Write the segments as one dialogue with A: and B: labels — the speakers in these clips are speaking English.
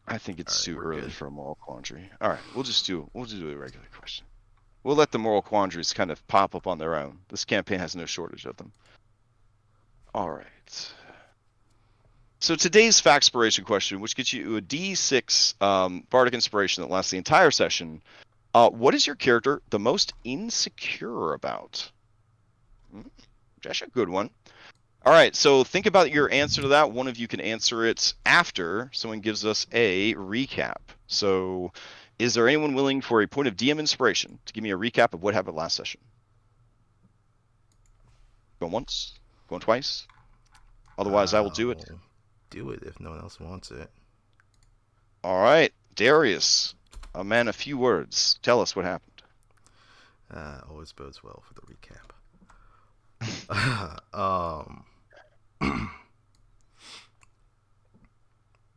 A: I think it's
B: All right,
A: too
B: we're
A: early
B: good.
A: for a moral quandary. All right, we'll just do a regular question. We'll let the moral quandaries kind of pop up on their own. This campaign has no shortage of them. All right. So today's Factspiration question, which gets you a D6 Bardic Inspiration that lasts the entire session. What is your character the most insecure about? That's a good one. All right, so think about your answer to that. One of you can answer it after someone gives us a recap. So, is there anyone willing for a point of DM inspiration to give me a recap of what happened last session? Going once, going twice. Otherwise, I will do it.
B: I'll do it if no one else wants it.
A: All right, Darius, a man of few words. Tell us what happened.
B: Always bodes well for the recap.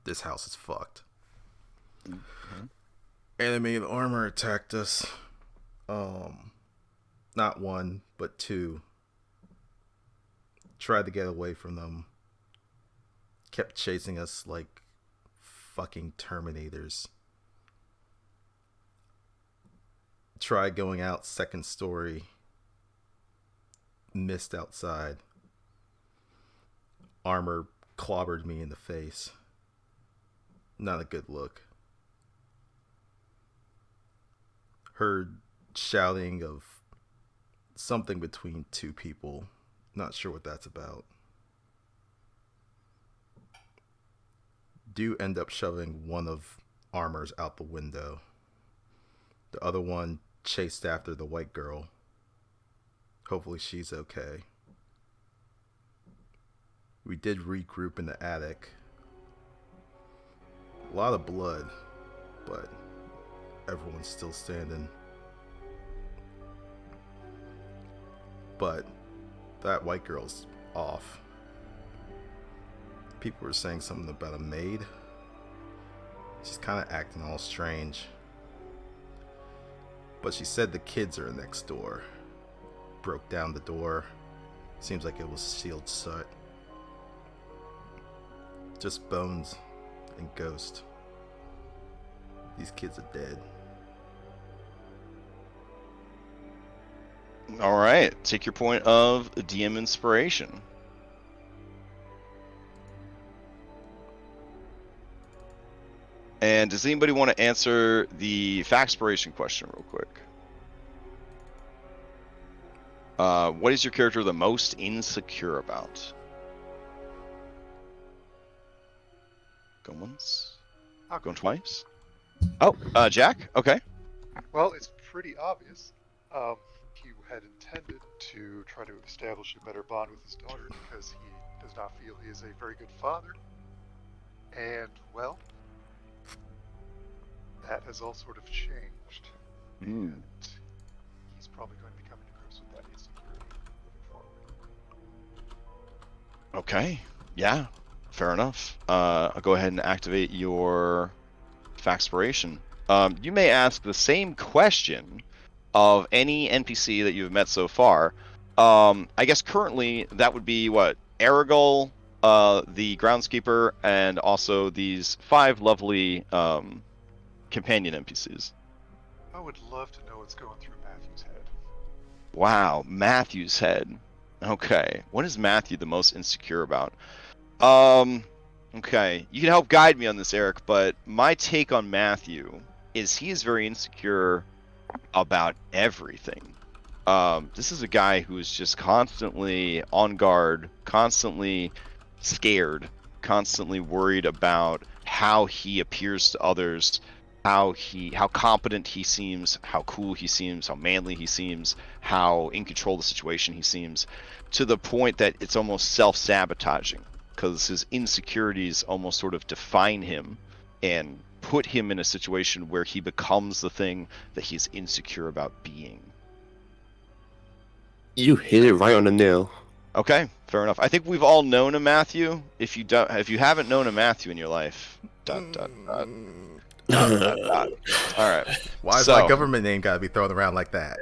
B: This house is fucked.
A: Mm-hmm.
B: Enemy in armor attacked us. Not one, but two. Tried to get away from them. Kept chasing us like fucking Terminators. Tried going out second story. Missed outside. Armor clobbered me in the face. Not a good look. Heard shouting of something between two people. Not sure what that's about. Do end up shoving one of Armor's out the window. The other one chased after the white girl. Hopefully she's okay. We did regroup in the attic. A lot of blood, but everyone's still standing. But that white girl's off. People were saying something about a maid. She's kind of acting all strange. But she said the kids are next door. Broke down the door. Seems like it was sealed shut. Just bones and ghost. These kids are dead.
A: All right, take your point of DM inspiration. And does anybody want to answer the Factspiration question real quick? What is your character the most insecure about? Going once? Going twice? Oh, Jack? Okay.
C: Well, it's pretty obvious. He had intended to try to establish a better bond with his daughter because he does not feel he is a very good father. And, well, that has all sort of changed. And he's probably going to be coming to grips with that insecurity moving forward.
A: Okay. Yeah. Fair enough. I'll go ahead and activate your Factspiration. You may ask the same question of any NPC that you've met so far. I guess currently that would be what? Aragol, the groundskeeper, and also these 5 lovely companion NPCs.
C: I would love to know what's going through Matthew's head.
A: Wow, Matthew's head. Okay. What is Matthew the most insecure about? Okay. You can help guide me on this, Eric, but my take on Matthew is he is very insecure about everything. This is a guy who is just constantly on guard, constantly scared, constantly worried about how he appears to others, how competent he seems, how cool he seems, how manly he seems, how in control of the situation he seems, to the point that it's almost self-sabotaging because his insecurities almost sort of define him and put him in a situation where he becomes the thing that he's insecure about being.
D: You hit it right on the nail.
A: Okay, fair enough. I think we've all known a Matthew. If you haven't known a Matthew in your life, ... All right.
B: Why is my government name gotta be thrown around like that?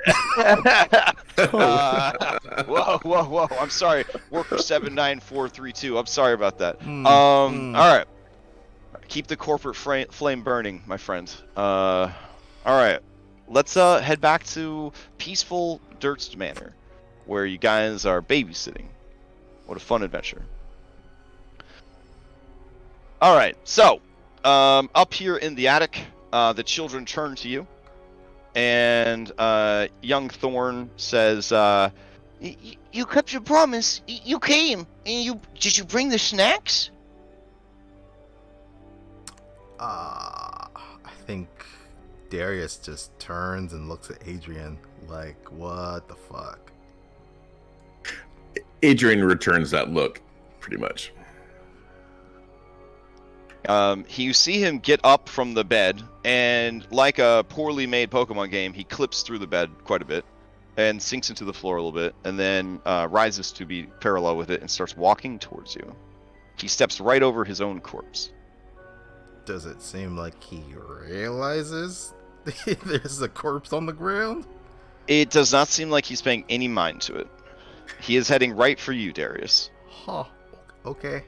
A: Whoa! I'm sorry. Worker 79432. I'm sorry about that. All right. Keep the corporate flame burning, my friend. All right. Let's head back to peaceful Durst Manor, where you guys are babysitting. What a fun adventure. All right. So, up here in the attic, the children turn to you, and young Thorn says, "You kept your promise. You came, and did you bring the snacks?"
B: I think Darius just turns and looks at Adrian like, what the fuck?
E: Adrian returns that look, pretty much.
A: You see him get up from the bed, and like a poorly made Pokemon game, he clips through the bed quite a bit, and sinks into the floor a little bit, and then rises to be parallel with it and starts walking towards you. He steps right over his own corpse.
B: Does it seem like he realizes there's a corpse on the ground?
A: It does not seem like he's paying any mind to it. He is heading right for you, Darius.
B: Huh. Okay.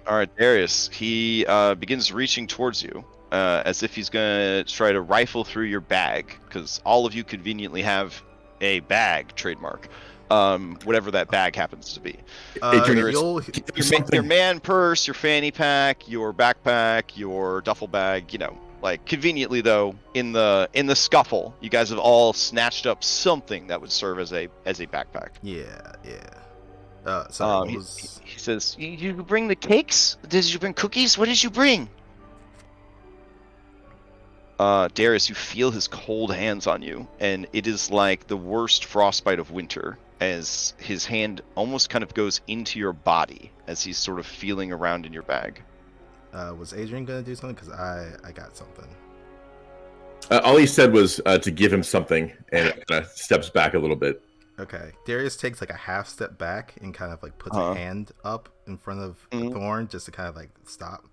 A: All right, Darius. He begins reaching towards you as if he's going to try to rifle through your bag, because all of you conveniently have a bag trademark, whatever that bag happens to be. Your man purse, your fanny pack, your backpack, your duffel bag, like conveniently though, in the scuffle, you guys have all snatched up something that would serve as a backpack.
B: Yeah.
A: He says, "You bring the cakes? Did you bring cookies? What did you bring?" Darius, you feel his cold hands on you, and it is like the worst frostbite of winter, as his hand almost kind of goes into your body as he's sort of feeling around in your bag.
B: Was Adrian gonna do something? Because I got something.
E: All he said was to give him something, and steps back a little bit.
B: Okay. Darius takes like a half step back and kind of like puts a hand up in front of Thorn just to kind of like stop.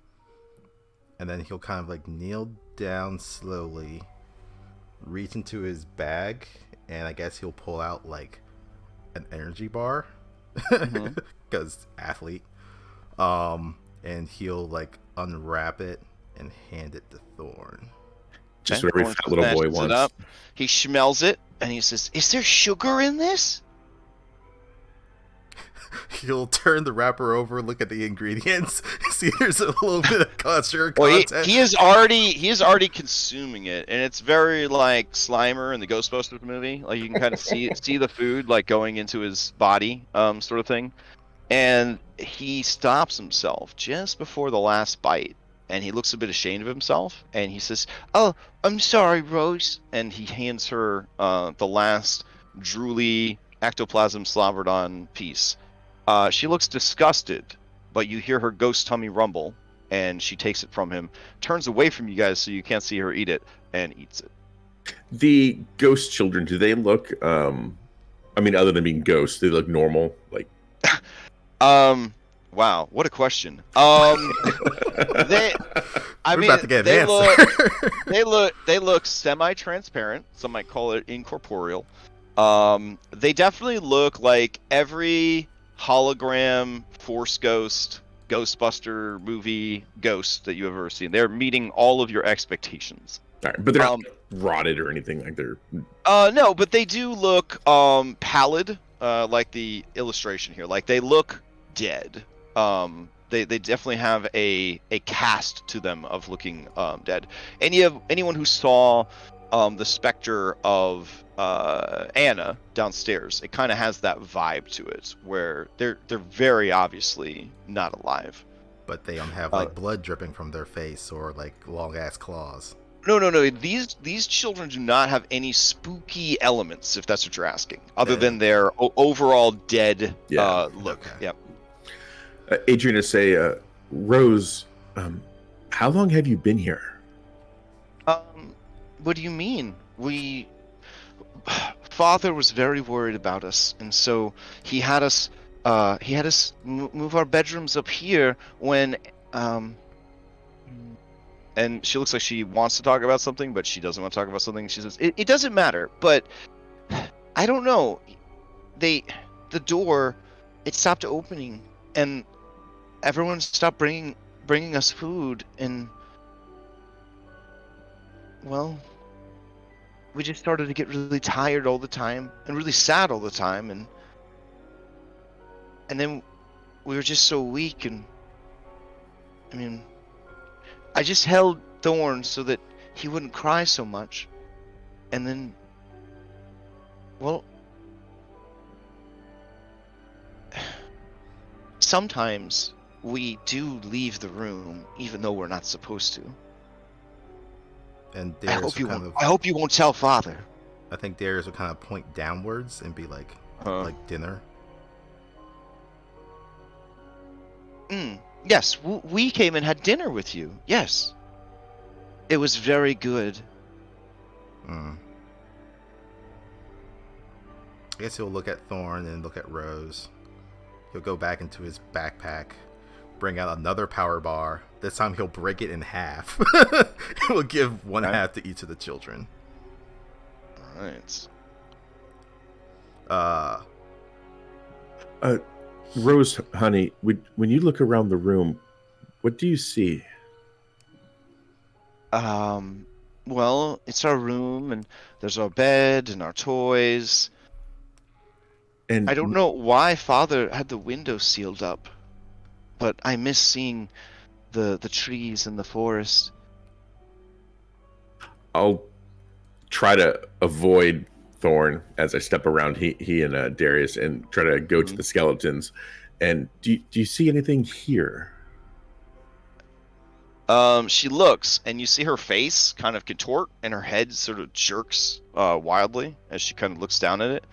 B: And then he'll kind of like kneel down slowly, reach into his bag, and I guess he'll pull out like an energy bar because athlete. And he'll like unwrap it and hand it to Thorn.
E: Just what every fat little boy wants.
A: He smells it and he says, "Is there sugar in this?"
B: He'll turn the wrapper over, look at the ingredients, see there's a little bit of sugar content.
A: He is already consuming it, and it's very like Slimer in the Ghostbusters movie. Like you can kind of see the food like going into his body, sort of thing. And he stops himself just before the last bite, and he looks a bit ashamed of himself, and he says, "Oh, I'm sorry, Rose." And he hands her the last drooly ectoplasm slobbered on piece. She looks disgusted, but you hear her ghost tummy rumble, and she takes it from him, turns away from you guys so you can't see her eat it, and eats it.
E: The ghost children, do they look, other than being ghosts, they look normal? Like,
A: wow, what a question. They look semi-transparent. Some might call it incorporeal. They definitely look like every hologram, Force Ghost, Ghostbuster movie ghost that you have ever seen. They're meeting all of your expectations.
E: All right, but they're not rotted or anything like they're.
A: No, but they do look pallid, like the illustration here. Like they look dead. They definitely have a cast to them of looking dead. Anyone who saw the specter of Anna downstairs, it kind of has that vibe to it, where they're very obviously not alive.
B: But they have like blood dripping from their face or like long ass claws.
A: No. These children do not have any spooky elements, if that's what you're asking, other than their overall dead look.
B: Okay.
A: Yep.
E: Adrian to say, Rose, how long have you been here?
A: What do you mean? Father was very worried about us, and so he had us move our bedrooms up here when and she looks like she wants to talk about something, but she doesn't want to talk about something. She says, it doesn't matter, but I don't know. The door, it stopped opening, and everyone stopped bringing bringing us food, and well, we just started to get really tired all the time and really sad all the time, and then we were just so weak, and I mean, I just held Thorn so that he wouldn't cry so much, and then, well, sometimes we do leave the room even though we're not supposed to.
B: And
A: I hope you won't tell Father.
B: I think Darius would kind of point downwards and be like dinner.
A: Yes, we came and had dinner with you. Yes. It was very good.
B: I guess he'll look at Thorn and look at Rose. He'll go back into his backpack, bring out another power bar. This time he'll break it in half. He'll give one half to each of the children.
A: Alright.
E: Rose, honey, when you look around the room, what do you see?
A: Well, it's our room, and there's our bed and our toys.
E: And
A: I don't know why Father had the window sealed up, but I miss seeing the trees and the forest.
E: I'll try to avoid Thorn as I step around he and Darius and try to go to the skeletons. And do you see anything here?
A: She looks, and you see her face kind of contort, and her head sort of jerks wildly as she kind of looks down at it,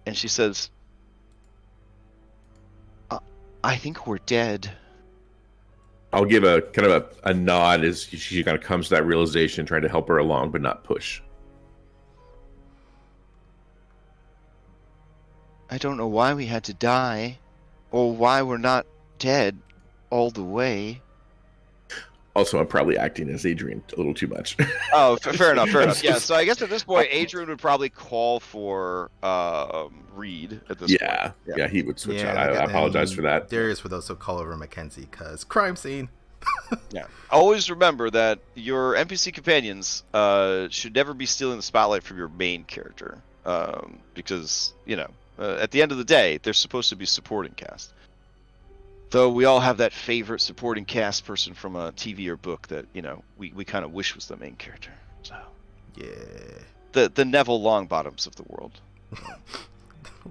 A: and she says, I think we're dead.
E: I'll give a kind of a nod as she kind of comes to that realization, trying to help her along, but not push.
A: I don't know why we had to die, or why we're not dead all the way.
E: Also, I'm probably acting as Adrian a little too much.
A: Oh, fair enough. Yeah, so I guess at this point, Adrian would probably call for Reed at this point.
E: Yeah, he would switch out. I apologize for that.
B: Darius would also call over Mackenzie, because crime scene.
A: Yeah. Always remember that your NPC companions should never be stealing the spotlight from your main character. Because, at the end of the day, they're supposed to be supporting cast. Though we all have that favorite supporting cast person from a TV or book that, we kind of wish was the main character. So
B: yeah.
A: The Neville Longbottoms of the world.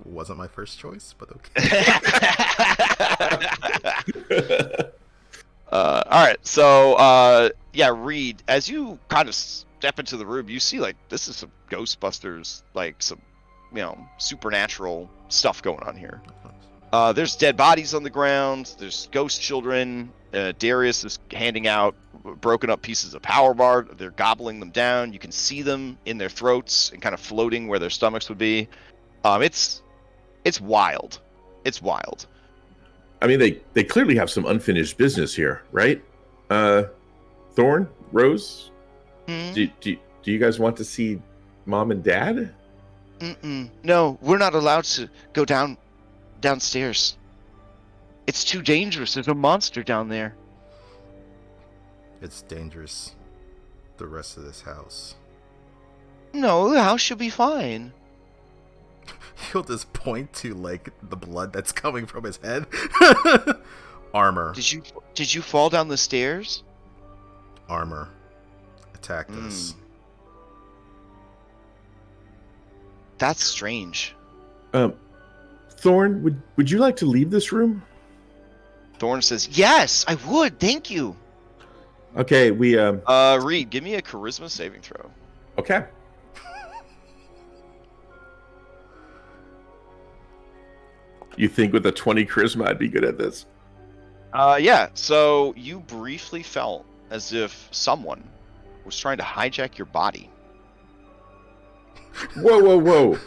B: Wasn't my first choice, but okay.
A: All right, so Reed, as you kind of step into the room, you see this is some Ghostbusters, some supernatural stuff going on here. There's dead bodies on the ground. There's ghost children. Darius is handing out broken up pieces of power bar. They're gobbling them down. You can see them in their throats and kind of floating where their stomachs would be. It's wild. It's wild.
E: I mean, they clearly have some unfinished business here, right? Thorn, Rose, do you guys want to see Mom and Dad?
A: No, we're not allowed to go downstairs. It's too dangerous. There's a monster down there.
B: It's dangerous. The rest of this house.
A: No, the house should be fine.
B: He'll just point to the blood that's coming from his head. Armor.
A: Did you fall down the stairs?
B: Armor attacked us.
A: That's strange.
E: Thorn, would you like to leave this room?
A: Thorn says, "Yes, I would. Thank you."
E: Okay, we
A: Reed, give me a charisma saving throw.
E: Okay. You think with a 20 charisma I'd be good at this?
A: Yeah. So you briefly felt as if someone was trying to hijack your body.
E: Whoa.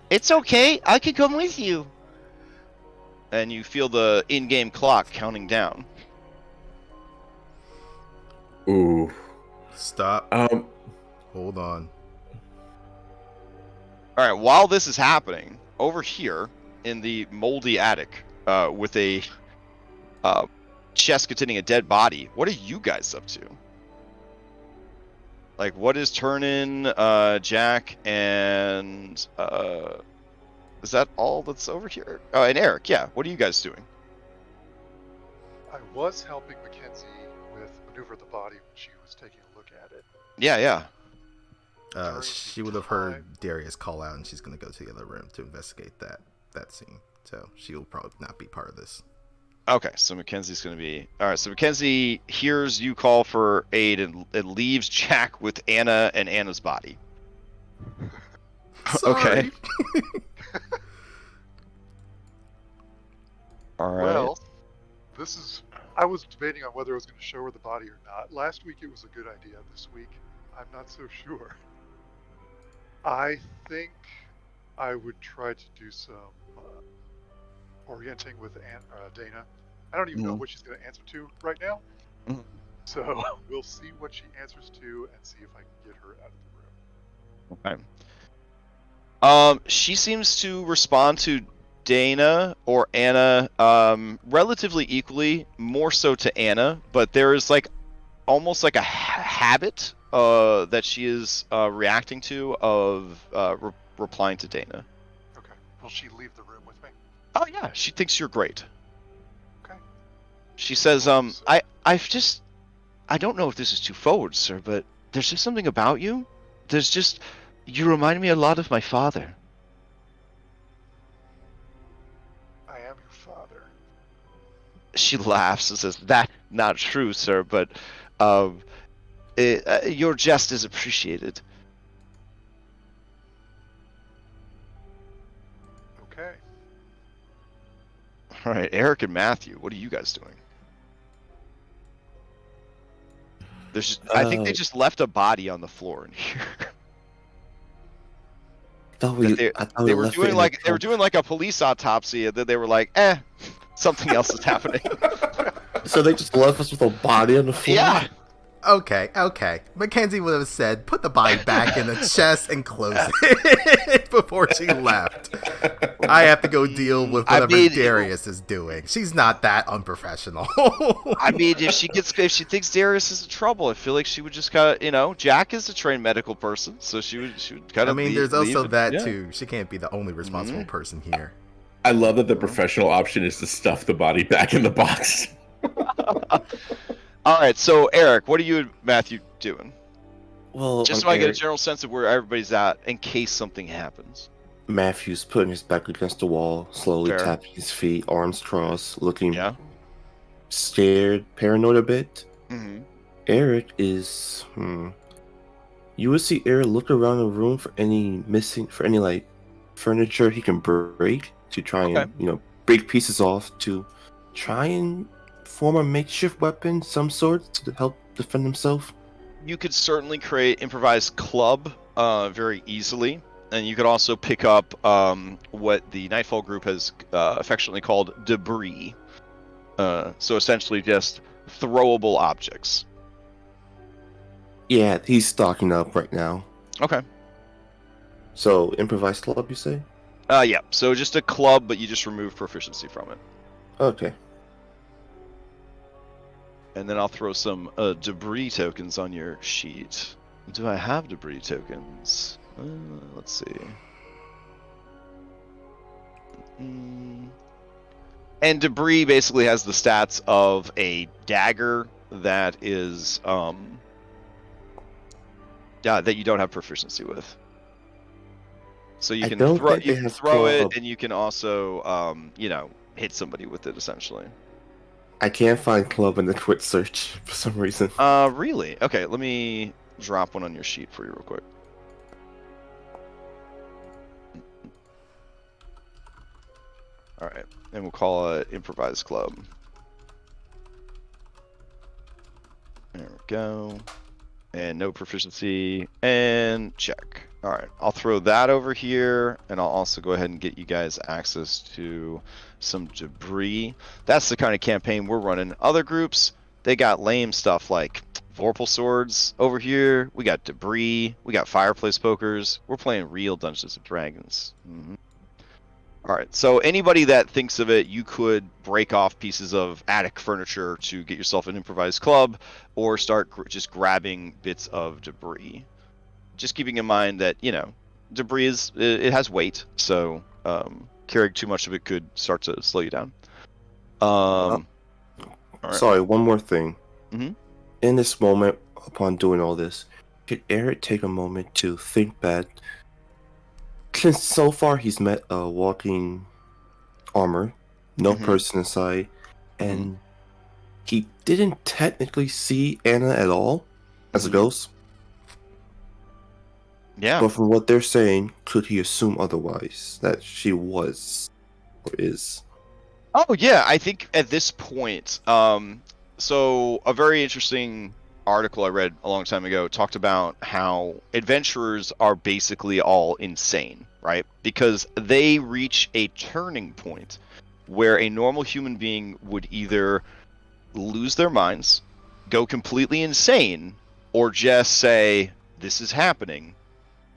A: It's okay. I could come with you. And you feel the in-game clock counting down.
E: Ooh.
B: Stop. Hold on.
A: All right. While this is happening, over here in the moldy attic, with a chest containing a dead body. What are you guys up to? Like, what is Turnin, Jack, and is that all that's over here? Oh, and Eric. Yeah. What are you guys doing?
C: I was helping Mackenzie with maneuver the body when she was taking a look at it.
A: Yeah.
B: She would have heard Darius call out, and she's going to go to the other room to investigate that scene. So she will probably not be part of this.
A: Okay, so Mackenzie's going to be... Alright, so Mackenzie hears you call for aid and leaves Jack with Anna and Anna's body. Okay. Alright.
C: Well, this is... I was debating on whether I was going to show her the body or not. Last week it was a good idea. This week, I'm not so sure. I think I would try to do some orienting with Dana. I don't even know what she's going to answer to right now. So we'll see what she answers to and see if I can get her out of the room.
A: Okay. She seems to respond to Dana or Anna relatively equally, more so to Anna, but there is like almost like a habit that she is reacting to of replying to Dana.
C: Okay. Will she leave the room with me?
A: Oh yeah, she thinks you're great.
C: Okay.
A: She says, I don't know if this is too forward, sir, but there's just something about you. You remind me a lot of my father.
C: I am your father.
A: She laughs and says, "That not true, sir, but your jest is appreciated."
C: Okay.
A: All right, Eric and Matthew, what are you guys doing? I think they just left a body on the floor in here. They were doing like a police autopsy, and then they were like, something else is happening.
D: So they just left us with a body on the floor?
A: Yeah.
B: Okay. Mackenzie would have said, put the body back in the chest and close it before she left. I have to go deal with whatever Darius is doing. She's not that unprofessional.
A: I mean, if she thinks Darius is in trouble, I feel like she would just kind of, Jack is a trained medical person, so she would kind of.
B: I mean, there's also that too. She can't be the only responsible person here.
E: I love that the professional option is to stuff the body back in the box.
A: All right, so Eric, what are you and Matthew doing?
D: Well,
A: just so I get a general sense of where everybody's at in case something happens.
D: Matthew's putting his back against the wall, slowly tapping his feet, arms crossed, looking scared, paranoid a bit.
A: Mm-hmm.
D: Eric is, You would see Eric look around the room for any like furniture he can break to try and break pieces off to try and form a makeshift weapon, some sort, to help defend himself.
A: You could certainly create improvised club very easily, and you could also pick up what the Nightfall group has affectionately called debris. So essentially just throwable objects.
D: Yeah, he's stocking up right now.
A: Okay.
D: So improvised club, you say?
A: Yeah. So just a club, but you just remove proficiency from it.
D: Okay.
A: And then I'll throw some debris tokens on your sheet. Do I have debris tokens? Let's see. And debris basically has the stats of a dagger that is that you don't have proficiency with. So you can throw it, and you can also hit somebody with it essentially.
D: I can't find club in the quick search for some reason.
A: Really? Okay, let me drop one on your sheet for you real quick. Alright, and we'll call it improvised club. There we go. And no proficiency, and check. Alright, I'll throw that over here, and I'll also go ahead and get you guys access to some debris. That's the kind of campaign we're running. Other groups, they got lame stuff like Vorpal swords over here. We got debris. We got fireplace pokers. We're playing real Dungeons and Dragons. All right. So anybody that thinks of it, you could break off pieces of attic furniture to get yourself an improvised club, or start just grabbing bits of debris. Just keeping in mind that debris it has weight, so carrying too much of it could start to slow you down. All right.
D: Sorry, one more thing.
A: Mm-hmm.
D: In this moment, upon doing all this, could Eric take a moment to think back? Since so far he's met a walking armor, no person inside, and he didn't technically see Anna at all as a ghost.
A: Yeah.
D: But from what they're saying, could he assume otherwise, that she was or is?
A: Oh yeah, I think at this point, so a very interesting article I read a long time ago talked about how adventurers are basically all insane, right? Because they reach a turning point where a normal human being would either lose their minds, go completely insane, or just say, this is happening,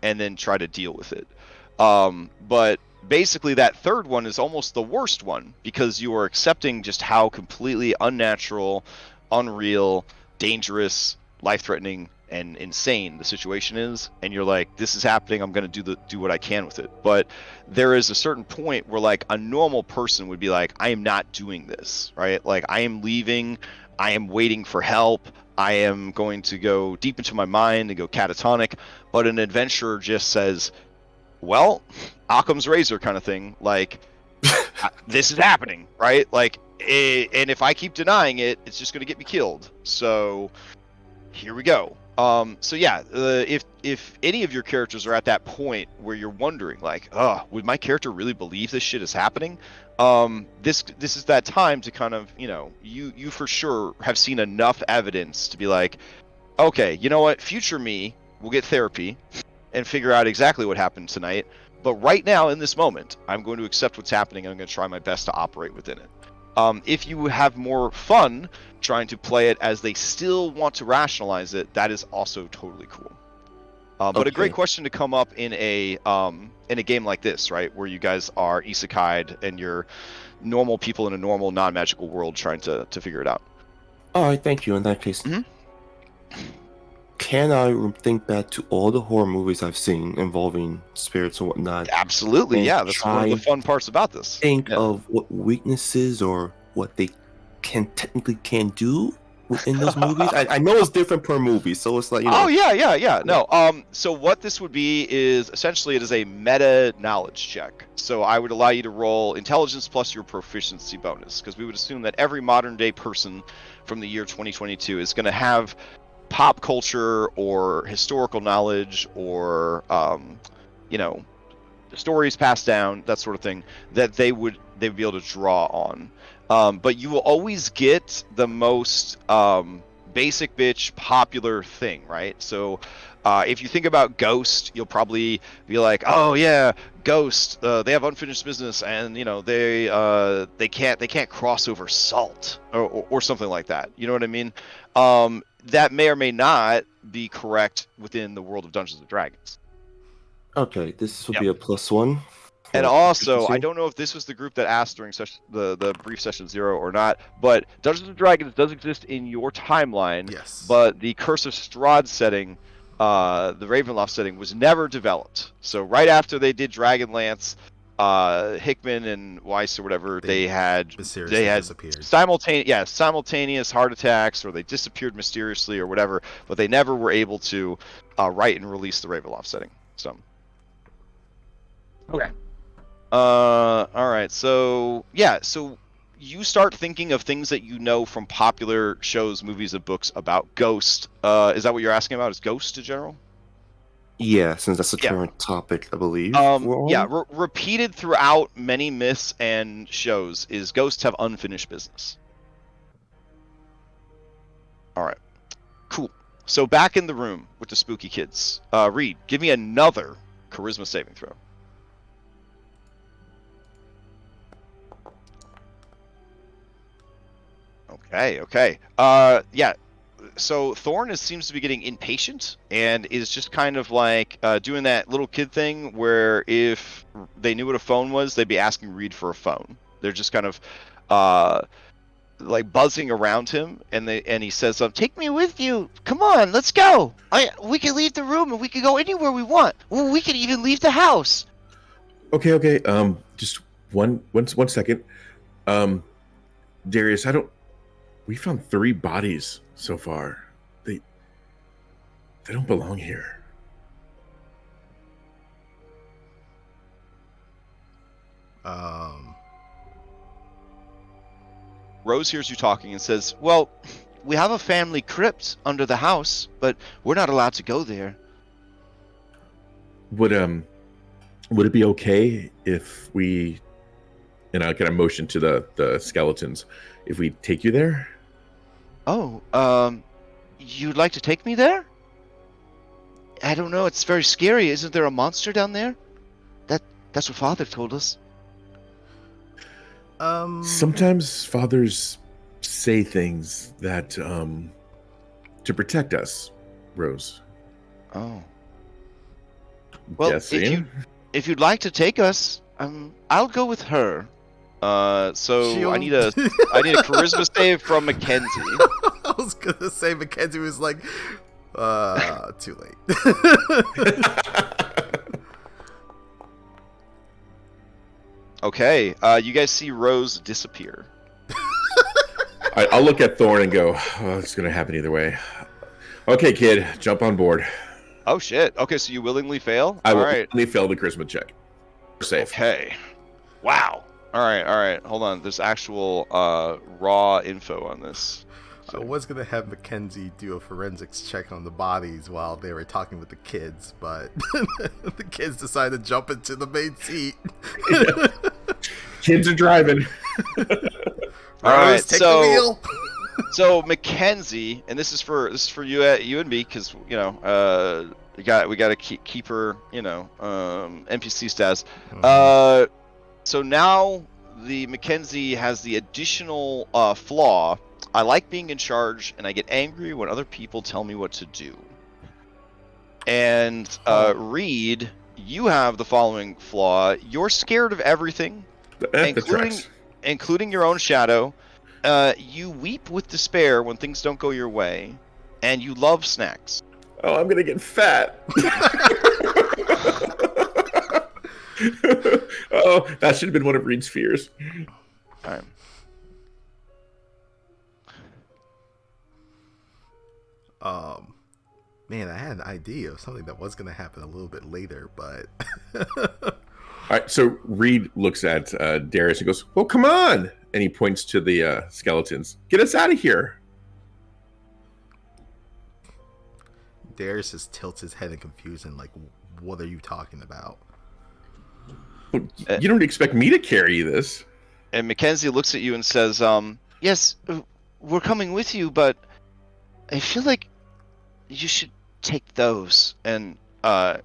A: and then try to deal with it. But basically that third one is almost the worst one, because you are accepting just how completely unnatural, unreal, dangerous, life-threatening, and insane the situation is, and you're like, this is happening, I'm going to do what I can with it. But there is a certain point where like a normal person would be like, I am not doing this, right? Like, I am leaving, I am waiting for help, I am going to go deep into my mind and go catatonic. But an adventurer just says, well, Occam's razor kind of thing, like, this is happening, right? Like, and if I keep denying it, it's just going to get me killed. So here we go. So yeah, if any of your characters are at that point where you're wondering, like, oh, would my character really believe this shit is happening? This is that time to kind of, you for sure have seen enough evidence to be like, okay, you know what, future me will get therapy and figure out exactly what happened tonight. But right now, in this moment, I'm going to accept what's happening, and I'm going to try my best to operate within it. If you have more fun trying to play it as they still want to rationalize it, that is also totally cool. But a great question to come up in a game like this, right, where you guys are isekai'd and you're normal people in a normal, non-magical world trying to figure it out.
D: All right, thank you. In that case, can I think back to all the horror movies I've seen involving spirits and whatnot?
A: Absolutely, yeah. That's one of the fun parts about this.
D: Think of what weaknesses or what they can do within those movies. I know it's different per movie, so it's like,
A: Oh yeah. No. So what this would be is essentially it is a meta knowledge check. So I would allow you to roll intelligence plus your proficiency bonus, because we would assume that every modern day person from the year 2022 is going to have pop culture or historical knowledge or stories passed down, that sort of thing, that they'd be able to draw on. But you will always get the most basic bitch popular thing, right? So if you think about Ghost, you'll probably be like, oh yeah, Ghost, they have unfinished business, and they can't cross over salt or something like that. You know what I mean? That may or may not be correct within the world of Dungeons and Dragons.
D: Okay, this will be a +1.
A: And also, I don't know if this was the group that asked during the brief session 0 or not, but Dungeons and Dragons does exist in your timeline.
B: Yes.
A: But the Curse of Strahd setting, the Ravenloft setting, was never developed. So right after they did Dragonlance, Hickman and Weiss or whatever, they had simultaneous heart attacks, or they disappeared mysteriously or whatever, but they never were able to write and release the Ravenloft setting. So okay. All right. So yeah. So you start thinking of things that you know from popular shows, movies, and books about Ghost. Is that what you're asking about? Is Ghost in general?
D: Yeah, since that's a current topic, I believe.
A: Repeated throughout many myths and shows is ghosts have unfinished business. All right. Cool. So back in the room with the spooky kids. Reed, give me another charisma saving throw. Okay. Yeah. so Thorn seems to be getting impatient and is just kind of like doing that little kid thing where if they knew what a phone was, they'd be asking Reed for a phone. They're just kind of like buzzing around him, and he says, "Take me with you. Come on, let's go. We can leave the room and we can go anywhere we want. Well, we can even leave the house."
E: Okay. Just one second. Darius, we found 3 bodies so far. They don't belong here.
A: Rose hears you talking and says, "Well, we have a family crypt under the house, but we're not allowed to go there."
E: Would it be okay if we, and I kind of motion to the skeletons, if we take you there?
A: Oh, you'd like to take me there? I don't know, it's very scary. Isn't there a monster down there? That's what Father told us.
E: Sometimes fathers say things that to protect us, Rose.
A: Oh. Well,
E: Guessing.
A: if you'd like to take us, I'll go with her. So I need a charisma save from Mackenzie.
B: I was gonna say Mackenzie was like, too late.
A: Okay, you guys see Rose disappear.
E: I'll look at Thorn and go, oh, it's going to happen either way. Okay, kid, jump on board.
A: Oh, shit. Okay, so you willingly fail?
E: I will
A: Alright.
E: willingly fail the charisma check. Safe.
A: Okay. Wow. Alright. Hold on. There's actual raw info on this.
B: I was going to have Mackenzie do a forensics check on the bodies while they were talking with the kids, but the kids decided to jump into the main seat.
E: Yeah. Kids are driving.
A: Alright,
B: take the wheel.
A: So Mackenzie, and this is for you and me, because we got to keep her, NPC status. Mm-hmm. So now the Mackenzie has the additional flaw. I like being in charge, and I get angry when other people tell me what to do. And Reed, you have the following flaw: you're scared of everything, including your own shadow. You weep with despair when things don't go your way, and you love snacks.
E: Oh, I'm gonna get fat. Oh, that should have been one of Reed's fears.
A: All right.
B: Man, I had an idea of something that was going to happen a little bit later, but...
E: All right, so Reed looks at Darius and goes, well, come on! And he points to the skeletons. Get us out of here!
B: Darius just tilts his head in confusion, like, what are you talking about?
E: Well, you don't expect me to carry this.
A: And Mackenzie looks at you and says, yes, we're coming with you, but I feel like you should take those. And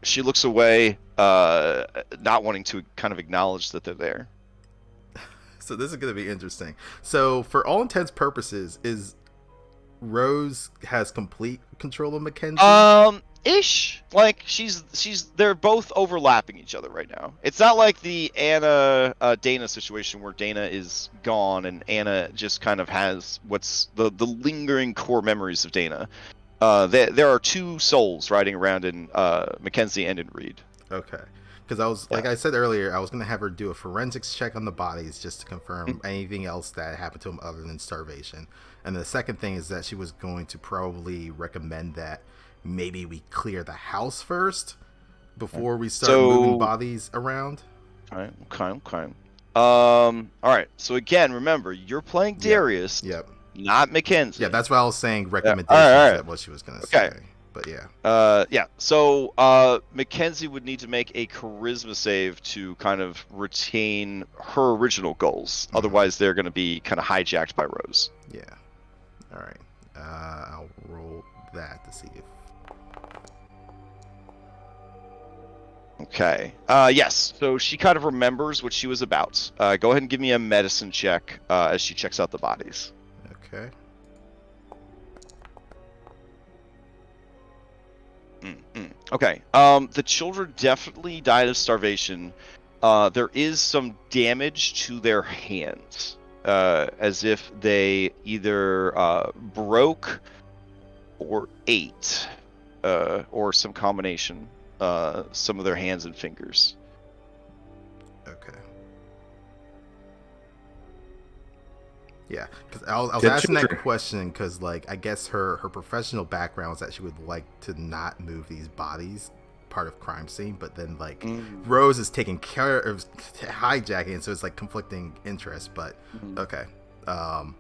A: she looks away, not wanting to kind of acknowledge that they're there.
B: So this is going to be interesting. So for all intents purposes, is Rose has complete control of Mackenzie?
A: Ish. Like they're both overlapping each other right now. It's not like the Anna Dana situation where Dana is gone and Anna just kind of has what's the lingering core memories of Dana. There are two souls riding around in Mackenzie and in Reed.
B: Okay. Because I was, like I said earlier, I was going to have her do a forensics check on the bodies just to confirm anything else that happened to them other than starvation. And the second thing is that she was going to probably recommend that maybe we clear the house first before we start moving bodies around.
A: Okay. All right. So again, remember, you're playing Darius.
B: Yep.
A: Not Mackenzie.
B: Yeah, that's what I was saying. Recommendations. All right. What she was going to say. But yeah.
A: So Mackenzie would need to make a charisma save to kind of retain her original goals. Mm-hmm. Otherwise, they're going to be kind of hijacked by Rose.
B: Yeah. All right. I'll roll that to see if.
A: Okay. Yes. So she kind of remembers what she was about. Go ahead and give me a medicine check as she checks out the bodies.
B: Okay.
A: Okay. The children definitely died of starvation. There is some damage to their hands, as if they either broke or ate, or some combination. Some of their hands and fingers.
B: Okay. Yeah, because I was asking that question because, like, I guess her professional background is that she would like to not move these bodies, part of crime scene, but then, like, Rose is taking care of hijacking, so it's, like, conflicting interests, but, okay. I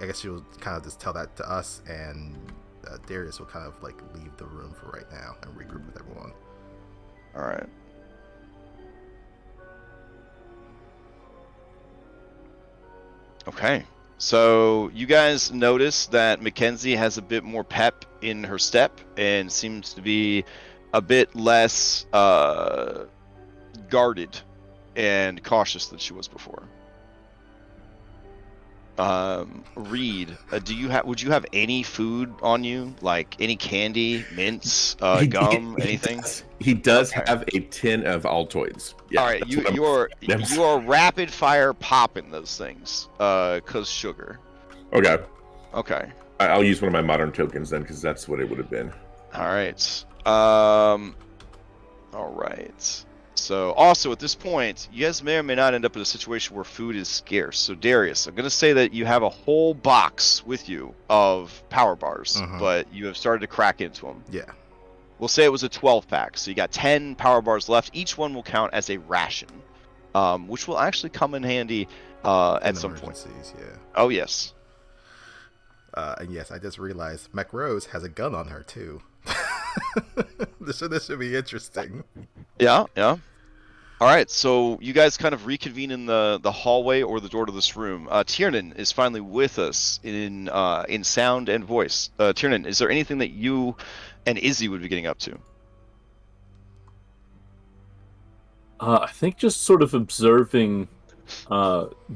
B: guess she'll kind of just tell that to us, and Darius will kind of, like, leave the room for right now and regroup with everyone.
A: Alright. Okay. So you guys notice that Mackenzie has a bit more pep in her step and seems to be a bit less guarded and cautious than she was before. Reed, would you have any food on you, like any candy, mints, gum, anything?
E: He does have a tin of Altoids. Yeah,
A: all right, you are rapid fire popping those things, cause sugar. Okay.
E: I'll use one of my modern tokens then, because that's what it would have been.
A: All right. All right. So also at this point, you guys may or may not end up in a situation where food is scarce. So Darius, I'm going to say that you have a whole box with you of power bars, but you have started to crack into them.
B: Yeah.
A: We'll say it was a 12-pack. So you got 10 power bars left. Each one will count as a ration, which will actually come in handy at some point.
B: Yeah.
A: Oh, yes.
B: And yes, I just realized Mac Rose has a gun on her, too. This should be interesting.
A: Yeah. All right, so you guys kind of reconvene in the hallway or the door to this room. Tiernan is finally with us in sound and voice. Tiernan, is there anything that you and Izzy would be getting up to?
F: I think just sort of observing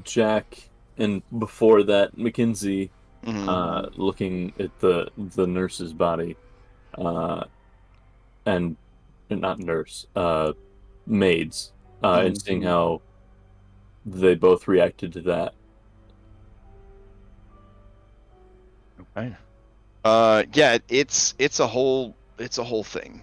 F: Jack, and before that, Mackenzie, looking at the nurse's body, and not nurse, maids, and seeing how they both reacted to that.
A: Okay. Yeah, it's a whole thing.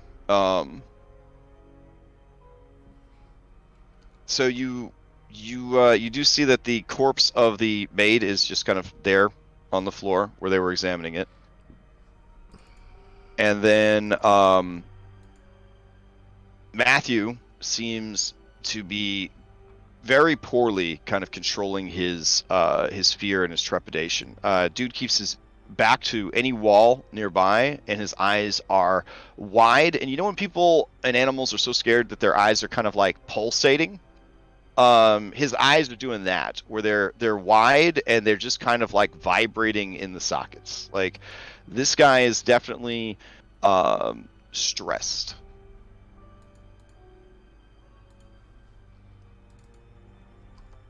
A: So you do see that the corpse of the maid is just kind of there on the floor where they were examining it. And then Matthew seems to be very poorly kind of controlling his fear and his trepidation. Dude keeps his back to any wall nearby, and his eyes are wide. And you know when people and animals are so scared that their eyes are kind of like pulsating? His eyes are doing that, where they're wide and they're just kind of like vibrating in the sockets. Like, this guy is definitely stressed.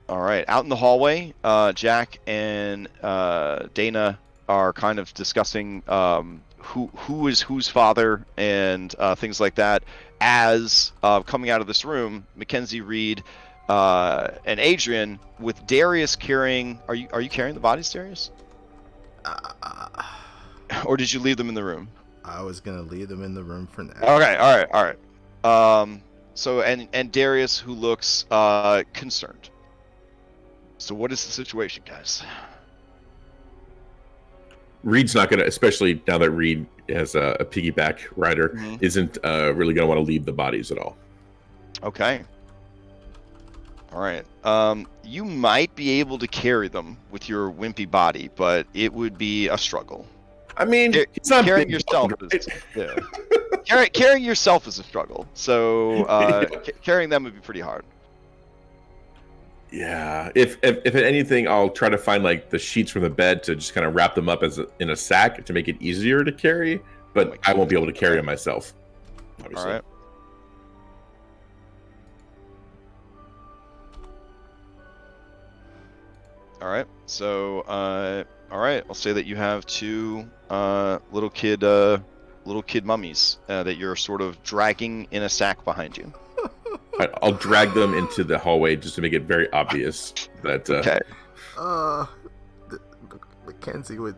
A: All right, out in the hallway, Jack and Dana are kind of discussing who is whose father and things like that. As coming out of this room, Mackenzie, Reed, and Adrian, with Darius carrying. Are you carrying the bodies, Darius? Or did you leave them in the room?
B: I was gonna leave them in the room for now.
A: Okay, all right. So and Darius, who looks concerned. So what is the situation, guys?
E: Reed's not gonna, especially now that Reed has a piggyback rider, isn't really gonna want to leave the bodies at all.
A: Okay. All right. You might be able to carry them with your wimpy body, but it would be a struggle.
E: I mean, it's not
A: carrying yourself. Carrying yourself is a struggle. So carrying them would be pretty hard.
E: Yeah. If anything, I'll try to find like the sheets from the bed to just kind of wrap them up in a sack to make it easier to carry. But I won't be able to carry them myself. Obviously.
A: All right. All right. So, all right. I'll say that you have two little kid little kid mummies that you're sort of dragging in a sack behind you.
E: I'll drag them into the hallway just to make it very obvious that.
A: Okay.
B: Mackenzie would.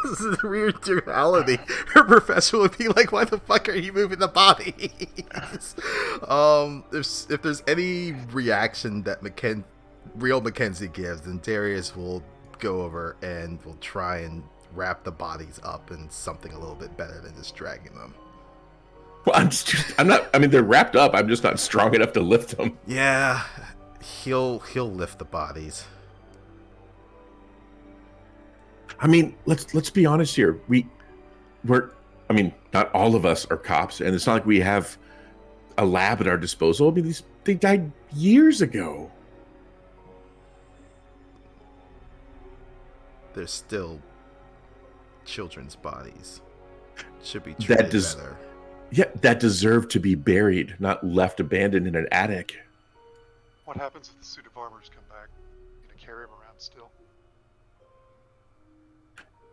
B: This is a weird reality. Her professor would be like, "Why the fuck are you moving the bodies?" If there's any reaction that real Mackenzie gives, then Darius will go over and will try and wrap the bodies up in something a little bit better than just dragging them.
E: Well, I'm not. I mean, they're wrapped up. I'm just not strong enough to lift them.
B: Yeah, he'll lift the bodies.
E: I mean, let's be honest here. We're. I mean, not all of us are cops, and it's not like we have a lab at our disposal. I mean, they died years ago.
B: There's still children's bodies. Should be treated better.
E: Yeah, that deserve to be buried, not left abandoned in an attic.
C: What happens if the suit of armors come back? You gonna carry him around still?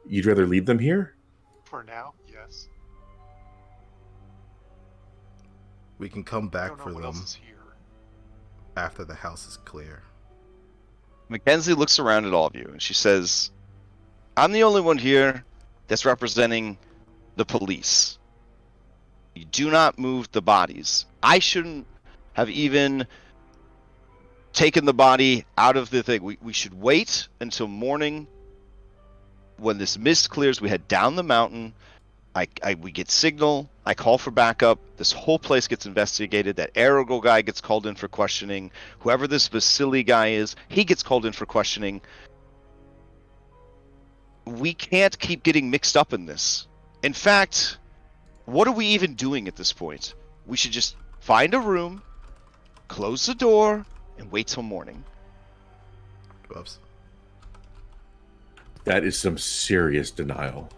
E: You'd rather leave them here?
C: For now, yes.
B: We can come back for
C: what
B: them
C: else is here.
B: after the house is clear.
A: Mackenzie looks around at all of you and she says, "I'm the only one here that's representing the police. You do not move the bodies. I shouldn't have even taken the body out of the thing. We should wait until morning. When this mist clears, we head down the mountain. We get signal. I call for backup. This whole place gets investigated. That Arago guy gets called in for questioning. Whoever this Vasily guy is, he gets called in for questioning. We can't keep getting mixed up in this. In fact, what are we even doing at this point? We should just find a room, close the door, and wait till morning."
B: Whoops.
E: That is some serious denial.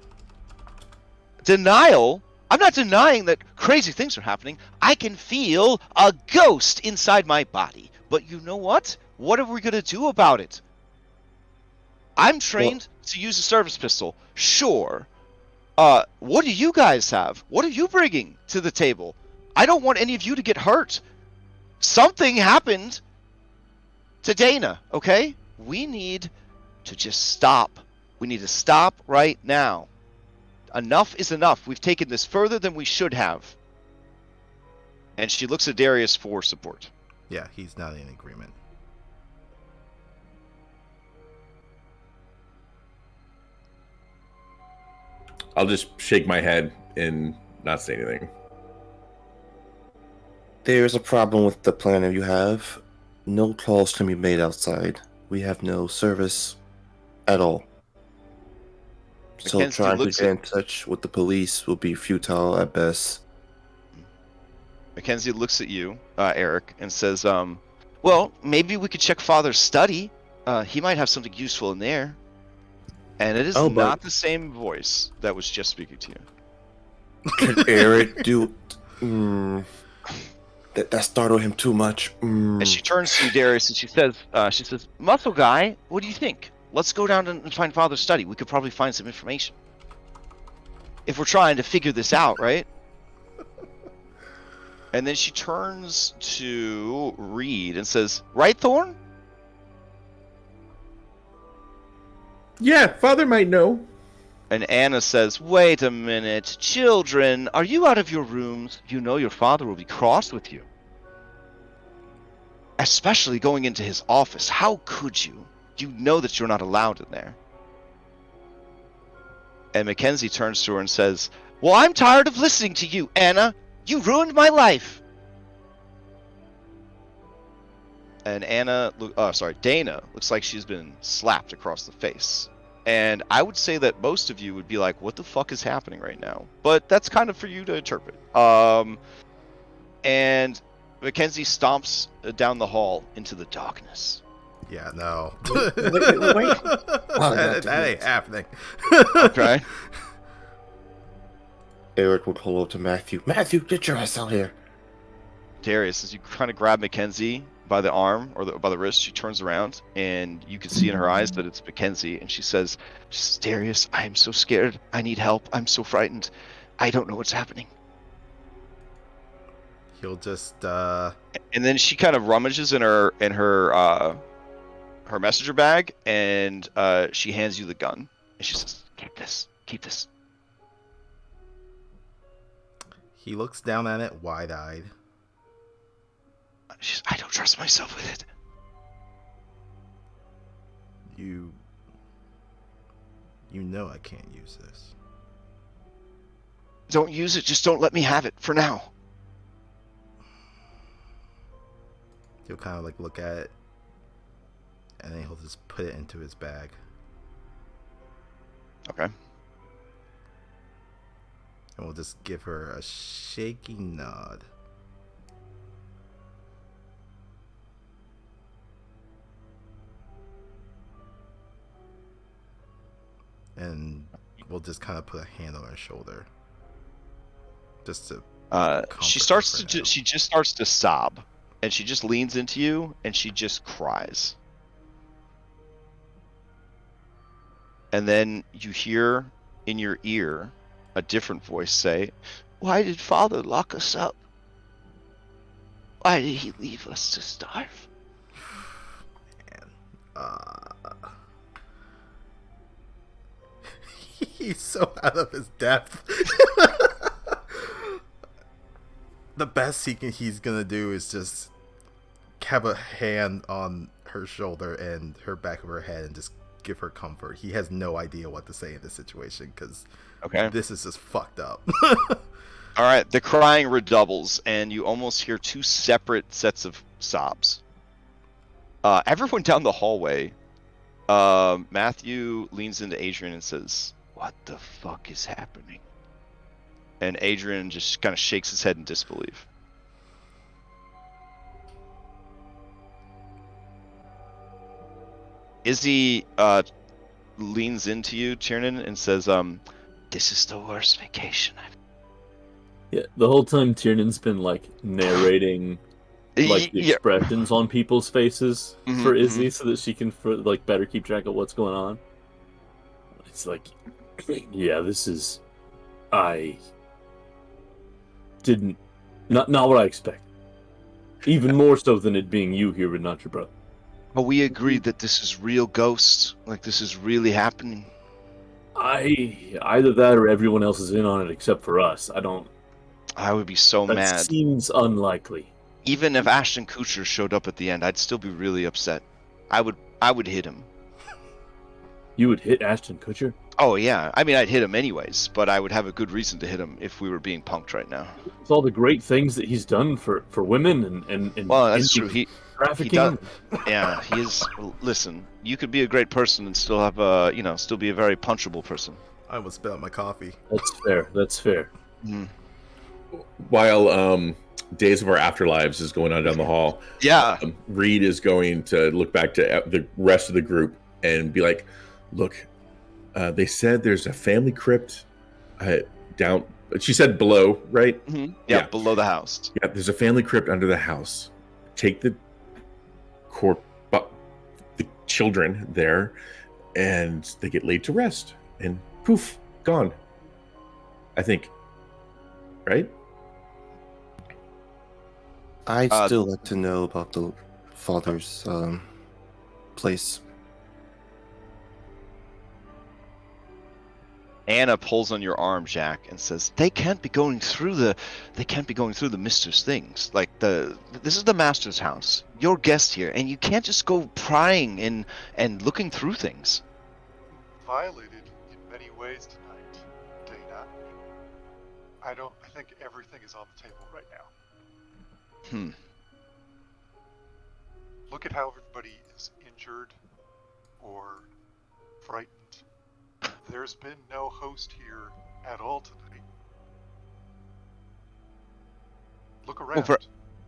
A: Denial? I'm not denying that crazy things are happening. I can feel a ghost inside my body. But you know what? What are we going to do about it? I'm trained to use a service pistol. Sure. What do you guys have? What are you bringing to the table? I don't want any of you to get hurt. Something happened to Dana, okay? We need to just stop. We need to stop right now. Enough is enough. We've taken this further than we should have. And she looks at Darius for support.
B: Yeah, he's not in agreement.
E: I'll just shake my head and not say anything.
D: There's a problem with the plan you have. No calls can be made outside. We have no service at all. So
A: Mackenzie
D: trying to
A: looks
D: get in touch with the police will be futile at best.
A: Mackenzie looks at you, Eric, and says, well, maybe we could check Father's study. He might have something useful in there. And it is not the same voice that was just speaking to you.
D: Can Eric do... That startled him too much.
A: And she turns to Darius and she says, "Muscle guy, what do you think? Let's go down and find Father's study. We could probably find some information. If we're trying to figure this out, right?" And then she turns to Reed and says, "Right, Thorn?"
E: Yeah, Father might know.
A: And Anna says, "Wait a minute. Children, are you out of your rooms? You know your father will be cross with you. Especially going into his office. How could you? You know that you're not allowed in there." And Mackenzie turns to her and says, "Well, I'm tired of listening to you, Anna. You ruined my life." And Dana looks like she's been slapped across the face. And I would say that most of you would be like, "What the fuck is happening right now?" But that's kind of for you to interpret. And Mackenzie stomps down the hall into the darkness.
B: Yeah, no.
D: Wait.
B: That ain't happening.
A: Okay.
D: Eric will call over to Matthew. Matthew, get your ass out here.
A: Darius, as you kind of grab Mackenzie by the arm or by the wrist, she turns around and you can see in her eyes that it's Mackenzie, and she says, "Darius, I am so scared. I need help. I'm so frightened. I don't know what's happening.
B: He'll just
A: And then she kind of rummages in her messenger bag, and she hands you the gun, and she says, keep this.
B: He looks down at it wide-eyed.
A: She says, I don't trust myself with it.
B: You know I can't use this.
A: Don't use it, just don't let me have it for now.
B: He'll kind of like look at it, and then he'll just put it into his bag.
A: Okay.
B: And we'll just give her a shaky nod. And we'll just kind of put a hand on her shoulder. Just to
A: she just starts to sob, and she just leans into you, and she just cries. And then you hear in your ear a different voice say, why did Father lock us up? Why did he leave us to starve?
B: Man, he's so out of his depth. The best he's gonna do is just have a hand on her shoulder and her back of her head and just give her comfort. He has no idea what to say in this situation because this is just fucked up.
A: All right, the crying redoubles, and you almost hear two separate sets of sobs. Everyone down the hallway, Matthew leans into Adrian and says, what the fuck is happening? And Adrian just kind of shakes his head in disbelief. Izzy leans into you, Tiernan, and says, this is the worst vacation I've...
F: Yeah, the whole time Tiernan's been, like, narrating, like, the expressions on people's faces for Izzy so that she can, like, better keep track of what's going on. It's like, yeah, this is... I... didn't... Not what I expected. Even more so than it being you here, but not your brother.
A: But we agreed that this is real ghosts. Like, this is really happening.
F: Either that or everyone else is in on it except for us.
A: I would be so mad.
F: That seems unlikely.
A: Even if Ashton Kutcher showed up at the end, I'd still be really upset. I would hit him.
F: You would hit Ashton Kutcher?
A: Oh, yeah. I mean, I'd hit him anyways, but I would have a good reason to hit him if we were being punked right now.
F: It's all the great things that he's done for women and
A: well, that's true.
F: Trafficking.
A: Yeah, he is. Listen, you could be a great person and still have still be a very punchable person.
B: I almost spit out my coffee.
F: That's fair.
A: Mm.
E: While Days of Our Afterlives is going on down the hall,
A: yeah,
E: Reed is going to look back to the rest of the group and be like, look, they said there's a family crypt down. She said below, right?
A: Mm-hmm. Yeah, below the house.
E: Yeah, there's a family crypt under the house. Take the the children there, and they get laid to rest, and poof, gone. I think, right?
D: I'd still like to know about the father's place.
A: Anna pulls on your arm, Jack, and says, "They can't be going through the Mister's things. Like this is the Master's house. You're guest here, and you can't just go prying and looking through things."
C: Violated in many ways tonight, Dana. I think everything is on the table right now. Look at how everybody is injured or frightened. There's been no host here at all tonight. Look around.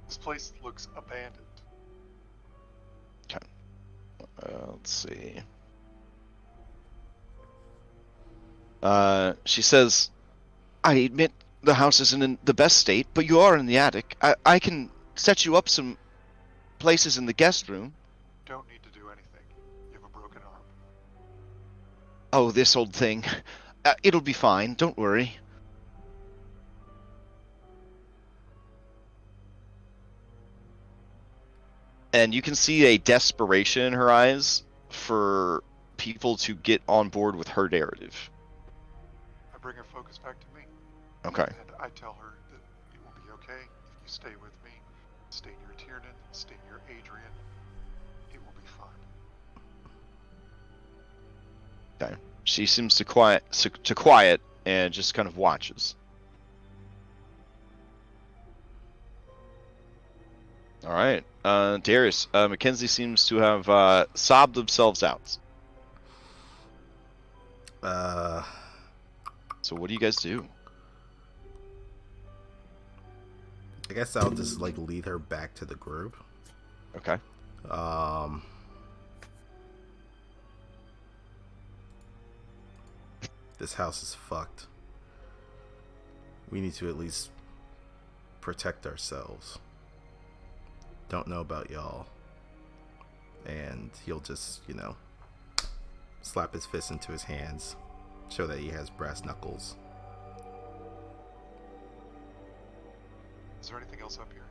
C: This place looks abandoned.
A: Okay. Let's see. She says, I admit the house isn't in the best state, but you are in the attic. I can set you up some places in the guest room.
C: Don't need to do anything. You have a broken arm.
A: Oh, this old thing. It'll be fine. Don't worry. And you can see a desperation in her eyes for people to get on board with her narrative.
C: I bring her focus back to me.
A: Okay.
C: And I tell her that it will be okay if you stay with me, stay near Tiernan, stay near Adrian. It will be fine.
A: Okay. She seems to quiet and just kind of watches. All right. Darius, Mackenzie seems to have sobbed themselves out. So what do you guys do?
B: I guess I'll just like lead her back to the group.
A: Okay.
B: This house is fucked. We need to at least protect ourselves. Don't know about y'all. And he'll just, you know, slap his fist into his hands, show that he has brass knuckles.
C: Is there anything else up here?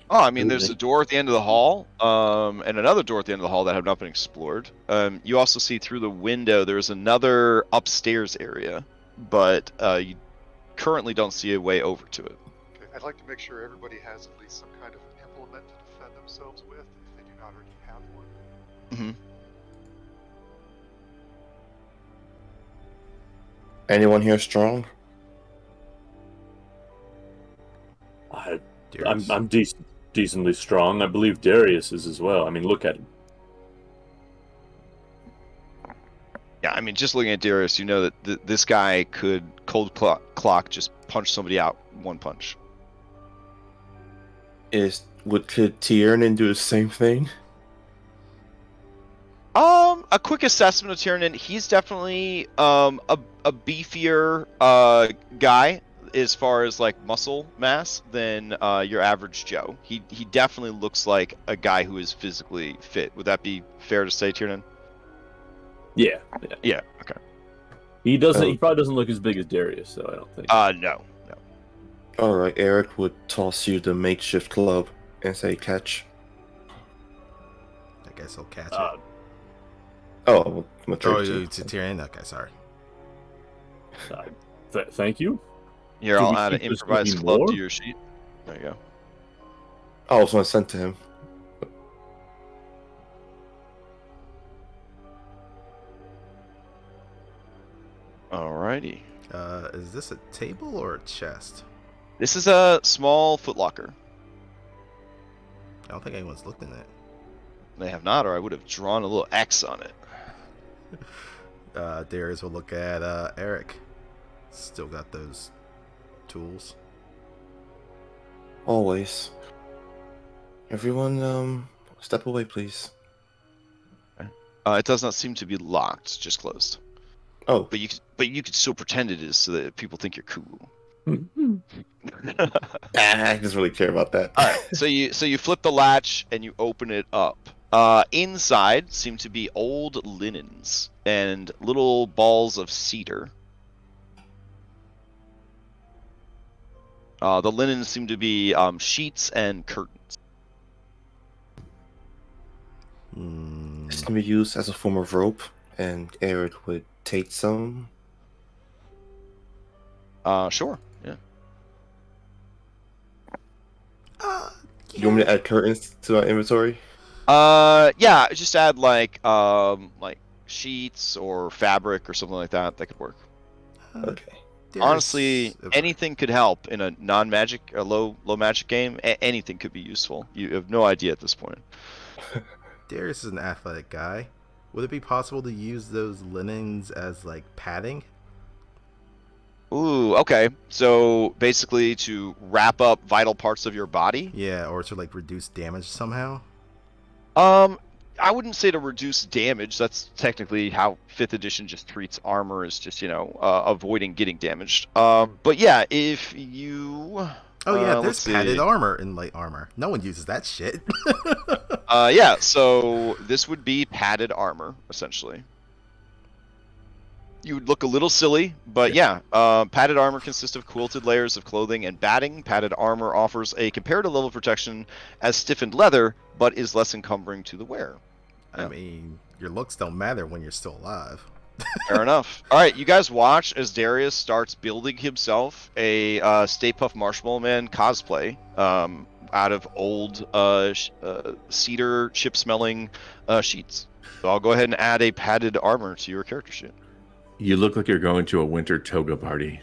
A: Oh, I mean, there's a door at the end of the hall, and another door at the end of the hall that have not been explored. You also see through the window there's another upstairs area, but you currently don't see a way over to it.
C: Okay, I'd like to make sure everybody has at least some kind of implement to defend themselves with, if they do not already have one.
A: Mm-hmm.
D: Anyone here strong?
F: I'm decently strong. I believe Darius is as well. I mean, look at him.
A: Yeah, I mean, just looking at Darius, you know that this guy could cold clock just punch somebody out one punch.
D: Could Tiernan do the same thing?
A: A quick assessment of Tiernan. He's definitely a beefier guy as far as like muscle mass than your average Joe. He definitely looks like a guy who is physically fit. Would that be fair to say, Tiernan?
F: Yeah.
A: Yeah. Okay.
F: He doesn't. He probably doesn't look as big as Darius, though. I don't think.
A: No.
D: All right, Eric would toss you the makeshift club and say catch.
B: I guess he'll catch it.
D: Oh,
B: to Tiernan? Okay, sorry.
F: Thank you.
A: Here,
F: Can
A: I'll
F: we
A: add an
F: keep this
A: improvised
F: moving
A: club
F: more?
A: to your sheet. There you go.
D: I was going to send to him.
A: Alrighty.
B: Is this a table or a chest?
A: This is a small footlocker.
B: I don't think anyone's looked in it.
A: They have not, or I would have drawn a little X on it.
B: Darius will look at Eric. Still got those tools.
D: Always. Everyone, step away, please.
A: Okay. It does not seem to be locked, it's just closed.
D: Oh.
A: But you could still pretend it is so that people think you're cool.
D: I just really care about that.
A: All right, so you flip the latch and you open it up. Inside seem to be old linens and little balls of cedar. The linens seem to be sheets and curtains.
D: This can be used as a form of rope, and Eric would take some.
A: Sure. Yeah.
D: You want me to add curtains to my inventory?
A: Yeah, just add like sheets or fabric or something like that. That could work.
D: Okay.
A: Honestly, anything could help in a non-magic, a low magic game. Anything could be useful. You have no idea at this point.
B: Darius is an athletic guy. Would it be possible to use those linens as like padding?
A: Ooh, okay. So basically, to wrap up vital parts of your body.
B: Yeah, or to like reduce damage somehow.
A: I wouldn't say to reduce damage. That's technically how 5th edition just treats armor, is just, avoiding getting damaged. But yeah, if you...
B: Oh yeah, there's padded armor in light armor. No one uses that shit.
A: Yeah, so this would be padded armor, essentially. You would look a little silly, but yeah. Padded armor consists of quilted layers of clothing and batting. Padded armor offers a comparative level of protection as stiffened leather, but is less encumbering to the wearer.
B: Yeah. I mean, your looks don't matter when you're still alive.
A: Fair enough. All right, you guys watch as Darius starts building himself a Stay Puft Marshmallow Man cosplay out of old cedar chip-smelling sheets. So I'll go ahead and add a padded armor to your character sheet.
E: You look like you're going to a winter toga party.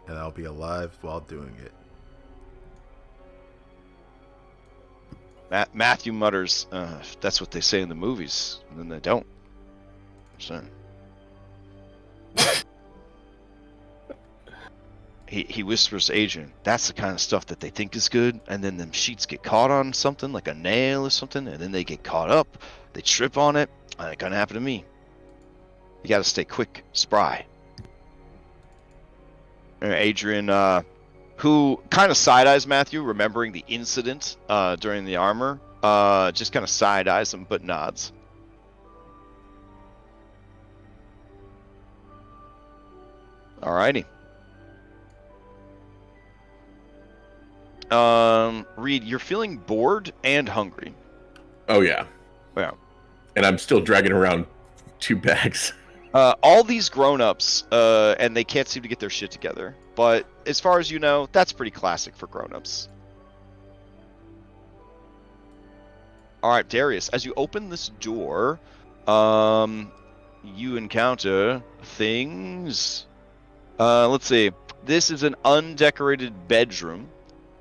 B: And I'll be alive while doing it.
A: Matthew mutters, that's what they say in the movies, and then they don't. So. He whispers to Adrian, that's the kind of stuff that they think is good, and then them sheets get caught on something, like a nail or something, and then they get caught up, they trip on it, and it gonna happen to me. You gotta stay quick, spry. Adrian, who kind of side-eyes Matthew, remembering the incident during the armor, just kind of side-eyes him, but nods. Alrighty. Reed, you're feeling bored and hungry.
E: Oh, yeah.
A: Yeah.
E: And I'm still dragging around 2 bags.
A: All these grown-ups, and they can't seem to get their shit together. But as far as you know, that's pretty classic for grown-ups. Alright, Darius, as you open this door, you encounter things. Let's see. This is an undecorated bedroom.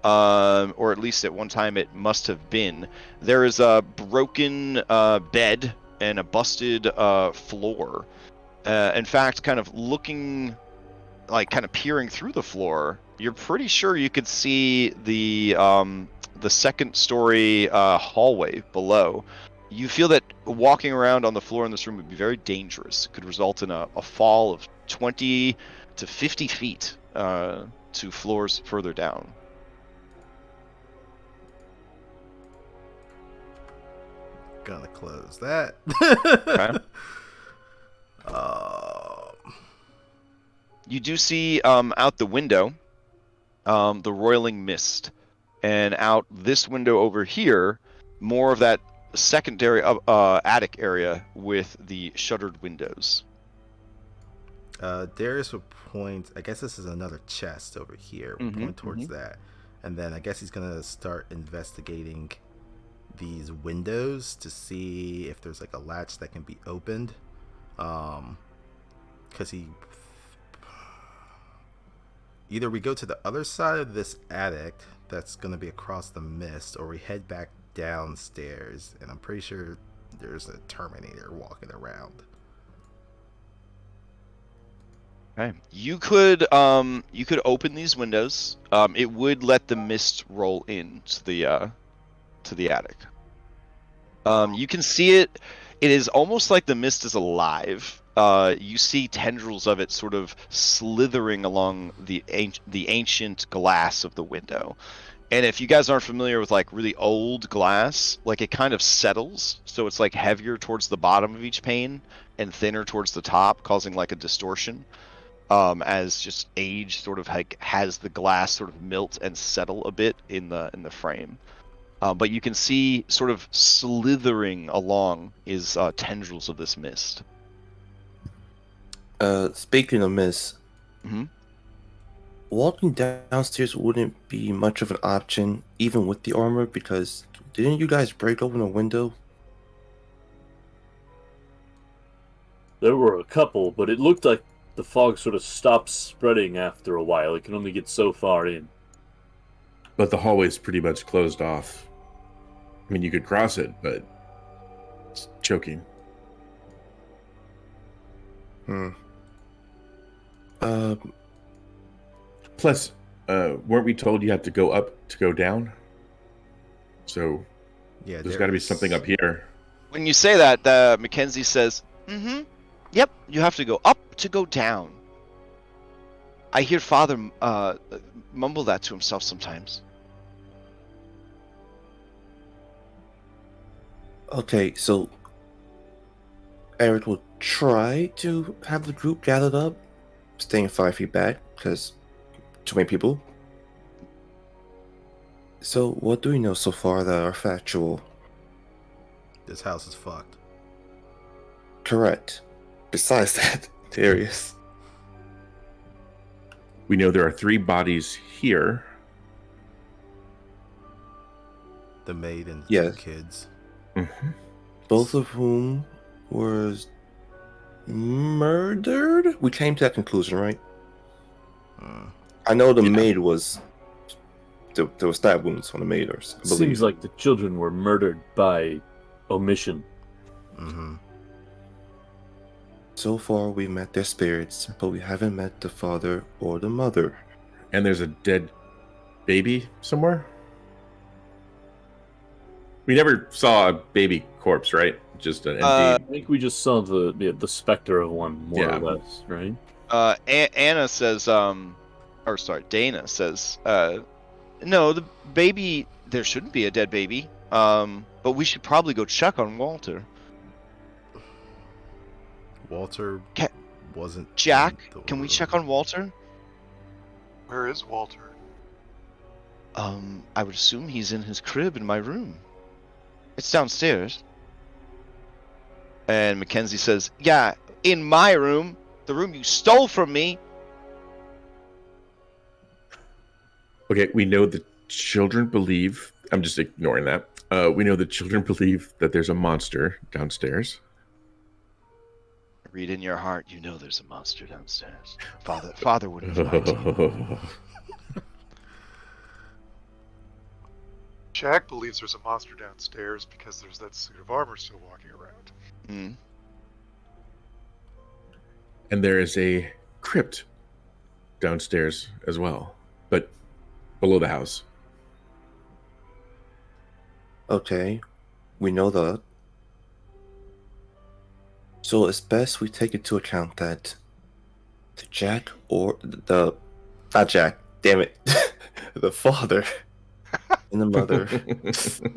A: Or at least at one time it must have been. There is a broken bed and a busted floor. In fact, kind of looking, like kind of peering through the floor, you're pretty sure you could see the second story hallway below. You feel that walking around on the floor in this room would be very dangerous. It could result in a fall of 20 to 50 feet to floors further down.
B: Gonna close that.
A: Okay. You do see out the window the roiling mist, and out this window over here, more of that secondary attic area with the shuttered windows.
B: Darius would point. I guess this is another chest over here. Point towards that, and then I guess he's gonna start investigating these windows to see if there's like a latch that can be opened, because either we go to the other side of this attic that's going to be across the mist, or we head back downstairs, and I'm pretty sure there's a Terminator walking around.
A: Okay. You could open these windows. It would let the mist roll in to the attic. You can see it. It is almost like the mist is alive. You see tendrils of it sort of slithering along the ancient glass of the window. And if you guys aren't familiar with like really old glass, like it kind of settles, so it's like heavier towards the bottom of each pane and thinner towards the top, causing like a distortion. As just age sort of like has the glass sort of melt and settle a bit in the frame. But you can see sort of slithering along is tendrils of this mist.
D: Speaking of mist, walking downstairs wouldn't be much of an option, even with the armor, because didn't you guys break open a window?
F: There were a couple, but it looked like the fog sort of stopped spreading after a while. It can only get so far in.
E: But the hallway's pretty much closed off. I mean, you could cross it, but it's choking. Plus, weren't we told you have to go up to go down? So,
B: yeah,
E: there's got to be something up here.
A: When you say that, Mackenzie says, yep, you have to go up to go down. I hear Father mumble that to himself sometimes.
D: Okay, so Eric will try to have the group gathered up, staying 5 feet back, because too many people. So, what do we know so far that are factual?
B: This house is fucked.
D: Correct. Besides that, Darius.
E: We know there are 3 bodies here.
B: The maid and
D: Yes.
B: 2 kids.
E: Mm-hmm.
D: Both of whom was murdered? We came to that conclusion, right? I know the maid was... There were stab wounds on the maid, I believe.
F: Seems like the children were murdered by omission.
B: Mm-hmm.
D: So far, we've met their spirits, but we haven't met the father or the mother.
E: And there's a dead baby somewhere? We never saw a baby corpse, right? Just an empty...
F: I think we just saw the specter of one, more or less, right?
A: Anna says, Dana says, no, the baby, there shouldn't be a dead baby, but we should probably go check on Walter.
B: Walter wasn't...
A: Jack, can we check on Walter?
C: Where is Walter?
A: I would assume he's in his crib in my room. It's downstairs. And Mackenzie says, yeah, in my room, the room you stole from me.
E: Okay, we know the children believe... I'm just ignoring that. We know the children believe that there's a monster downstairs.
A: Read in your heart, you know there's a monster downstairs. Father wouldn't lie to you.
C: Jack believes there's a monster downstairs because there's that suit of armor still walking around.
A: Mm.
E: And there is a crypt downstairs as well, but below the house.
D: Okay, we know that. So it's best we take into account that the Jack or the... Not Jack, damn it. The father and the mother...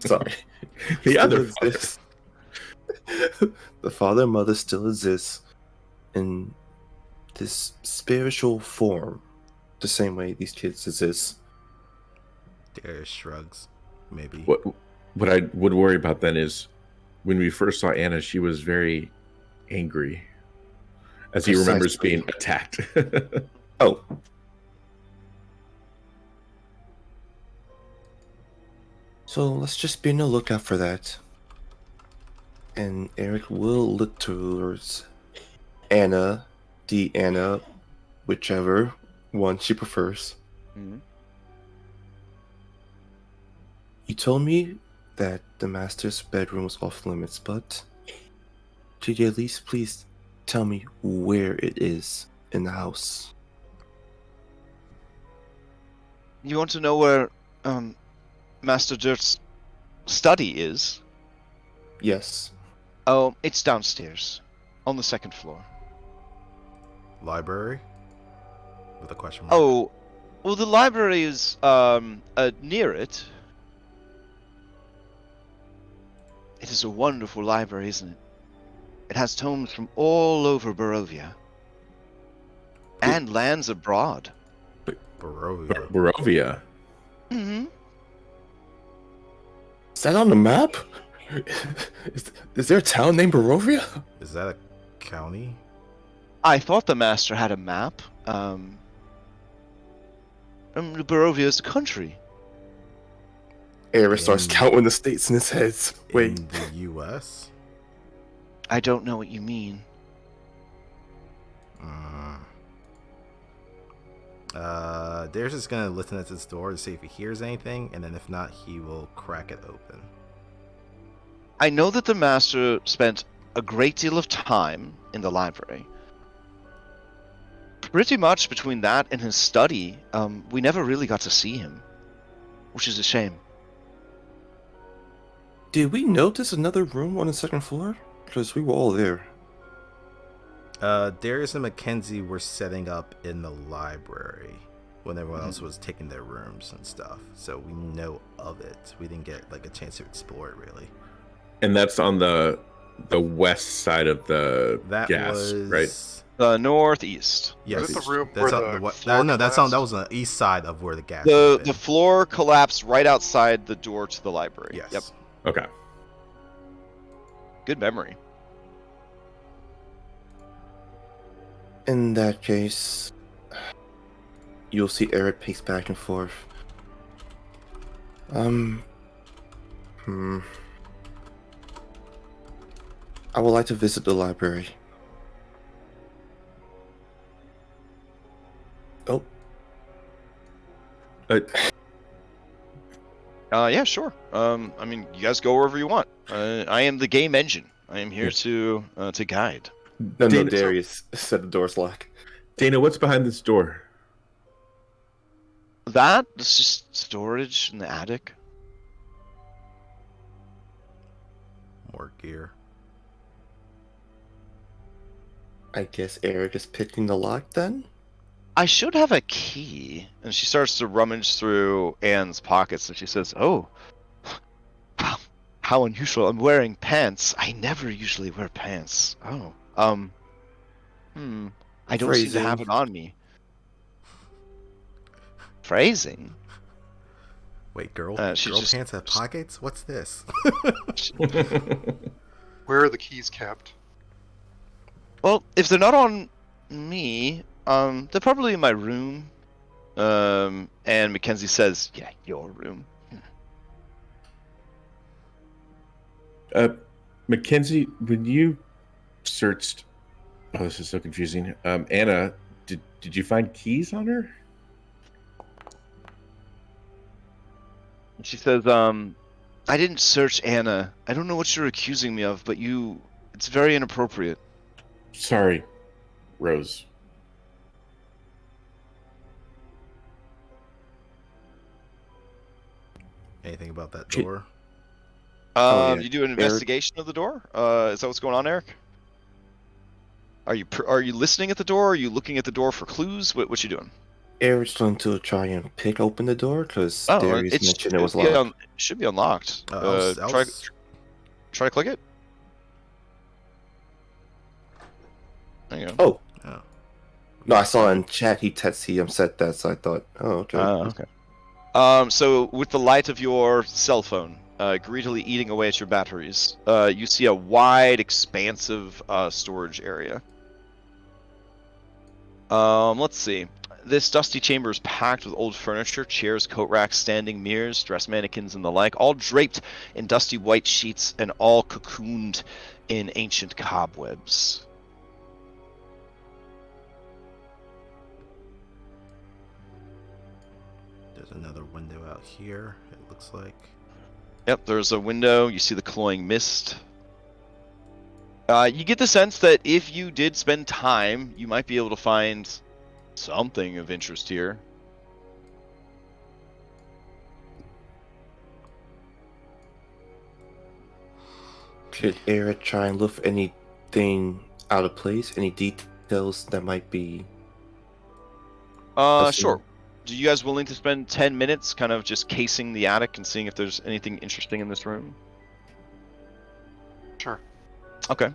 D: Sorry.
E: The other
D: exists. The father and mother still exists in this spiritual form, the same way these kids exist.
B: Darius shrugs, maybe.
E: What I would worry about then is when we first saw Anna, she was very angry as he remembers being attacked.
D: Oh. So let's just be on the lookout for that. And Eric will look towards Anna, Anna, whichever one she prefers.
A: Mm-hmm.
D: You told me that the master's bedroom was off limits, but could you at least please tell me where it is in the house?
A: You want to know where Master Durst's study is?
D: Yes.
A: Oh, it's downstairs, on the 2nd floor.
B: Library? With a question mark.
A: Oh, well, the library is near it. It is a wonderful library, isn't it? It has tomes from all over Barovia. And lands abroad.
B: Barovia.
E: Barovia.
A: Mm-hmm.
D: Is that on the map? Is there a town named Barovia?
B: Is that a county?
A: I thought the master had a map. Barovia is a country.
D: Eric starts counting the states in his head. Wait.
B: In the U.S.?
A: I don't know what you mean.
B: Darius is gonna listen at this door to see if he hears anything, and then if not, he will crack it open.
A: I know that the master spent a great deal of time in the library. Pretty much between that and his study, we never really got to see him, which is a shame.
D: Did we notice another room on the 2nd floor? Because we were all there.
B: Darius and Mackenzie were setting up in the library when everyone else was taking their rooms and stuff. So we know of it. We didn't get like a chance to explore it really.
E: And that's on the the west side of the
B: That
E: gas,
B: was
E: right?
A: Northeast.
B: Yes,
C: Is it the room
B: that's
C: where
B: on
C: the floor
B: no, that's on. That was
C: collapsed?
B: on the east side of where the gas. would have
A: The
B: been.
A: floor collapsed right outside the door to the library.
B: Yes.
A: Yep.
E: Okay.
A: Good memory.
D: In that case, you'll see Eric pace back and forth. I would like to visit the library. Oh.
A: Yeah, sure. I mean, you guys go wherever you want. I am the game engine. I am here to guide.
D: No,
E: Dana,
D: Darius said the door's locked.
E: Dana, what's behind this door?
A: That's just storage in the attic.
B: More gear.
D: I guess Eric is picking the lock then?
A: I should have a key. And she starts to rummage through Anne's pockets and she says, "Oh, how unusual. I'm wearing pants. I never usually wear pants. Oh, I don't seem to have it on me." Phrasing?
B: Wait, girl
A: just,
B: pants have pockets? What's this?
C: Where are the keys kept?
A: Well, if they're not on me, they're probably in my room. And Mackenzie says, "Yeah, your room."
E: Mackenzie, when you searched, this is so confusing. Anna, did you find keys on her?
A: She says, "I didn't search Anna. I don't know what you're accusing me of, but it's very inappropriate."
E: Sorry, Rose.
B: Anything about that door?
D: Yeah.
A: You do an investigation of the door? Is that what's going on, Eric? Are you listening at the door? Are you looking at the door for clues? What you doing?
D: Eric's going to try and pick open the door because Darius mentioned it was locked.
A: It should be unlocked. Try to click it. There you go.
D: Oh. No, I saw in chat he said that, so I thought, okay.
A: Okay. So with the light of your cell phone greedily eating away at your batteries, you see a wide, expansive storage area. Let's see. This dusty chamber is packed with old furniture, chairs, coat racks, standing mirrors, dress mannequins, and the like, all draped in dusty white sheets and all cocooned in ancient cobwebs.
B: There's another window out here, it looks like.
A: Yep, there's a window. You see the cloying mist. You get the sense that if you did spend time, you might be able to find something of interest here.
D: Could Eric try and look for anything out of place? Any details that might be...
A: Sure. Are you guys willing to spend 10 minutes kind of just casing the attic and seeing if there's anything interesting in this room?
C: Sure.
A: Okay.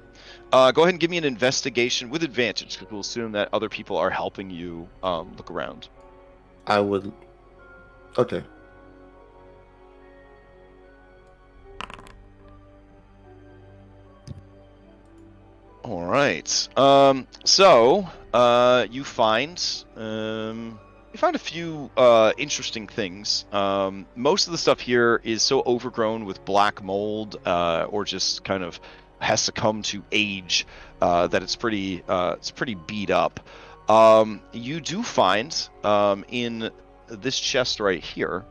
A: Go ahead and give me an investigation with advantage, because we'll assume that other people are helping you look around.
D: I would... Okay.
A: All right. So you find a few interesting things. Most of the stuff here is so overgrown with black mold, or just kind of has succumbed to age, that it's pretty beat up. You do find in this chest right here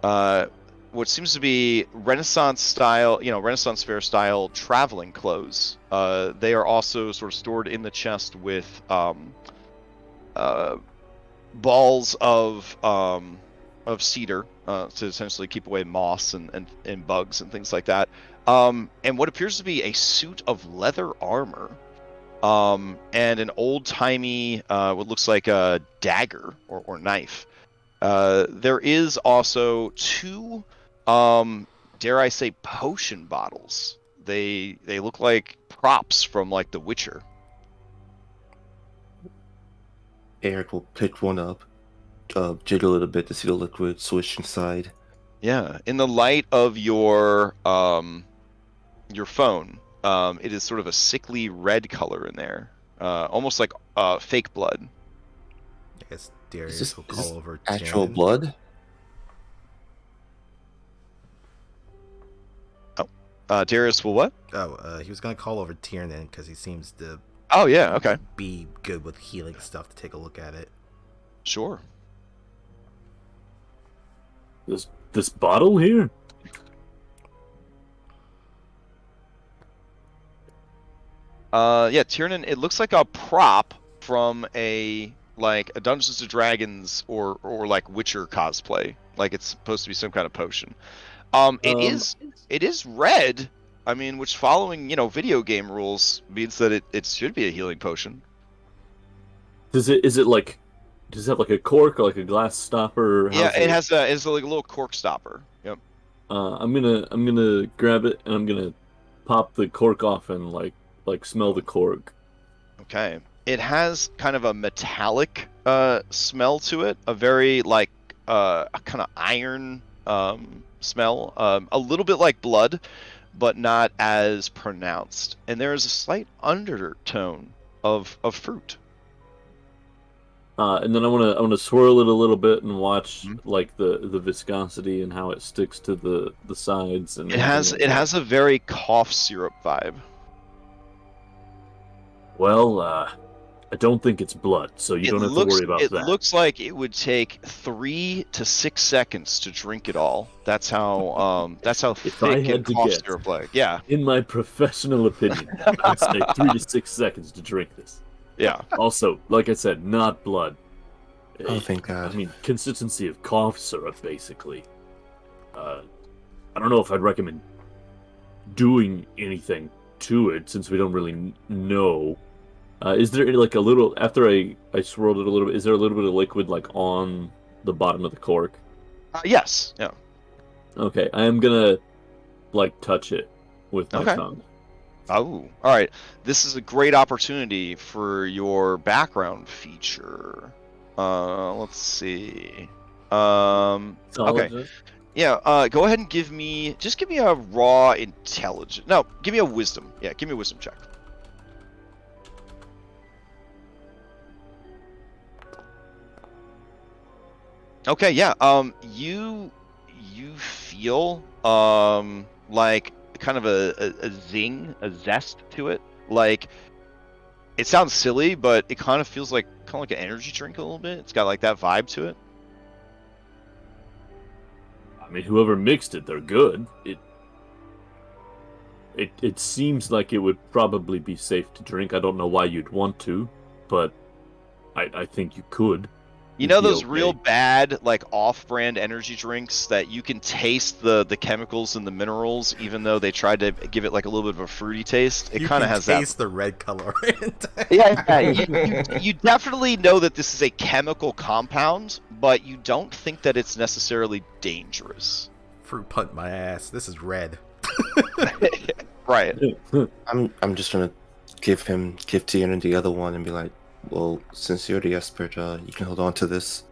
A: what seems to be Renaissance fair style traveling clothes. They are also sort of stored in the chest with balls of cedar to essentially keep away moss and bugs and things like that. And what appears to be a suit of leather armor, and an old-timey what looks like a dagger or knife. There is also two, dare I say, potion bottles They look like props from like The Witcher.
D: Eric will pick one up, jiggle it a bit to see the liquid swish inside.
A: Yeah, in the light of your phone, it is sort of a sickly red color in there, almost like fake blood.
B: I guess Darius will call over
D: actual
B: Tiernan.
D: blood.
A: Darius will what?
B: He was gonna call over Tiernan because he seems to.
A: Oh yeah, okay.
B: Be good with healing stuff to take a look at it.
A: Sure.
F: This bottle here?
A: Yeah, Tiernan, it looks like a prop from a Dungeons and Dragons or like Witcher cosplay. Like it's supposed to be some kind of potion. It is red. I mean, which following, video game rules means that it should be a healing potion.
F: Does it have like a cork or like a glass stopper?
A: Yeah, it has a little cork stopper. Yep.
F: I'm gonna grab it and I'm gonna pop the cork off and like smell the cork.
A: Okay. It has kind of a metallic smell to it, a very like a kind of iron smell, a little bit like blood, but not as pronounced. And there is a slight undertone of fruit.
F: And then I want to swirl it a little bit and watch like the viscosity and how it sticks to the sides. And
A: it has a very cough syrup vibe.
F: Well, I don't think it's blood, so you don't have to worry about that.
A: It looks like it would take 3 to 6 seconds to drink it all. That's how thick and cough syrup like. Yeah.
F: In my professional opinion, I'd say 3 to 6 seconds to drink this.
A: Yeah.
F: Also, like I said, not blood.
D: Oh, thank God.
F: I mean, consistency of cough syrup, basically. I don't know if I'd recommend doing anything to it, since we don't really know. Is there like a little, after I swirled it a little bit, is there a little bit of liquid like on the bottom of the cork?
A: Yes. Yeah.
F: Okay, I am gonna like touch it with my tongue.
A: Oh, all right. This is a great opportunity for your background feature. Let's see. Okay. Yeah. Go ahead and give me a raw intelligence. No, give me a wisdom. Yeah, give me a wisdom check. Okay. Yeah. You feel like kind of a zing, a zest to it. Like, it sounds silly, but it kind of feels like an energy drink a little bit. It's got like that vibe to it.
F: I mean, whoever mixed it, they're good. It seems like it would probably be safe to drink. I don't know why you'd want to, but I think you could.
A: You know those real bad, like, off-brand energy drinks that you can taste the chemicals and the minerals, even though they tried to give it like a little bit of a fruity taste? It kind of has that. You
B: taste the red color.
A: Yeah. You definitely know that this is a chemical compound, but you don't think that it's necessarily dangerous.
B: Fruit punt my ass. This is red.
A: Right.
D: I'm just gonna give Tiernan the other one and be like, well, since you're the expert, you can hold on to this.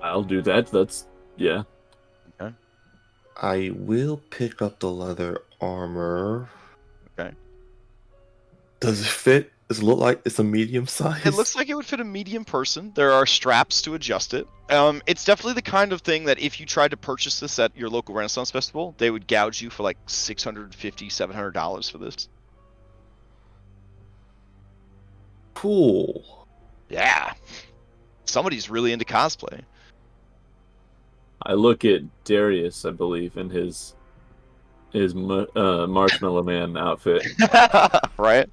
F: I'll do that. Yeah.
A: Okay.
D: I will pick up the leather armor.
A: Okay.
D: Does it fit? Does it look like it's a medium size?
A: It looks like it would fit a medium person. There are straps to adjust it. It's definitely the kind of thing that if you tried to purchase this at your local Renaissance Festival, they would gouge you for like $650, $700 for this.
D: Cool.
A: Yeah. Somebody's really into cosplay.
F: I look at Darius, I believe, in his Marshmallow Man outfit.
A: Right?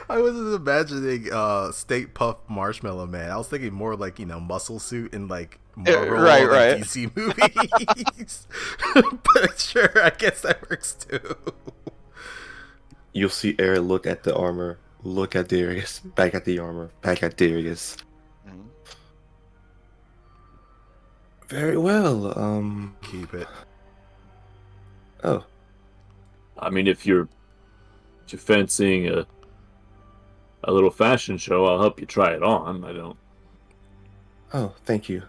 B: I wasn't imagining State Puff Marshmallow Man. I was thinking more like, muscle suit in like Marvel
A: right.
B: DC movies. But sure, I guess that works too.
D: You'll see Eric look at the armor, look at Darius, back at the armor, back at Darius. Very well.
B: Keep it.
D: Oh,
F: I mean, if you're fancying a little fashion show, I'll help you try it on. I don't.
D: oh, thank you.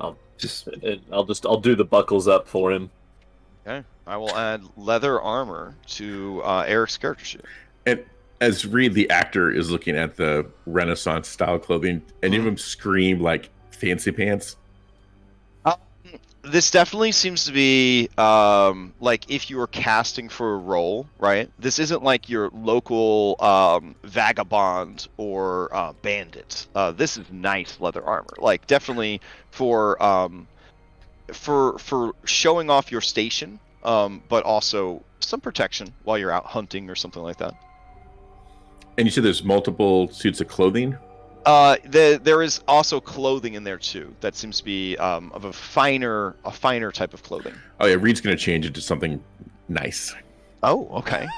F: I'll
D: Just
F: I'll do the buckles up for him.
A: Okay. I will add leather armor to Eric's character sheet.
E: And as Reed, the actor, is looking at the Renaissance style clothing, any of them scream like fancy pants?
A: This definitely seems to be like if you were casting for a role, right? This isn't like your local vagabond or bandit. This is nice leather armor. Like definitely for showing off your station, but also some protection while you're out hunting or something like that.
E: And you said there's multiple suits of clothing?
A: There is also clothing in there too. That seems to be of a finer type of clothing.
E: Oh yeah, Reed's gonna change it to something nice.
A: Oh, okay.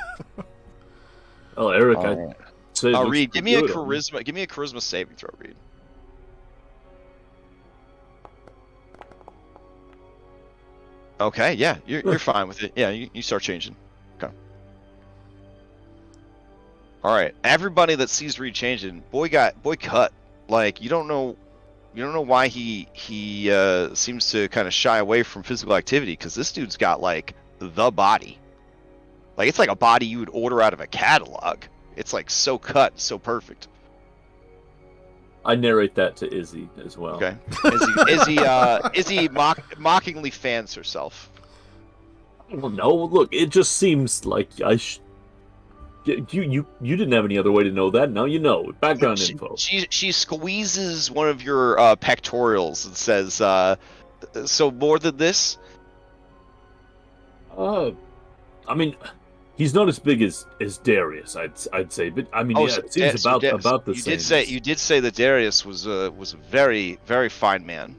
F: Oh, Eric, I'd say.
A: Reed, give me a charisma. Give me a charisma saving throw, Reed. Okay, yeah, you're fine with it. Yeah, you start changing. Okay. All right, everybody that sees Reed changing, boy cut. Like you don't know why he seems to kind of shy away from physical activity, because this dude's got like the body. Like it's like a body you would order out of a catalog. It's like so cut, so perfect.
F: I narrate that to Izzy as well.
A: Okay. Izzy mockingly fans herself.
F: I don't know. Look, it just seems like you didn't have any other way to know that. Now you know. Background info.
A: She squeezes one of your pectorals and says, "So more than this?"
F: I mean, he's not as big as Darius, I'd say, but I mean, it seems about the same.
A: You did say that Darius was a very, very fine man.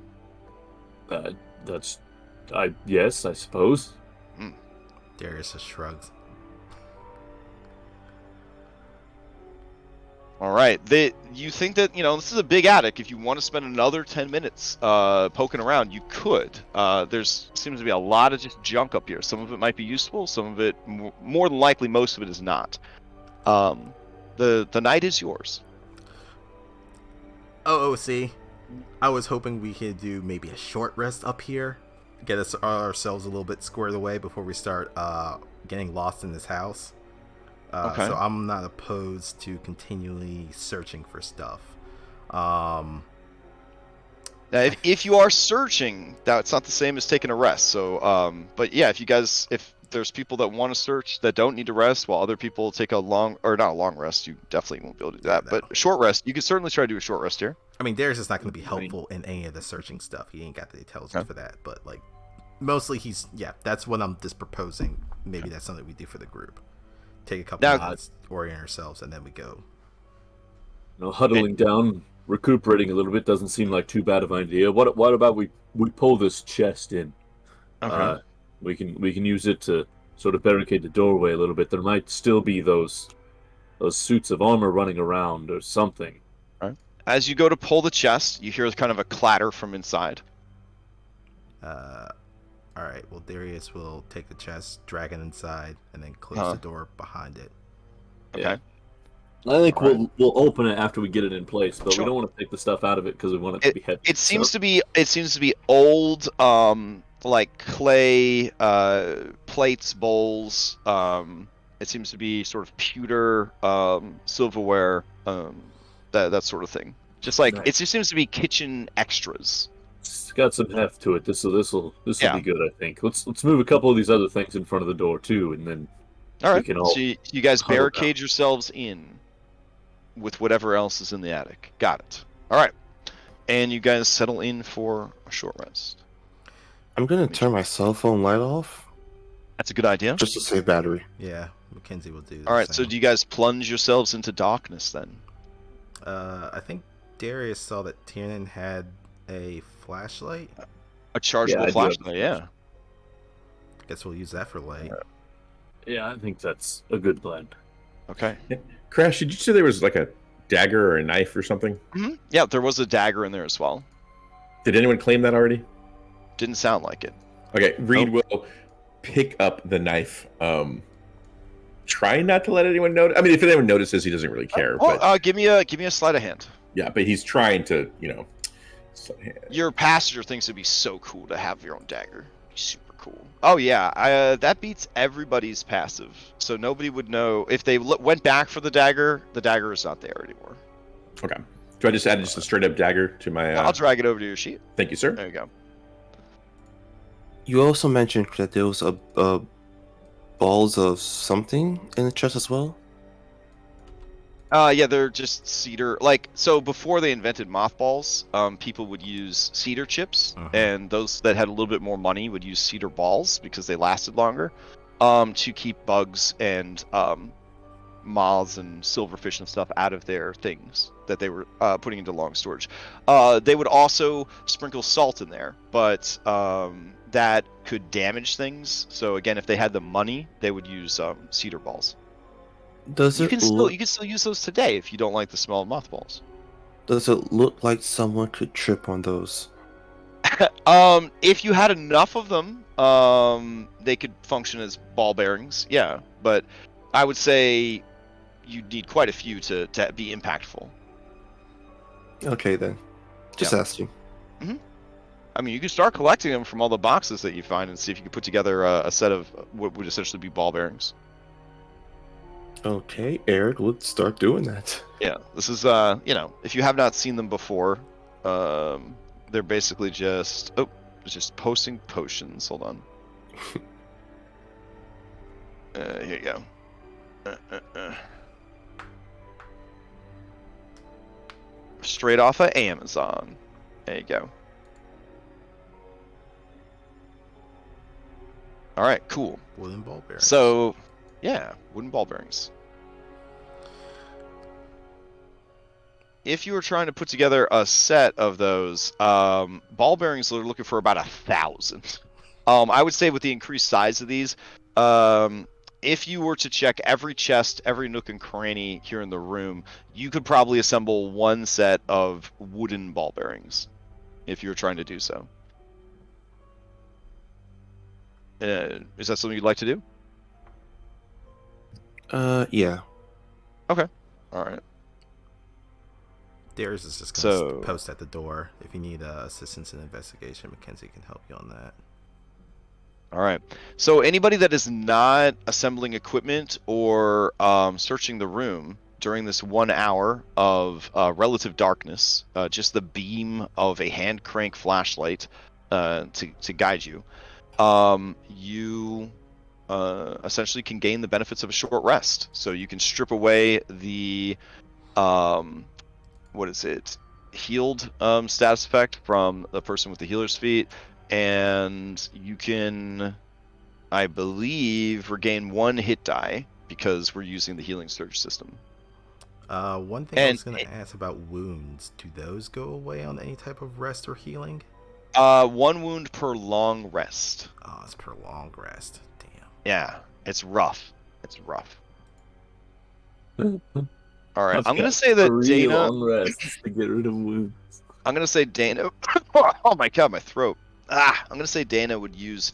F: Yes, I suppose.
B: Darius has shrugged.
A: All right. You think that, this is a big attic. If you want to spend another 10 minutes poking around, you could. Seems to be a lot of just junk up here. Some of it might be useful. Some of it, more than likely, most of it is not. The night is yours.
B: See, I was hoping we could do maybe a short rest up here, get ourselves a little bit squared away before we start getting lost in this house.
A: Okay.
B: So I'm not opposed to continually searching for stuff.
A: Now, if you are searching, that's not the same as taking a rest. So, but yeah, if there's people that want to search that don't need to rest, while other people take not a long rest, you definitely won't be able to do that.
B: No.
A: But a short rest, you can certainly try to do a short rest here.
B: I mean, Darius is not going to be helpful in any of the searching stuff. He ain't got the intelligence for that. But like, mostly that's what I'm just proposing. Maybe that's something we do for the group. Take a couple minutes, orient ourselves, and then we go.
F: Huddling down, recuperating a little bit doesn't seem like too bad of an idea. What about we pull this chest in?
A: Okay.
F: We can use it to sort of barricade the doorway a little bit. There might still be those suits of armor running around or something.
A: All right. As you go to pull the chest, you hear kind of a clatter from inside.
B: All right. Well, Darius will take the chest, drag it inside, and then close the door behind it.
A: Okay.
F: Yeah. I think we'll open it after we get it in place, but we don't want to take the stuff out of it because we want it to be heavy.
A: It seems to be old, like clay plates, bowls. It seems to be sort of pewter silverware, that sort of thing. Just like it just seems to be kitchen extras.
F: It's got some heft to it. This will be good, I think. Let's move a couple of these other things in front of the door too, and then
A: all right.
F: We can
A: so you guys barricade yourselves in with whatever else is in the attic. Got it. All right, and you guys settle in for a short rest.
D: I'm gonna turn my cell phone light off.
A: That's a good idea.
D: Just to save battery.
B: Yeah, Mackenzie will do.
A: All right. So do you guys plunge yourselves into darkness then?
B: I think Darius saw that Tiernan had a flashlight.
A: A chargeable flashlight, yeah.
B: Guess we'll use that for light.
F: Yeah, I think that's a good blend.
A: Okay.
E: Crash, did you say there was like a dagger or a knife or something?
A: Mm-hmm. Yeah, there was a dagger in there as well.
E: Did anyone claim that already?
A: Didn't sound like it.
E: Okay, Reed will pick up the knife. Trying not to let anyone notice. I mean, if anyone notices, he doesn't really care. But
A: give me a sleight of hand.
E: Yeah, but he's trying to,
A: Your passenger thinks it'd be so cool to have your own dagger. Super cool. Oh yeah, that beats everybody's passive. So nobody would know if they went back for the dagger. The dagger is not there anymore.
E: Okay. Do I just add just a straight up dagger to my?
A: I'll drag it over to your sheet.
E: Thank you, sir.
A: There you go.
D: You also mentioned that there was a balls of something in the chest as well.
A: Yeah, they're just cedar. So before they invented mothballs, people would use cedar chips, and those that had a little bit more money would use cedar balls because they lasted longer, to keep bugs and moths and silverfish and stuff out of their things that they were putting into long storage. They would also sprinkle salt in there, but that could damage things. So again, if they had the money, they would use cedar balls. You can still use those today if you don't like the smell of mothballs.
D: Does it look like someone could trip on those?
A: If you had enough of them, they could function as ball bearings. Yeah, but I would say you'd need quite a few to be impactful.
D: Okay then, just asking.
A: I mean, you can start collecting them from all the boxes that you find and see if you can put together a set of what would essentially be ball bearings.
D: Okay, Eric, let's start doing that.
A: Yeah, this is if you have not seen them before, they're basically just posting potions. Hold on. Here you go. Straight off of Amazon. There you go. All right, cool.
B: Wooden ball bearings.
A: So, yeah, wooden ball bearings. If you were trying to put together a set of those, ball bearings are looking for about 1,000. I would say with the increased size of these, if you were to check every chest, every nook and cranny here in the room, you could probably assemble one set of wooden ball bearings if you were trying to do so. Is that something you'd like to do?
D: Yeah.
A: Okay. All right.
B: Darius is just going to post at the door. If you need assistance in investigation, Mackenzie can help you on that.
A: All right. So anybody that is not assembling equipment or searching the room during this 1 hour of relative darkness, just the beam of a hand crank flashlight to guide you, you essentially can gain the benefits of a short rest. So you can strip away the healed status effect from the person with the healer's feet, and you can, I believe, regain 1 hit die because we're using the healing surge system.
B: One thing I was going to ask about wounds, do those go away on any type of rest or healing?
A: 1 wound per long rest.
B: Oh, it's per long rest. Damn.
A: Yeah, it's rough. It's rough. All right, I'm gonna say that Dana.
F: Long rests to get rid of wounds.
A: I'm gonna say Dana. Oh my god, my throat. I'm gonna say Dana would use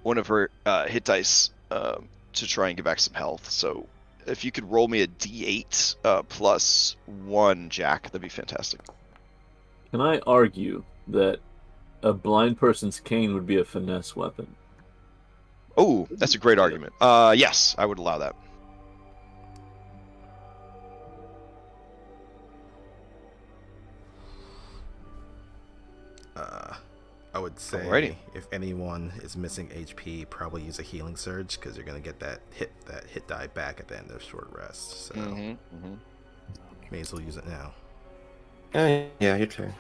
A: one of her hit dice to try and get back some health. So if you could roll me a D8 plus 1, Jack, that'd be fantastic.
F: Can I argue that a blind person's cane would be a finesse weapon?
A: Oh, that's a great argument. Yes, I would allow that.
B: I would say
A: Alrighty.
B: If anyone is missing HP, probably use a healing surge because you're gonna get that hit die back at the end of short rest. So may as well use it now.
D: Yeah, your turn.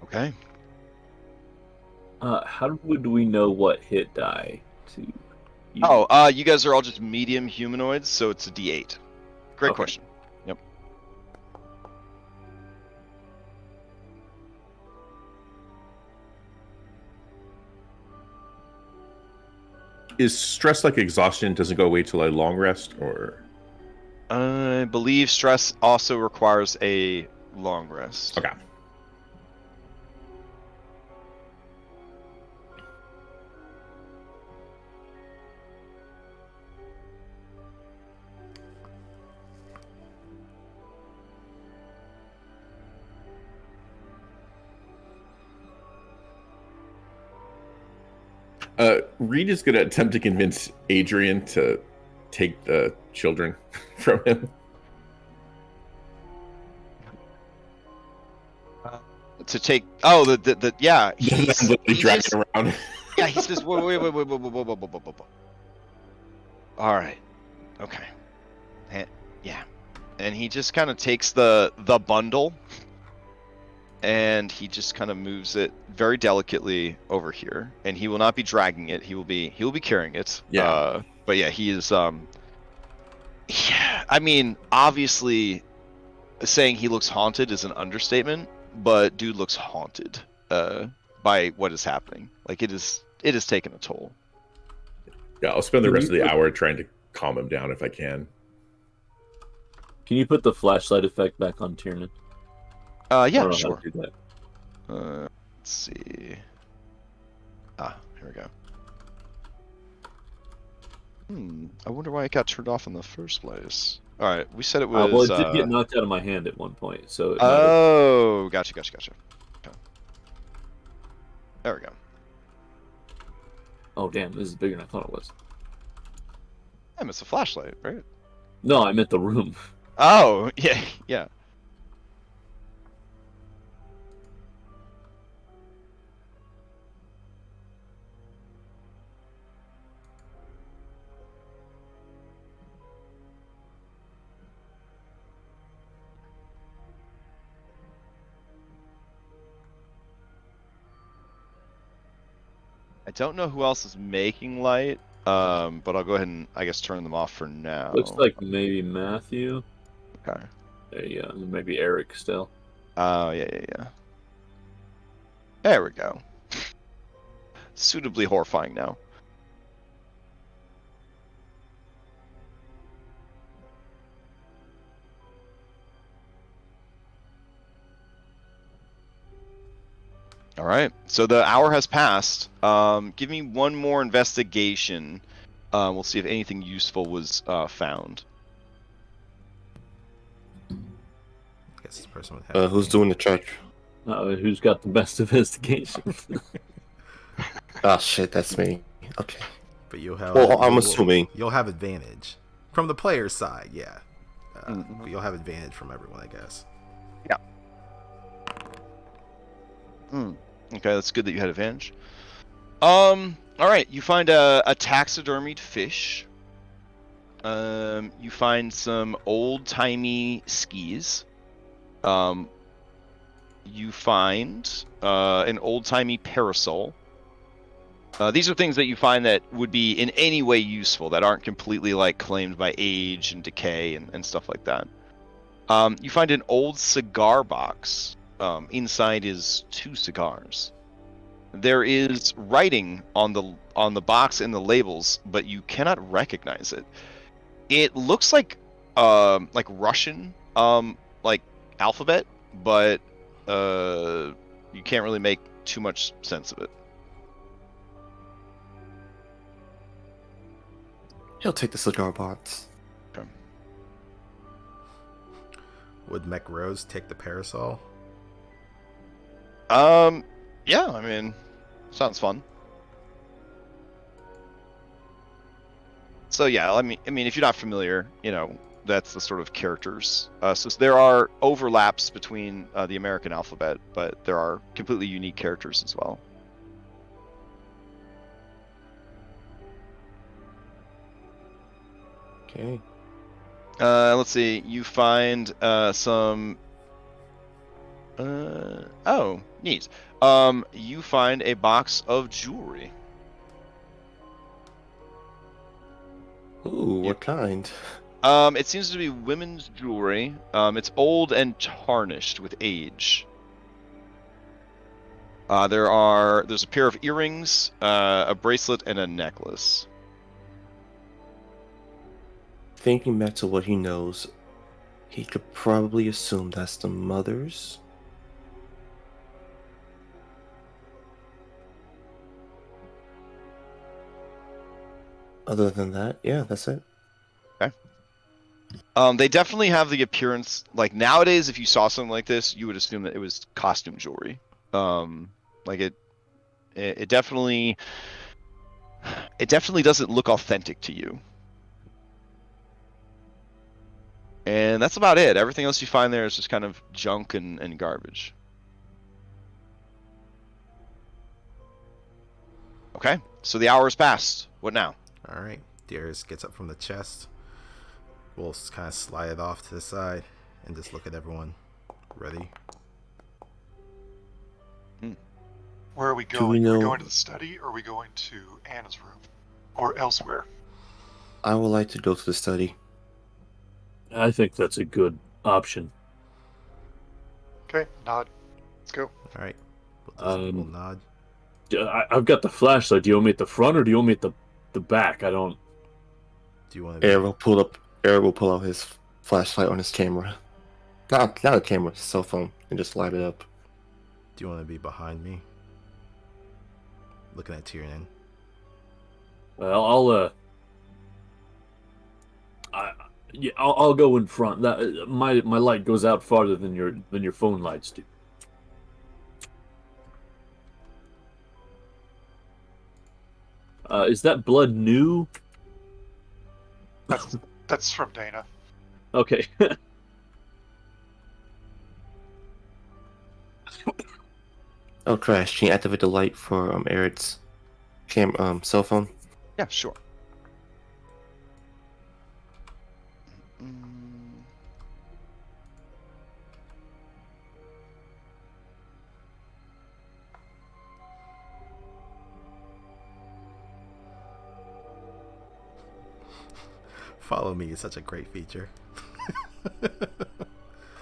A: Okay.
F: How would we know what hit die to use?
A: You guys are all just medium humanoids, so it's a D8. Great question. Yep.
E: is stress like exhaustion doesn't go away till a long rest, or?
A: I believe stress also requires a long rest.
E: Okay. Reed is going to attempt to convince Adrian to take the children from him.
A: To take yeah,
E: He's dragging around.
A: Yeah, he says wait. All right, okay, yeah, and he just kind of takes the bundle, and he just kind of moves it very delicately over here, and he will not be dragging it. He will be carrying it.
E: Yeah.
A: But yeah, he is. Yeah, I mean, obviously, saying he looks haunted is an understatement, but dude looks haunted by what is happening. Like it is taking a toll.
E: Yeah, I'll spend the rest of the hour trying to calm him down if I can.
F: Can you put the flashlight effect back on Tiernan?
A: Yeah, sure.
F: Let's
A: see. Here we go. I wonder why it got turned off in the first place. All right, we said it was.
F: Well, it did get knocked out of my hand at one point, so.
A: Gotcha. Okay. There we go.
F: Oh damn, this is bigger than I thought it was.
A: Damn, it's a flashlight, right?
F: No, I meant the room.
A: Oh yeah. I don't know who else is making light, but I'll go ahead and I guess turn them off for now.
F: Looks like maybe Matthew.
A: Okay.
F: There you go. Maybe Eric still.
A: Oh yeah. There we go. Suitably horrifying now. All right, so the hour has passed. Give me one more investigation. We'll see if anything useful was found.
B: I guess this person would have.
D: Who's doing the charge?
F: Who's got the best investigation?
D: Ah, shit, that's me. Okay.
B: But you'll have.
D: Well, I'm assuming
B: you'll have advantage from the player's side, yeah. But you'll have advantage from everyone, I guess.
A: Yeah. Okay, that's good that you had advantage. All right, you find a taxidermied fish. You find some old-timey skis. You find an old-timey parasol. These are things that you find that would be in any way useful, that aren't completely like claimed by age and decay and stuff like that. You find an old cigar box. Inside is 2 cigars. There is writing on the box and the labels, but you cannot recognize it. It looks like Russian, like alphabet, but you can't really make too much sense of it.
D: he'll take the cigar box.
A: Okay.
B: Would Mech Rose take the parasol?
A: Yeah, I mean, sounds fun. So yeah, I mean, if you're not familiar, that's the sort of characters. So there are overlaps between the American alphabet, but there are completely unique characters as well.
D: Okay.
A: Let's see. You find some. Oh, neat. You find a box of jewelry.
D: Ooh, what kind?
A: It seems to be women's jewelry. It's old and tarnished with age. There's a pair of earrings, a bracelet, and a necklace.
D: thinking back to what he knows, he could probably assume that's the mother's. Other than that, yeah, that's it.
A: Okay. They definitely have the appearance, like nowadays, if you saw something like this, you would assume that it was costume jewelry. Like it definitely doesn't look authentic to you. And that's about it. Everything else you find there is just kind of junk and garbage. Okay, so the hour has passed. What now?
B: All right. Darius gets up from the chest. We'll kind of slide it off to the side and just look at everyone. Ready?
C: Where are we
D: Do
C: going?
D: we know-
C: Are we going to the study, or are we going to Anna's room? Or elsewhere?
D: I would like to go to the study.
F: I think that's a good option.
C: Okay, nod. Let's go.
B: All right. We'll nod.
F: I've got the flashlight. Do you want me at the front or do you want me at the back? I don't.
B: Do you want to?
D: Eric will pull out his flashlight on his camera. Not a camera, his cell phone, and just light it up.
B: Do you want to be behind me? Looking at Tiernan.
F: Well, I'll go in front. That my light goes out farther than your phone lights do. Is that blood new?
C: That's from Dana.
F: Okay.
D: Oh, Crash, can you activate the light for Eric's cell phone?
A: Yeah, sure.
B: Follow me is such a great feature.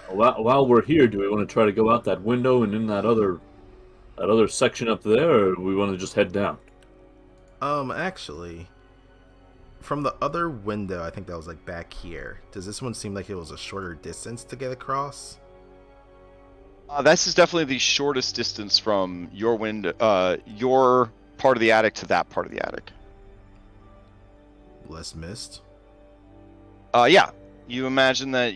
F: While we're here, do we want to try to go out that window and in that other section up there, or do we want to just head down?
B: Actually, from the other window, I think that was like back here. Does this one seem like it was a shorter distance to get across?
A: This is definitely the shortest distance from your window, your part of the attic to that part of the attic.
B: Less mist?
A: Yeah. You imagine that,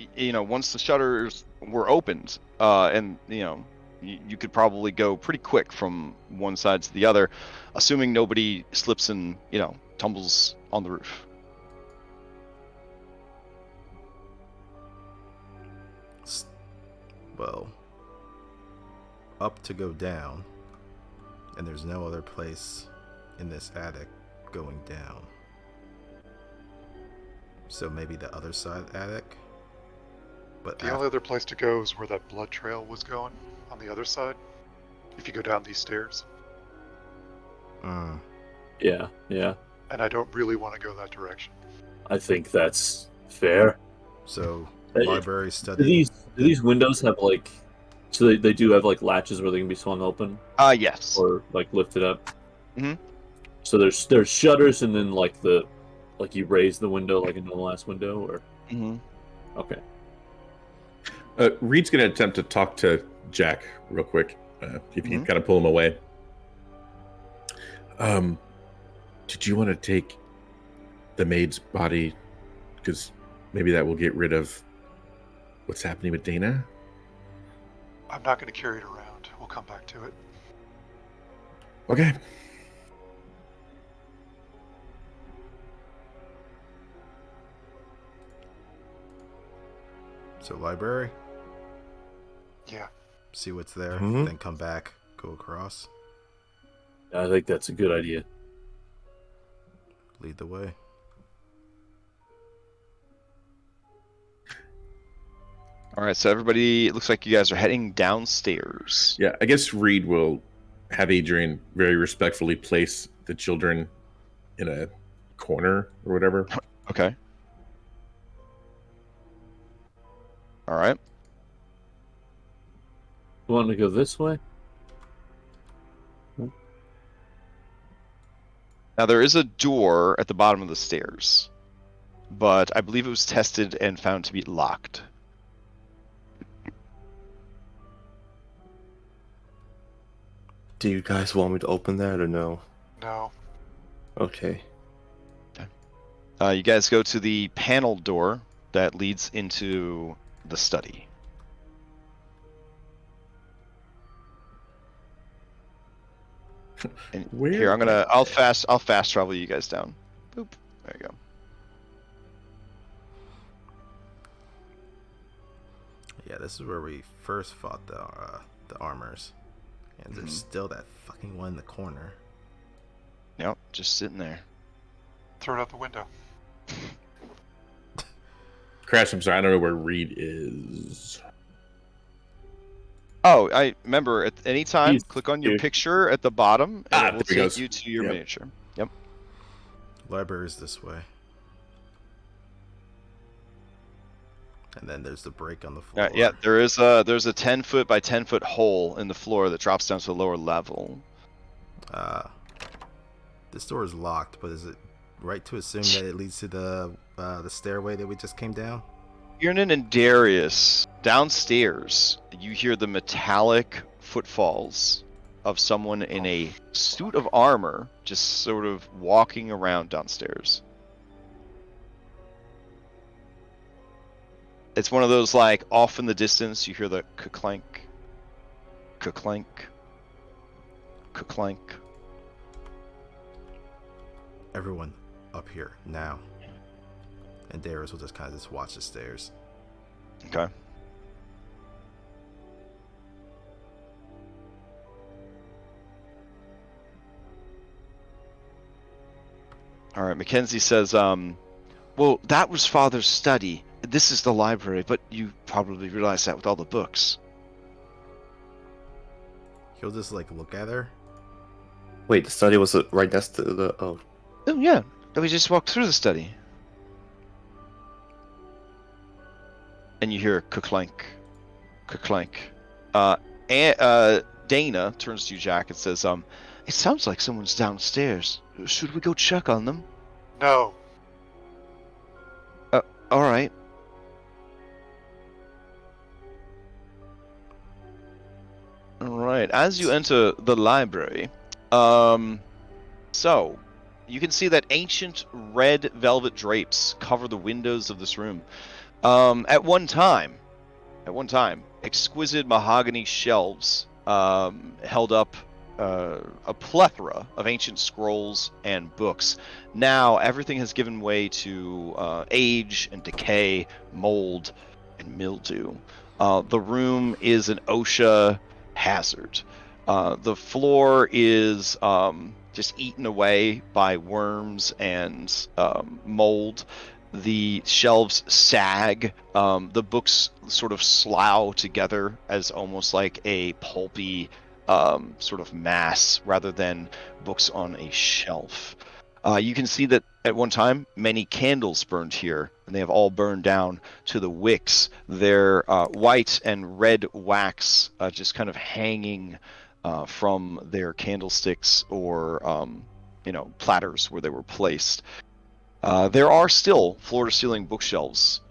A: once the shutters were opened, and, you could probably go pretty quick from one side to the other, assuming nobody slips and, tumbles on the roof.
B: Well, up to go down, and there's no other place in this attic going down. So maybe the other side attic? But
C: the only other place to go is where that blood trail was going, on the other side, if you go down these stairs.
F: Yeah.
C: And I don't really want to go that direction.
F: I think that's fair.
B: So, library study.
F: Do these windows have so they do have latches where they can be swung open?
A: Yes.
F: Or lifted up?
A: Mm-hmm.
F: So there's shutters and then you raise the window like a normal ass window, or?
A: Mm-hmm.
F: Okay.
E: Reed's going to attempt to talk to Jack real quick, if you can kind of pull him away. Did you want to take the maid's body? Because maybe that will get rid of what's happening with Dana?
C: I'm not going to carry it around. We'll come back to it.
E: Okay.
B: So, library?
C: Yeah.
B: See what's there, then come back, go across.
F: I think that's a good idea.
B: Lead the way.
A: All right, so everybody, it looks like you guys are heading downstairs.
E: Yeah, I guess Reed will have Adrian very respectfully place the children in a corner or whatever.
A: Okay. All right.
F: You want to go this way?
A: Now there is a door at the bottom of the stairs. but I believe it was tested and found to be locked.
D: Do you guys want me to open that or no?
C: No.
D: Okay.
A: You guys go to the panel door that leads into the study. And here I'll fast travel you guys down. Boop. There you go.
B: Yeah, this is where we first fought the armors, and there's still that fucking one in the corner.
A: Yep, just sitting there.
C: Throw it out the window.
E: Crash, I'm sorry, I don't know where Reed is.
A: Oh, I remember at any time, click on your
F: here.
A: picture at the bottom, and it will
E: there he
A: take
E: goes.
A: you to your
E: Yep.
A: miniature. Yep.
B: Library's this way. And then there's the break on the floor.
A: Yeah, there's a 10-foot by 10-foot hole in the floor that drops down to the lower level.
B: This door is locked, but is it right to assume that it leads to the stairway that we just came down?
A: Kiernan and Darius, downstairs, you hear the metallic footfalls of someone in a suit of armor just sort of walking around downstairs. It's one of those, like, off in the distance, you hear the ka-clank, ka-clank, ka-clank.
B: Everyone up here now. And Darius will just kind of just watch the stairs.
A: Okay. All right, Mackenzie says, well, that was Father's study. This is the library, but you probably realize that with all the books.
B: He'll just, like, look at her.
D: Wait, the study was right next to the... Oh,
A: yeah. We just walked through the study. And you hear ka-clank, ka-clank. Dana turns to you, Jack, and says, it sounds like someone's downstairs. Should we go check on them?
C: No.
A: All right. All right. As you enter the library, so you can see that ancient red velvet drapes cover the windows of this room. At one time, exquisite mahogany shelves held up a plethora of ancient scrolls and books. Now everything has given way to age and decay, mold, and mildew. The room is an OSHA hazard. The floor is just eaten away by worms and mold. The shelves sag. The books sort of slough together as almost like a pulpy sort of mass rather than books on a shelf. You can see that at one time many candles burned here, and they have all burned down to the wicks. They're white and red wax just kind of hanging from their candlesticks or platters where they were placed. There are still floor-to-ceiling bookshelves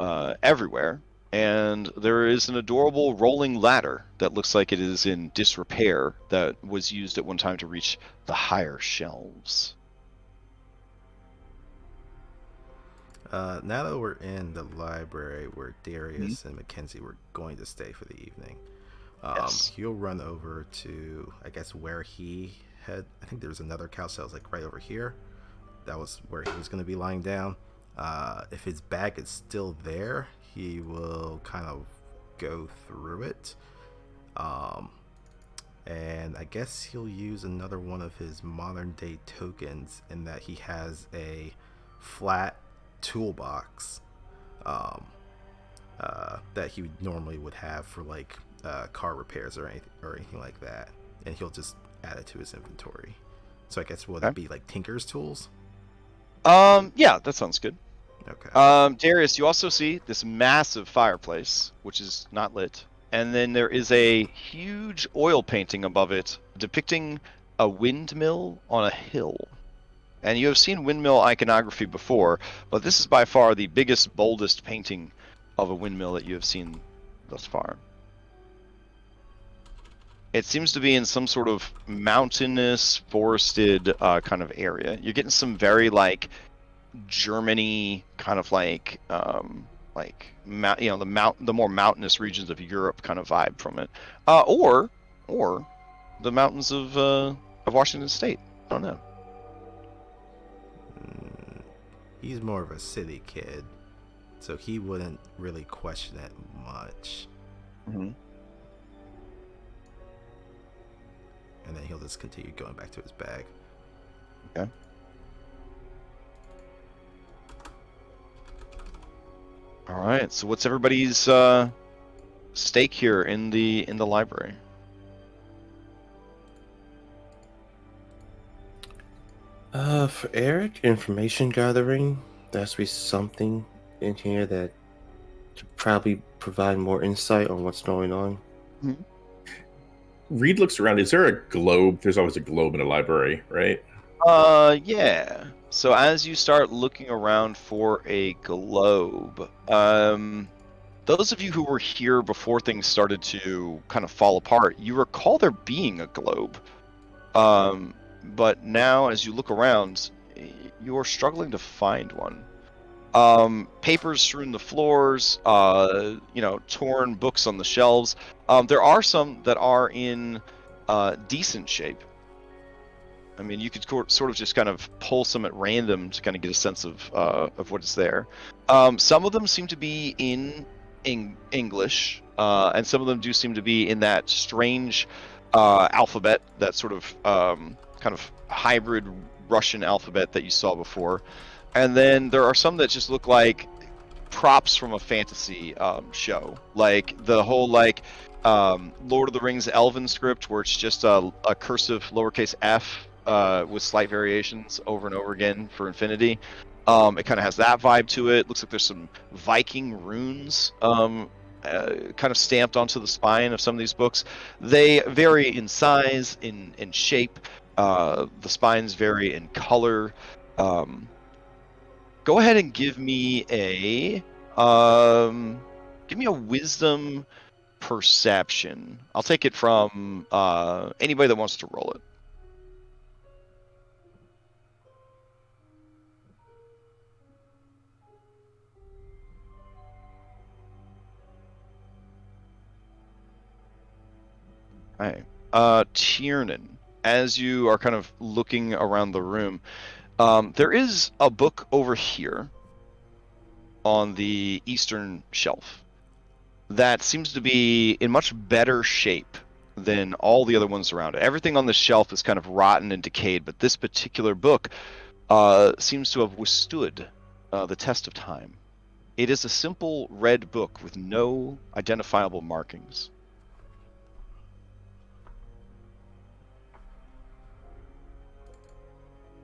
A: everywhere, and there is an adorable rolling ladder that looks like it is in disrepair that was used at one time to reach the higher shelves.
B: Now that we're in the library where Darius and Mackenzie were going to stay for the evening,
A: Yes.
B: he'll run over to, I guess, where he had... I think there was another couch that was like right over here. That was where he was going to be lying down. If his bag is still there, he will kind of go through it. And I guess he'll use another one of his modern day tokens in that he has a flat toolbox that he normally would have for like car repairs or anything like that. And he'll just add it to his inventory. So I guess would it be like Tinker's tools?
A: Yeah, that sounds good.
B: Okay.
A: Darius, you also see this massive fireplace, which is not lit. And then there is a huge oil painting above it depicting a windmill on a hill. And you have seen windmill iconography before, but this is by far the biggest, boldest painting of a windmill that you have seen thus far. It seems to be in some sort of mountainous, forested kind of area. You're getting some very like Germany kind of like the more mountainous regions of Europe kind of vibe from it, or the mountains of Washington State. I don't know.
B: He's more of a city kid, so he wouldn't really question it much.
A: Mm-hmm.
B: And then he'll just continue going back to his bag.
A: Okay. All right. So what's everybody's stake here in the library?
D: For Eric, information gathering. There has to be something in here that could probably provide more insight on what's going on.
A: Mm-hmm.
E: Reed looks around. Is there a globe? There's always a globe in a library, right?
A: Yeah. So as you start looking around for a globe, those of you who were here before things started to kind of fall apart, you recall there being a globe. But now as you look around, you're struggling to find one. Papers strewn the floors, torn books on the shelves. There are some that are in decent shape. I mean, you could sort of just kind of pull some at random to kind of get a sense of what is there. Some of them seem to be in English, and some of them do seem to be in that strange alphabet, that sort of kind of hybrid Russian alphabet that you saw before. And then there are some that just look like props from a fantasy show, like the whole Lord of the Rings Elven script, where it's just a cursive lowercase f with slight variations over and over again for infinity. It kind of has that vibe to it. Looks like there's some Viking runes kind of stamped onto the spine of some of these books. They vary in size, in shape. The spines vary in color. Go ahead and give me a wisdom perception. I'll take it from anybody that wants to roll it. Hi. Tiernan, as you are kind of looking around the room, there is a book over here on the eastern shelf that seems to be in much better shape than all the other ones around it. Everything on the shelf is kind of rotten and decayed, but this particular book seems to have withstood the test of time. It is a simple red book with no identifiable markings.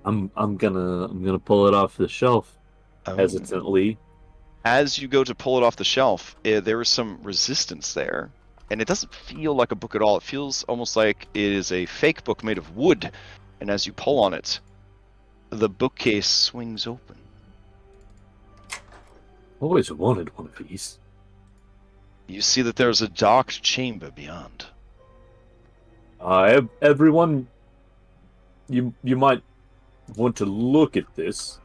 F: I'm gonna pull it off the shelf hesitantly.
A: As you go to pull it off the shelf, there is some resistance there, and it doesn't feel like a book at all. It feels almost like it is a fake book made of wood, and as you pull on it, the bookcase swings open.
F: Always wanted one of these.
A: You see that there's a dark chamber beyond.
F: Everyone, you might want to look at this.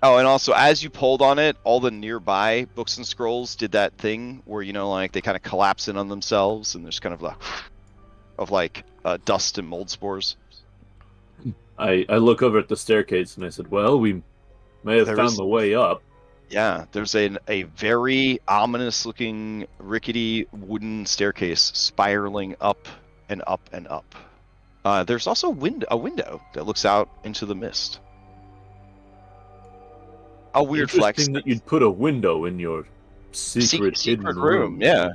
A: Oh, and also, as you pulled on it, all the nearby books and scrolls did that thing where, they kind of collapse in on themselves, and there's kind of dust and mold spores.
F: I look over at the staircase, and I said, well, we may have found the way up.
A: Yeah, there's a very ominous-looking, rickety wooden staircase spiraling up and up and up. There's also a window that looks out into the mist. A weird flex.
F: Interesting that you'd put a window in your secret room.
A: Yeah.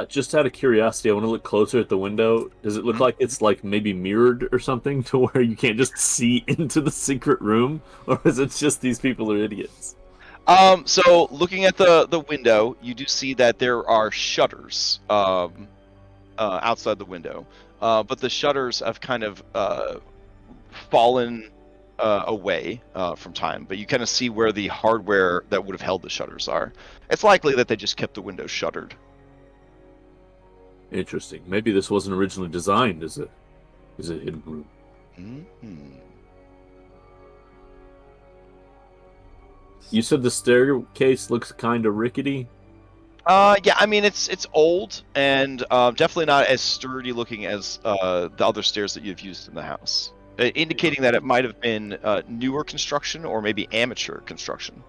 F: Just out of curiosity, I want to look closer at the window. Does it look like it's maybe mirrored or something to where you can't just see into the secret room? Or is it just these people are idiots?
A: So looking at the window, you do see that there are shutters outside the window, but the shutters have kind of fallen away from time. But you kind of see where the hardware that would have held the shutters are. It's likely that they just kept the windows shuttered.
F: Interesting. Maybe this wasn't originally designed as a hidden room.
A: Mm-hmm.
F: You said the staircase looks kind of rickety.
A: Yeah, I mean it's old and definitely not as sturdy looking as the other stairs that you've used in the house, indicating that it might have been newer construction or maybe amateur construction.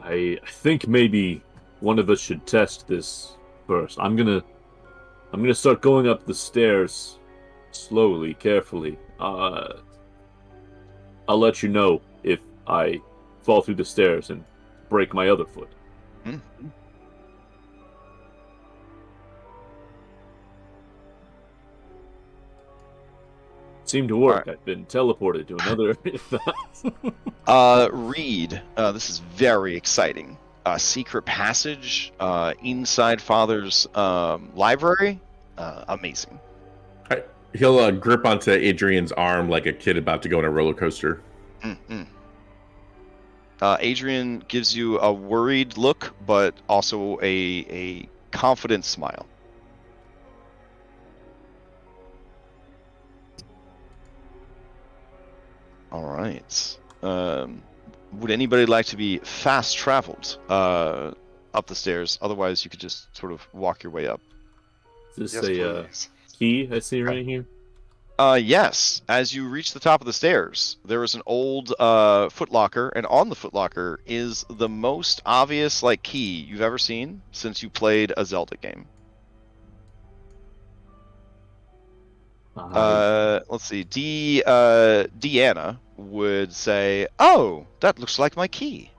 F: I think maybe one of us should test this first. I'm gonna start going up the stairs slowly, carefully. I'll let you know if I fall through the stairs and break my other foot.
A: Mm-hmm.
F: Seemed to work. Right. I've been teleported to another.
A: Reed, this is very exciting. Secret passage inside Father's library. Amazing.
E: He'll grip onto Adrian's arm like a kid about to go on a roller coaster.
A: Mm-hmm. Adrian gives you a worried look, but also a confident smile. All right. Would anybody like to be fast traveled up the stairs? Otherwise, you could just sort of walk your way up.
F: Is this a key I see right here?
A: Yes. As you reach the top of the stairs, there is an old footlocker, and on the footlocker is the most obvious key you've ever seen since you played a Zelda game. Let's see. Deanna would say, "Oh, that looks like my key."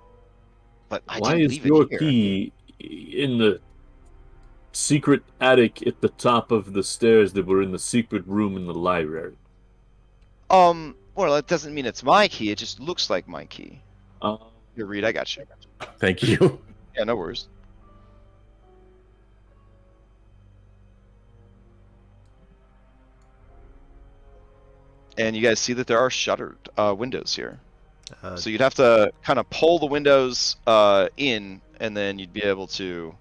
A: But I
F: why
A: didn't
F: is
A: leave
F: your
A: it here.
F: Key in the secret attic at the top of the stairs that were in the secret room in the library?
A: Well, that doesn't mean it's my key. It just looks like my key. Here, Reed, I got you.
E: Thank you.
A: Yeah, no worries. And you guys see that there are shuttered windows here. So you'd have to kind of pull the windows in, and then you'd be able to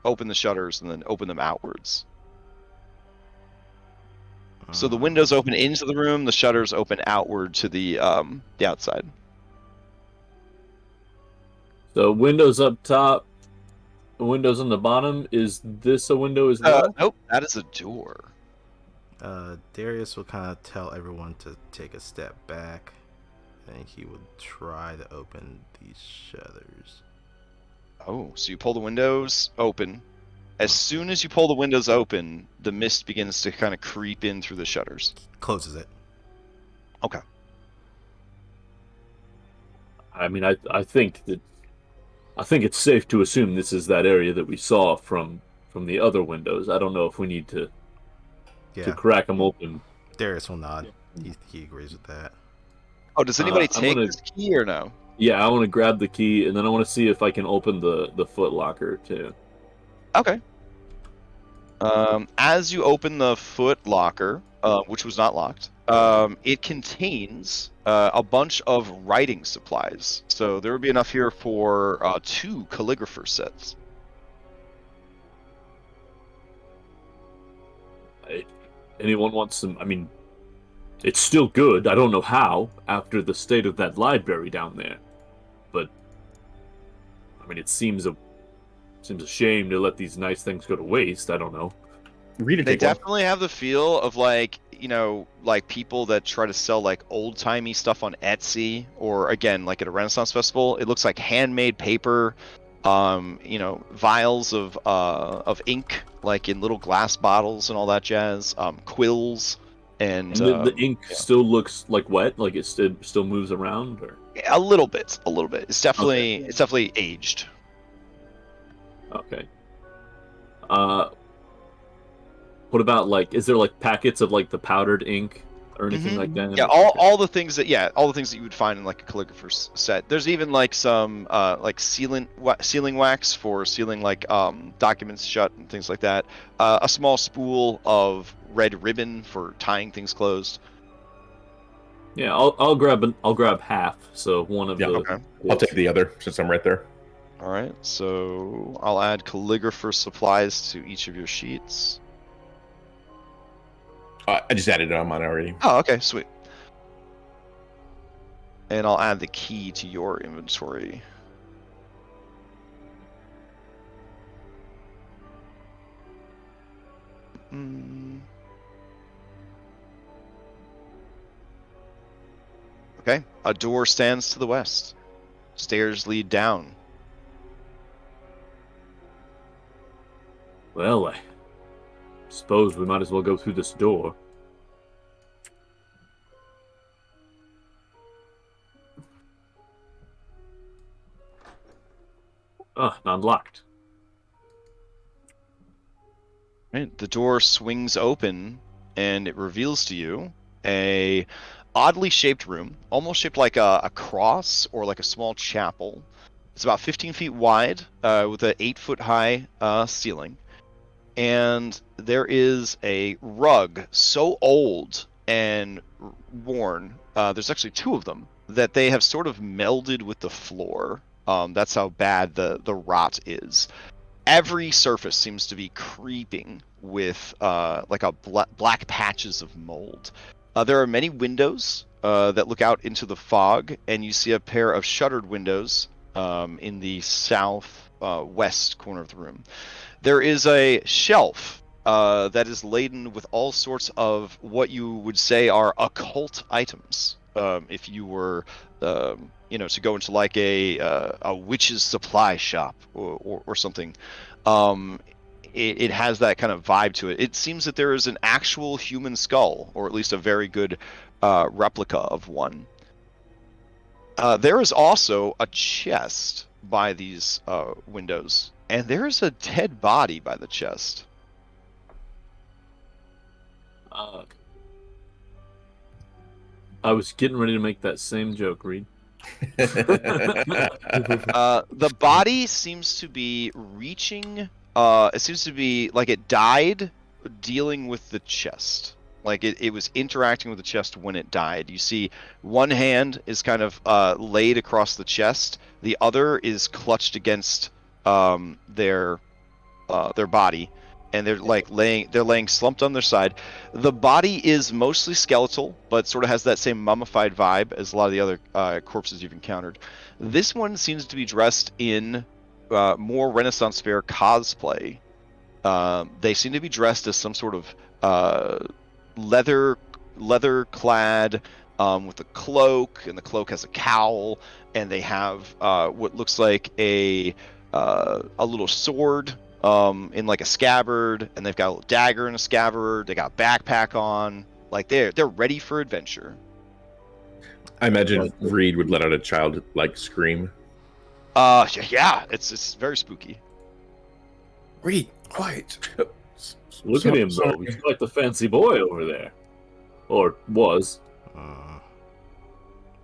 A: open the shutters and then open them outwards. So the windows open into the room, the shutters open outward to the outside.
F: So windows up top, windows on the bottom. Is this a window as well?
A: Nope, that is a door.
B: Darius will kind of tell everyone to take a step back, and he would try to open these shutters.
A: Oh, so you pull the windows open. As soon as you pull the windows open, the mist begins to kind of creep in through the shutters.
B: Closes it.
A: Okay.
F: I mean, I think it's safe to assume this is that area that we saw from the other windows. I don't know if we need to crack them open.
B: Darius will nod. He agrees with that.
A: Oh, does anybody take this key or no?
F: Yeah, I want to grab the key, and then I want to see if I can open the foot locker too.
A: Okay. As you open the foot locker, which was not locked, it contains a bunch of writing supplies. So there would be enough here for 2 calligrapher sets.
F: Anyone wants some? I mean, it's still good. I don't know how after the state of that library down there, but I mean, it seems a shame to let these nice things go to waste. I don't know.
A: They definitely have the feel of people that try to sell old-timey stuff on Etsy, or again at a Renaissance festival. It looks like handmade paper, vials of ink in little glass bottles and all that jazz, quills, and
F: the ink still looks wet, it still moves around, or
A: a little bit. It's definitely aged.
F: Okay. What about is there packets of the powdered ink or anything like that?
A: Yeah, all the things that you would find in like a calligrapher's set. There's even like some like sealing wax for sealing like documents shut and things like that. A small spool of red ribbon for tying things closed.
F: Yeah, I'll grab half. So one of the.
A: Okay.
E: I'll take the other since I'm right there.
A: All right, so I'll add calligrapher supplies to each of your sheets.
E: I just added it on mine already.
A: Oh, okay, sweet. And I'll add the key to your inventory. Okay, a door stands to the west. Stairs lead down.
F: Well, I suppose we might as well go through this door. Not locked.
A: Right, the door swings open, and it reveals to you a oddly shaped room, almost shaped like a cross or like a small chapel. It's about 15 feet wide, with an 8-foot high ceiling. And there is a rug so old and worn, there's actually 2 of them, that they have sort of melded with the floor. That's how bad the rot is. Every surface seems to be creeping with like a black patches of mold. There are many windows that look out into the fog, and you see a pair of shuttered windows in the south west corner of the room. There is a shelf that is laden with all sorts of what you would say are occult items. If you were, to go into like a witch's supply shop or something, it has that kind of vibe to it. It seems that there is an actual human skull, or at least a very good replica of one. There is also a chest by these windows, and there is a dead body by the chest.
F: I was getting ready to make that same joke, Reed.
A: The body seems to be reaching. It seems to be like it died dealing with the chest. Like it was interacting with the chest when it died. You see one hand is kind of laid across the chest. The other is clutched against their body, and they're like laying slumped on their side. The body is mostly skeletal, but sort of has that same mummified vibe as a lot of the other corpses you've encountered. This one seems to be dressed in more Renaissance fair cosplay. They seem to be dressed as some sort of leather clad with a cloak, and the cloak has a cowl, and they have what looks like a little sword in like a scabbard, and they've got a little dagger in a scabbard. They got a backpack on. Like they're ready for adventure.
E: I imagine Reed would let out a child-like scream.
A: Yeah, it's very spooky.
D: Reed, quiet.
F: Look at him, though. He's like the fancy boy over there. Or was.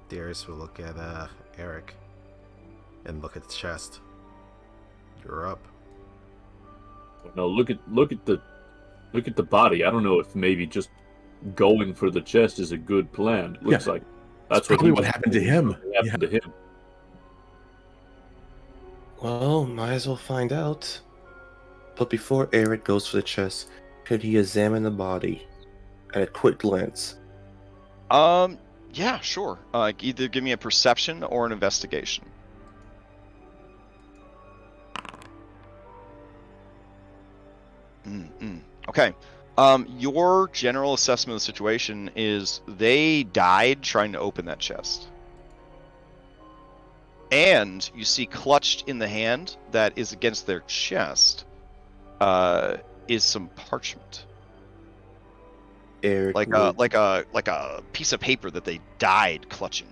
B: Darius will look at Eric and look at the chest. You're up.
F: No, look at the body. I don't know if maybe just going for the chest is a good plan. It looks like that's
E: probably what happened to him.
F: To him.
D: Well, might as well find out. But before Eric goes for the chest, could he examine the body at a quick glance?
A: Yeah, sure. Either give me a perception or an investigation. Okay. Your general assessment of the situation is they died trying to open that chest. And you see clutched in the hand that is against their chest is some parchment.
D: Eric
A: like a piece of paper that they died clutching.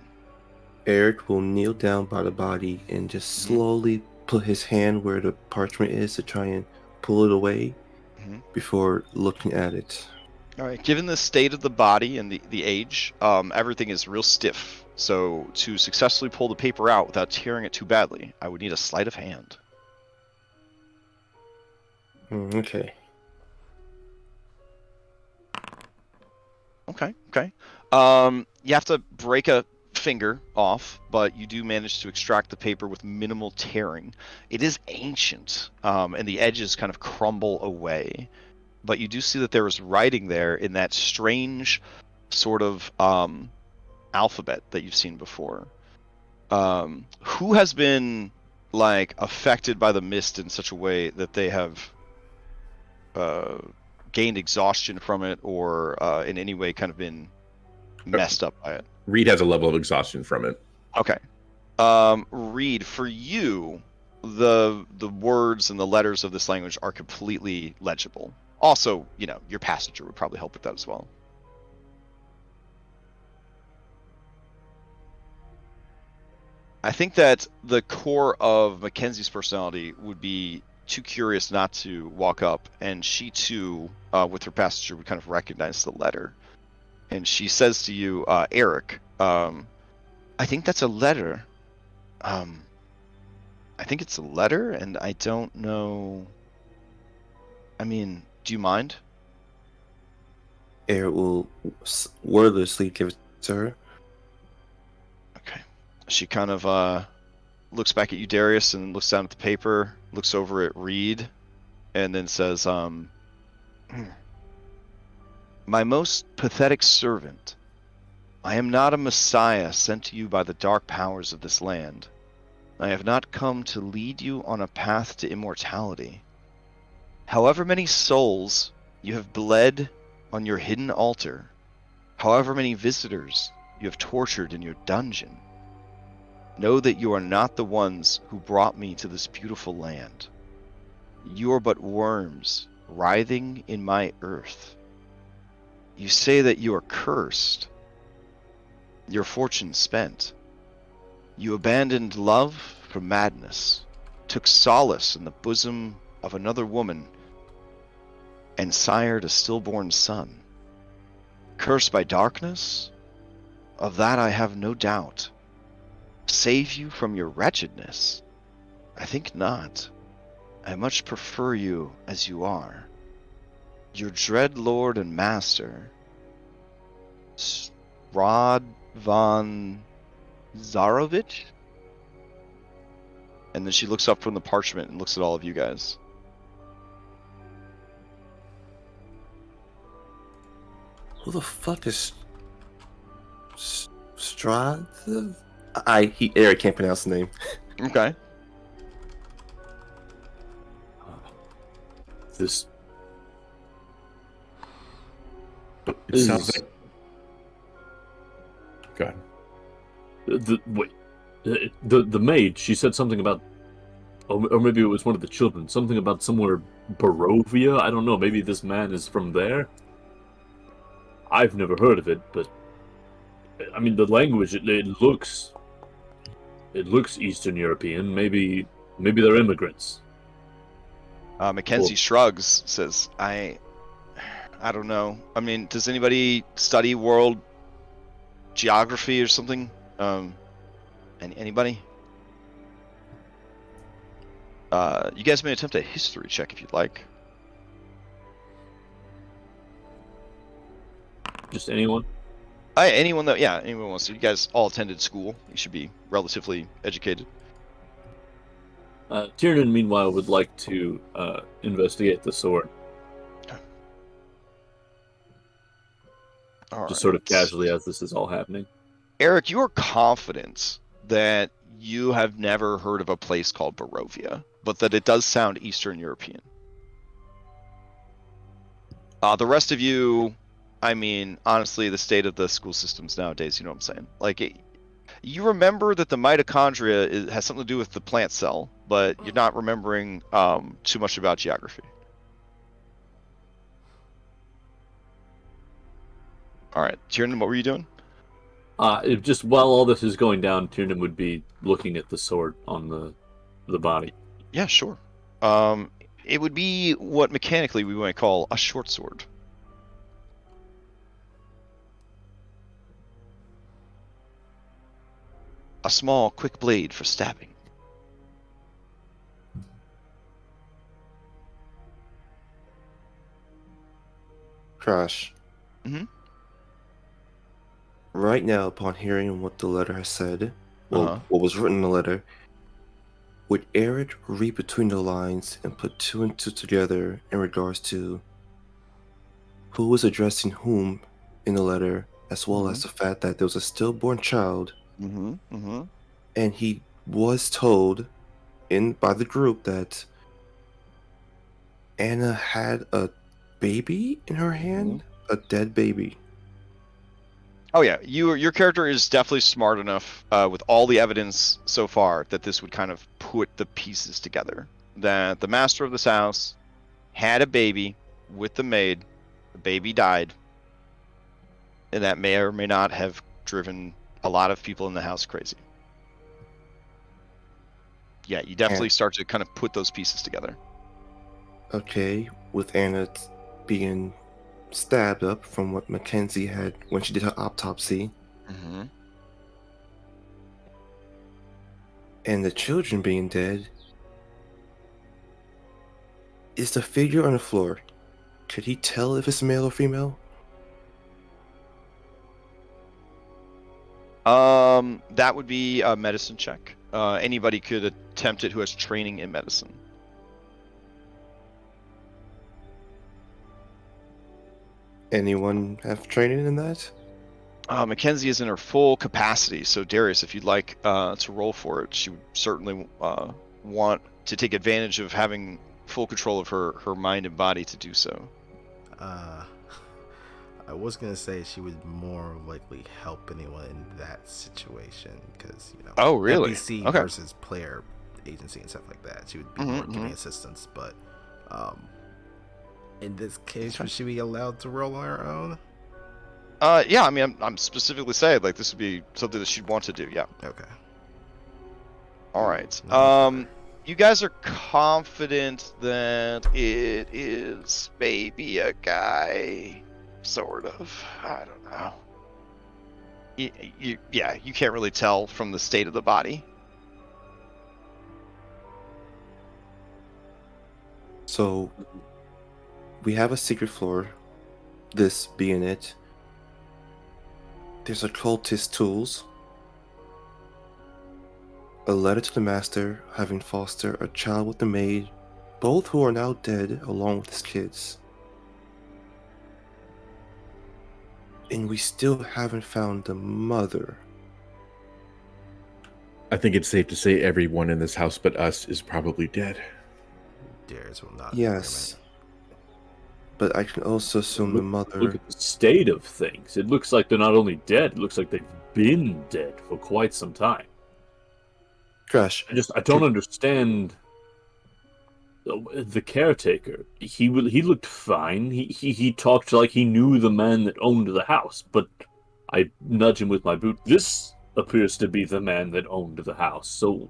D: Eric will kneel down by the body and just slowly put his hand where the parchment is to try and pull it away before looking at it.
A: All right. Given the state of the body and the age, everything is real stiff. So to successfully pull the paper out without tearing it too badly, I would need a sleight of hand.
D: Okay.
A: Okay. You have to break a finger off, but you do manage to extract the paper with minimal tearing. It is ancient, and the edges kind of crumble away. But you do see that there is writing there in that strange sort of alphabet that you've seen before. Who has been like affected by the mist in such a way that they have gained exhaustion from it, or in any way kind of been messed up by it?
E: Reed has a level of exhaustion from it.
A: Okay. Reed, for you, the words and the letters of this language are completely legible. Also, your passenger would probably help with that as well. I think that the core of Mackenzie's personality would be too curious not to walk up, and she too, with her passenger, would kind of recognize the letter. And she says to you, Eric, I think that's a letter. I think it's a letter, and I don't know. I mean, do you mind?
D: Eric will wordlessly give it to her.
A: Okay. She kind of looks back at you, Darius, and looks down at the paper, looks over at Reed, and then says, My most pathetic servant, I am not a messiah sent to you by the dark powers of this land. I have not come to lead you on a path to immortality. However many souls you have bled on your hidden altar, however many visitors you have tortured in your dungeon, know that you are not the ones who brought me to this beautiful land. You are but worms writhing in my earth. You say that you are cursed, your fortune spent. You abandoned love for madness, took solace in the bosom of another woman, and sired a stillborn son. Cursed by darkness? Of that I have no doubt. Save you from your wretchedness? I think not. I much prefer you as you are. Your dread lord and master, Strahd von Zarovich? And then she looks up from the parchment and looks at all of you guys.
D: Who the fuck is Strahd? Eric can't pronounce the name.
A: Okay.
F: This
E: It sounds like. Go ahead.
F: The maid, she said something about, or maybe it was one of the children, something about somewhere Barovia. I don't know. Maybe this man is from there. I've never heard of it, but I mean the language. It looks Eastern European. Maybe they're immigrants.
A: Mackenzie shrugs, says, I don't know. I mean, does anybody study world geography or something? Anybody? You guys may attempt a history check if you'd like.
F: Just anyone?
A: Anyone wants to. You guys all attended school. You should be relatively educated.
F: Tiernan, meanwhile, would like to investigate the sword.
A: All
F: just
A: right.
F: sort of casually as this is all happening.
A: Eric, you are confident that you have never heard of a place called Barovia, but that it does sound Eastern European. The rest of you, I mean, honestly, the state of the school systems nowadays, you know what I'm saying? Like, you remember that the mitochondria has something to do with the plant cell, but you're not remembering too much about geography. All right, Tiernan, what were you doing?
F: Just while all this is going down, Tiernan would be looking at the sword on the body.
A: Yeah, sure. It would be what mechanically we might call a short sword. a small, quick blade for stabbing.
D: Crash.
A: Mm-hmm.
D: Right now, upon hearing what the letter has said, what was written in the letter, would Erode read between the lines and put two and two together in regards to who was addressing whom in the letter, as well as the fact that there was a stillborn child, and he was told by the group that Anna had a baby in her hand, a dead baby.
A: Oh yeah, your character is definitely smart enough with all the evidence so far that this would kind of put the pieces together. That the master of this house had a baby with the maid, the baby died, and that may or may not have driven a lot of people in the house crazy. Yeah, you definitely start to kind of put those pieces together.
D: Okay, with Anna being stabbed up from what Mackenzie had when she did her autopsy. And the children being dead. Is the figure on the floor, could he tell if it's male or female?
A: That would be a medicine check. Anybody could attempt it who has training in medicine.
D: Anyone have training in that?
A: Mackenzie is in her full capacity, so Darius, if you'd like to roll for it, she would certainly want to take advantage of having full control of her mind and body to do so.
B: I was gonna say she would more likely help anyone in that situation because
A: Oh, really?
B: NPC versus player agency and stuff like that. She would be more giving assistance, but in this case, would she be allowed to roll on her own?
A: Yeah, I mean, I'm specifically saying like this would be something that she'd want to do. Yeah.
B: Okay.
A: All right. You guys are confident that it is maybe a guy, sort of. I don't know. You can't really tell from the state of the body.
D: So, we have a secret floor, this being it. There's occultist tools, a letter to the master having fostered a child with the maid, both who are now dead along with his kids. And we still haven't found the mother.
E: I think it's safe to say everyone in this house but us is probably dead.
B: Darius will not.
D: Yes. But I can also assume the mother...
F: Look at the state of things. It looks like they're not only dead, it looks like they've been dead for quite some time.
D: Crash.
F: I don't understand the caretaker. He looked fine. He talked like he knew the man that owned the house, but I nudge him with my boot. This appears to be the man that owned the house. So,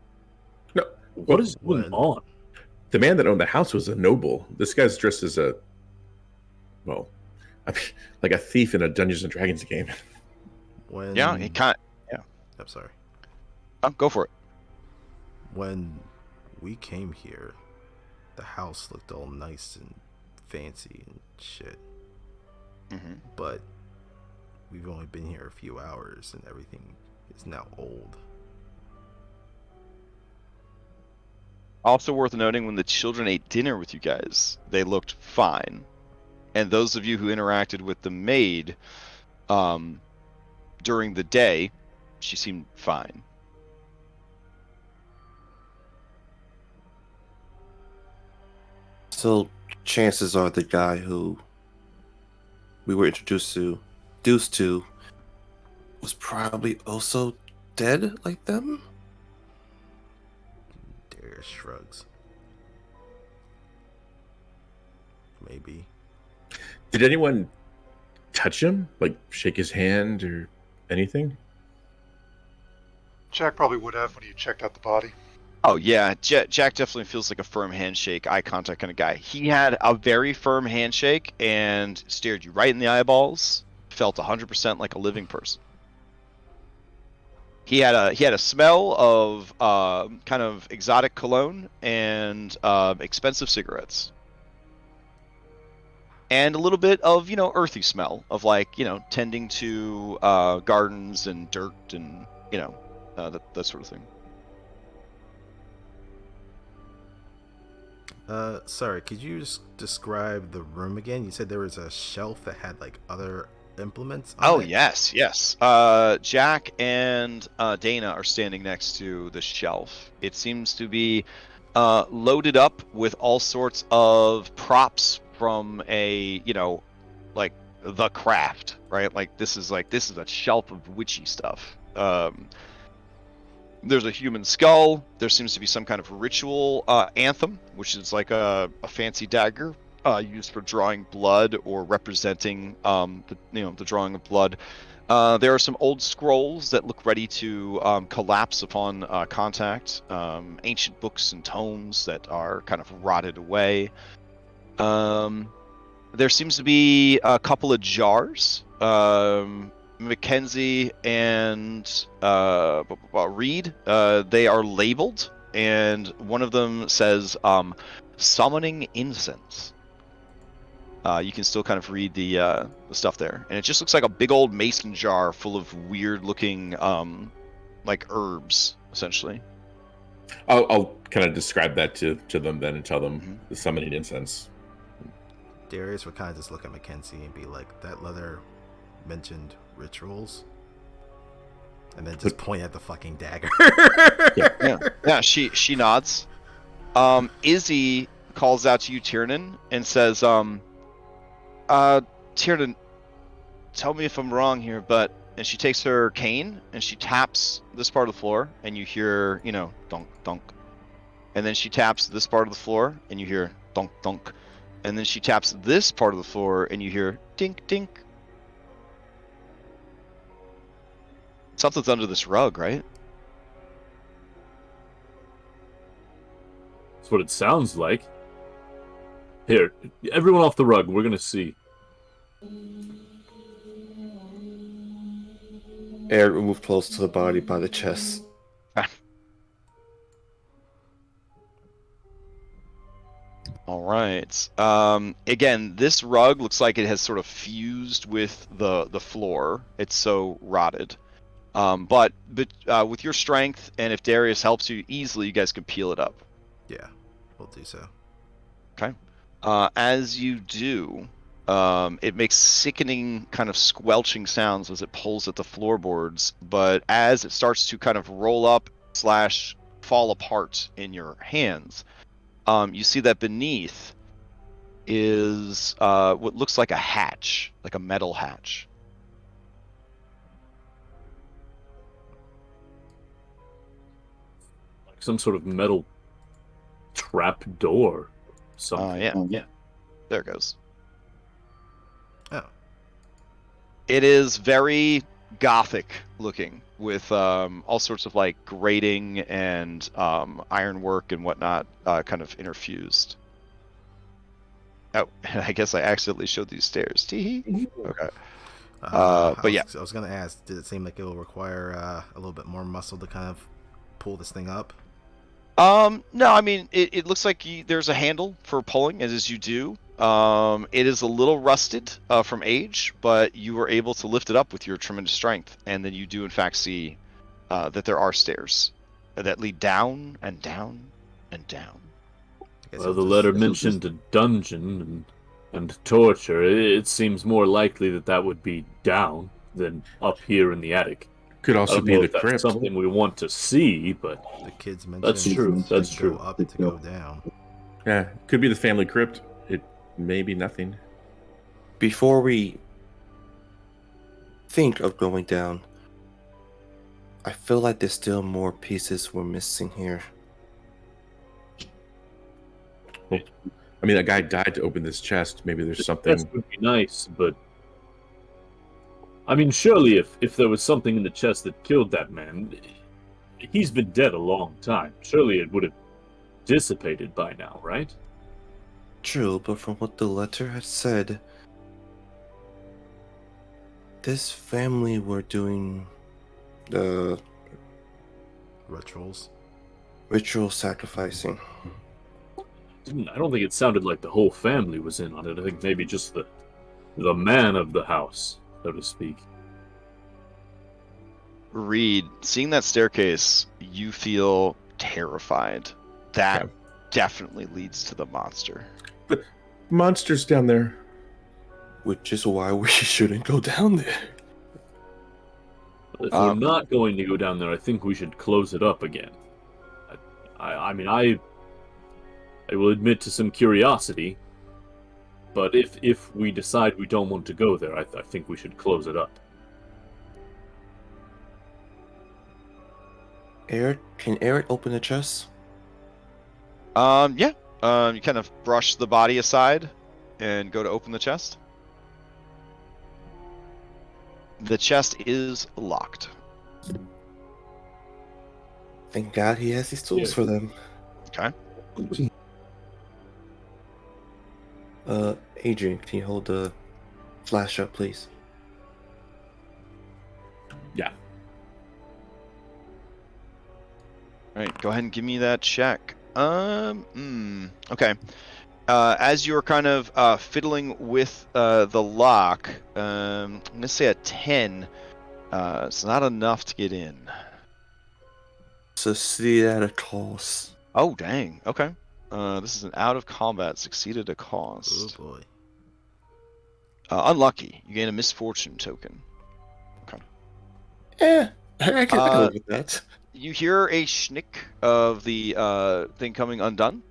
E: no,
F: what is going on?
E: The man that owned the house was a noble. This guy's dressed as a, well, like a thief in a Dungeons and Dragons game.
A: Yeah, he can't. Yeah.
B: I'm sorry.
A: Oh, go for it.
B: When we came here, the house looked all nice and fancy and shit. But we've only been here a few hours and everything is now old.
A: Also worth noting, when the children ate dinner with you guys, they looked fine. And those of you who interacted with the maid during the day, she seemed fine.
D: So, chances are the guy who we were introduced to, was probably also dead like them?
B: Darius shrugs. Maybe.
E: Did anyone touch him? Like, shake his hand or anything?
C: Jack probably would have when he checked out the body.
A: Oh, yeah. Jack definitely feels like a firm handshake, eye contact kind of guy. He had a very firm handshake and stared you right in the eyeballs. Felt 100% like a living person. He had a smell of kind of exotic cologne and expensive cigarettes. And a little bit of, earthy smell of tending to gardens and dirt and, that sort of thing.
B: Sorry, could you just describe the room again? You said there was a shelf that had other implements on it?
A: Yes. Jack and Dana are standing next to the shelf. It seems to be loaded up with all sorts of props from a, the craft, right? This is a shelf of witchy stuff. There's a human skull. There seems to be some kind of ritual anthem, which is like a fancy dagger used for drawing blood or representing the drawing of blood. There are some old scrolls that look ready to collapse upon contact. Ancient books and tomes that are kind of rotted away. There seems to be a couple of jars. Mackenzie and Reed, they are labeled, and one of them says summoning incense. You can still kind of read the stuff there, and it just looks like a big old mason jar full of weird looking herbs, essentially.
E: I'll kind of describe that to them then and tell them the summoning incense.
B: Darius would kind of just look at Mackenzie and be like, that leather mentioned rituals, and then just point at the fucking dagger.
A: Yeah. She nods. Izzy calls out to you, Tiernan, and says, Tiernan, tell me if I'm wrong here, but... And she takes her cane and she taps this part of the floor, and you hear, dunk, dunk. And then she taps this part of the floor, and you hear dunk, dunk. And then she taps this part of the floor, and you hear dink, dink. Something's under this rug, right?
F: That's what it sounds like. Here, everyone off the rug. We're gonna see.
D: Air move close to the body by the chest.
A: All right. Again, this rug looks like it has sort of fused with the floor. It's so rotted. But with your strength, and if Darius helps you easily, you guys can peel it up.
B: Yeah, we'll do so.
A: Okay. As you do, it makes sickening kind of squelching sounds as it pulls at the floorboards, but as it starts to kind of roll up / fall apart in your hands, you see that beneath is what looks like a hatch, like a metal hatch.
F: Like some sort of metal trap door. Something.
A: Yeah. There it goes.
B: Oh.
A: It is very gothic looking, with all sorts of grating and ironwork and whatnot kind of interfused. Oh, I guess I accidentally showed these stairs. Teehee. Okay. But yeah.
B: I was going to ask, did it seem like it will require a little bit more muscle to kind of pull this thing up?
A: No, I mean, it looks like there's a handle for pulling, as you do. It is a little rusted from age, but you were able to lift it up with your tremendous strength, and then you do in fact see that there are stairs that lead down and down and down.
F: Well, the letter mentioned a dungeon and torture. It seems more likely that would be down than up here in the attic.
E: Could also be the crypt.
F: That's something we want to see, but
B: the kids mentioned
F: that's true. That's true.
B: Go up to go down.
E: Yeah, could be the family crypt. It may be nothing.
D: Before we think of going down, I feel like there's still more pieces we're missing here.
E: I mean, a guy died to open this chest. Maybe there's something.
F: That would be nice, but I mean, surely if there was something in the chest that killed that man, he's been dead a long time. Surely it would have dissipated by now, right?
D: True, but from what the letter had said, this family were doing
B: Rituals.
D: Ritual sacrificing.
F: I don't think it sounded like the whole family was in on it. I think maybe just the man of the house, so to speak.
A: Reed, seeing that staircase, you feel terrified. That
E: Okay.
A: definitely leads to the monster.
E: But monster's down there.
D: Which is why we shouldn't go down there.
F: If we're not going to go down there, I think we should close it up again. I mean, I will admit to some curiosity, but if we decide we don't want to go there, I think we should close it up.
D: Eric, can Eric open the chest?
A: Yeah. You kind of brush the body aside and go to open the chest. The chest is locked.
D: Thank God he has these tools for them.
A: Okay.
D: Adrian, can you hold the flash up, please?
E: Yeah.
A: All right, go ahead and give me that check. Okay. As you're kind of fiddling with the lock, I'm gonna say a 10. It's not enough to get in.
D: Succeed at a cost.
A: Oh dang. Okay. This is an out of combat. Succeeded a cost.
B: Oh boy.
A: Unlucky. You gain a misfortune token. Okay.
D: I can live with that.
A: You hear a schnick of the thing coming undone,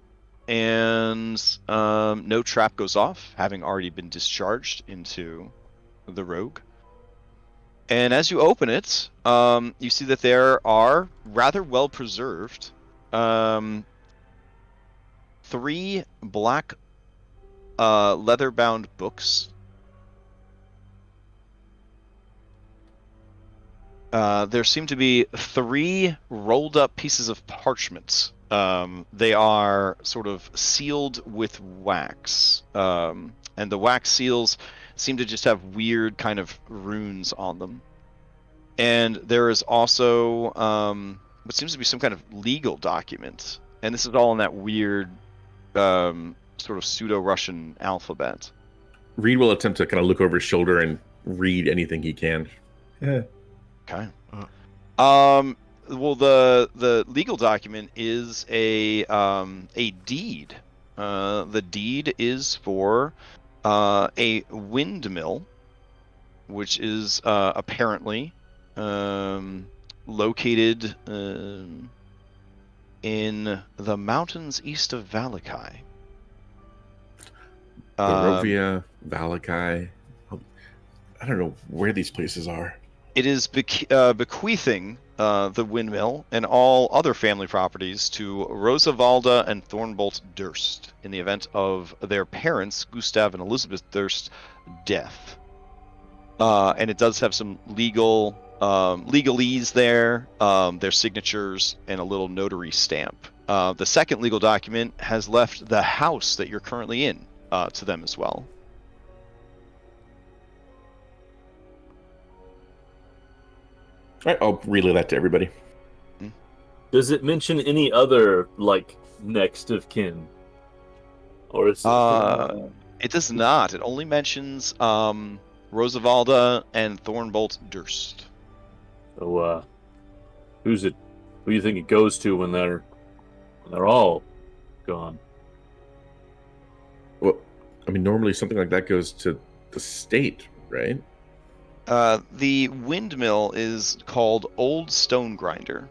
A: and no trap goes off, having already been discharged into the rogue. And as you open it, you see that there are rather well preserved 3 black leather-bound books. There seem to be 3 rolled up pieces of parchment. They are sort of sealed with wax. And the wax seals seem to just have weird kind of runes on them. And there is also what seems to be some kind of legal document. And this is all in that weird sort of pseudo-Russian alphabet.
E: Reed will attempt to kind of look over his shoulder and read anything he can. Yeah.
A: Okay. Well, the legal document is a deed. The deed is for a windmill, which is apparently located in the mountains east of Valakai.
E: Barovia, Valakai. I don't know where these places are.
A: It is bequeathing the windmill and all other family properties to Rosavalda and Thornbolt Durst in the event of their parents, Gustav and Elizabeth Durst's death. And it does have some legalese there, their signatures, and a little notary stamp. The second legal document has left the house that you're currently in to them as well.
E: All right, I'll relay that to everybody.
F: Does it mention any other, like, next of kin? Or is
A: it does not. It only mentions Rosavalda and Thornbolt Durst.
F: So, who do you think it goes to when they're all gone?
E: Well, I mean, normally something like that goes to the state, right?
A: The windmill is called Old Stone Grinder.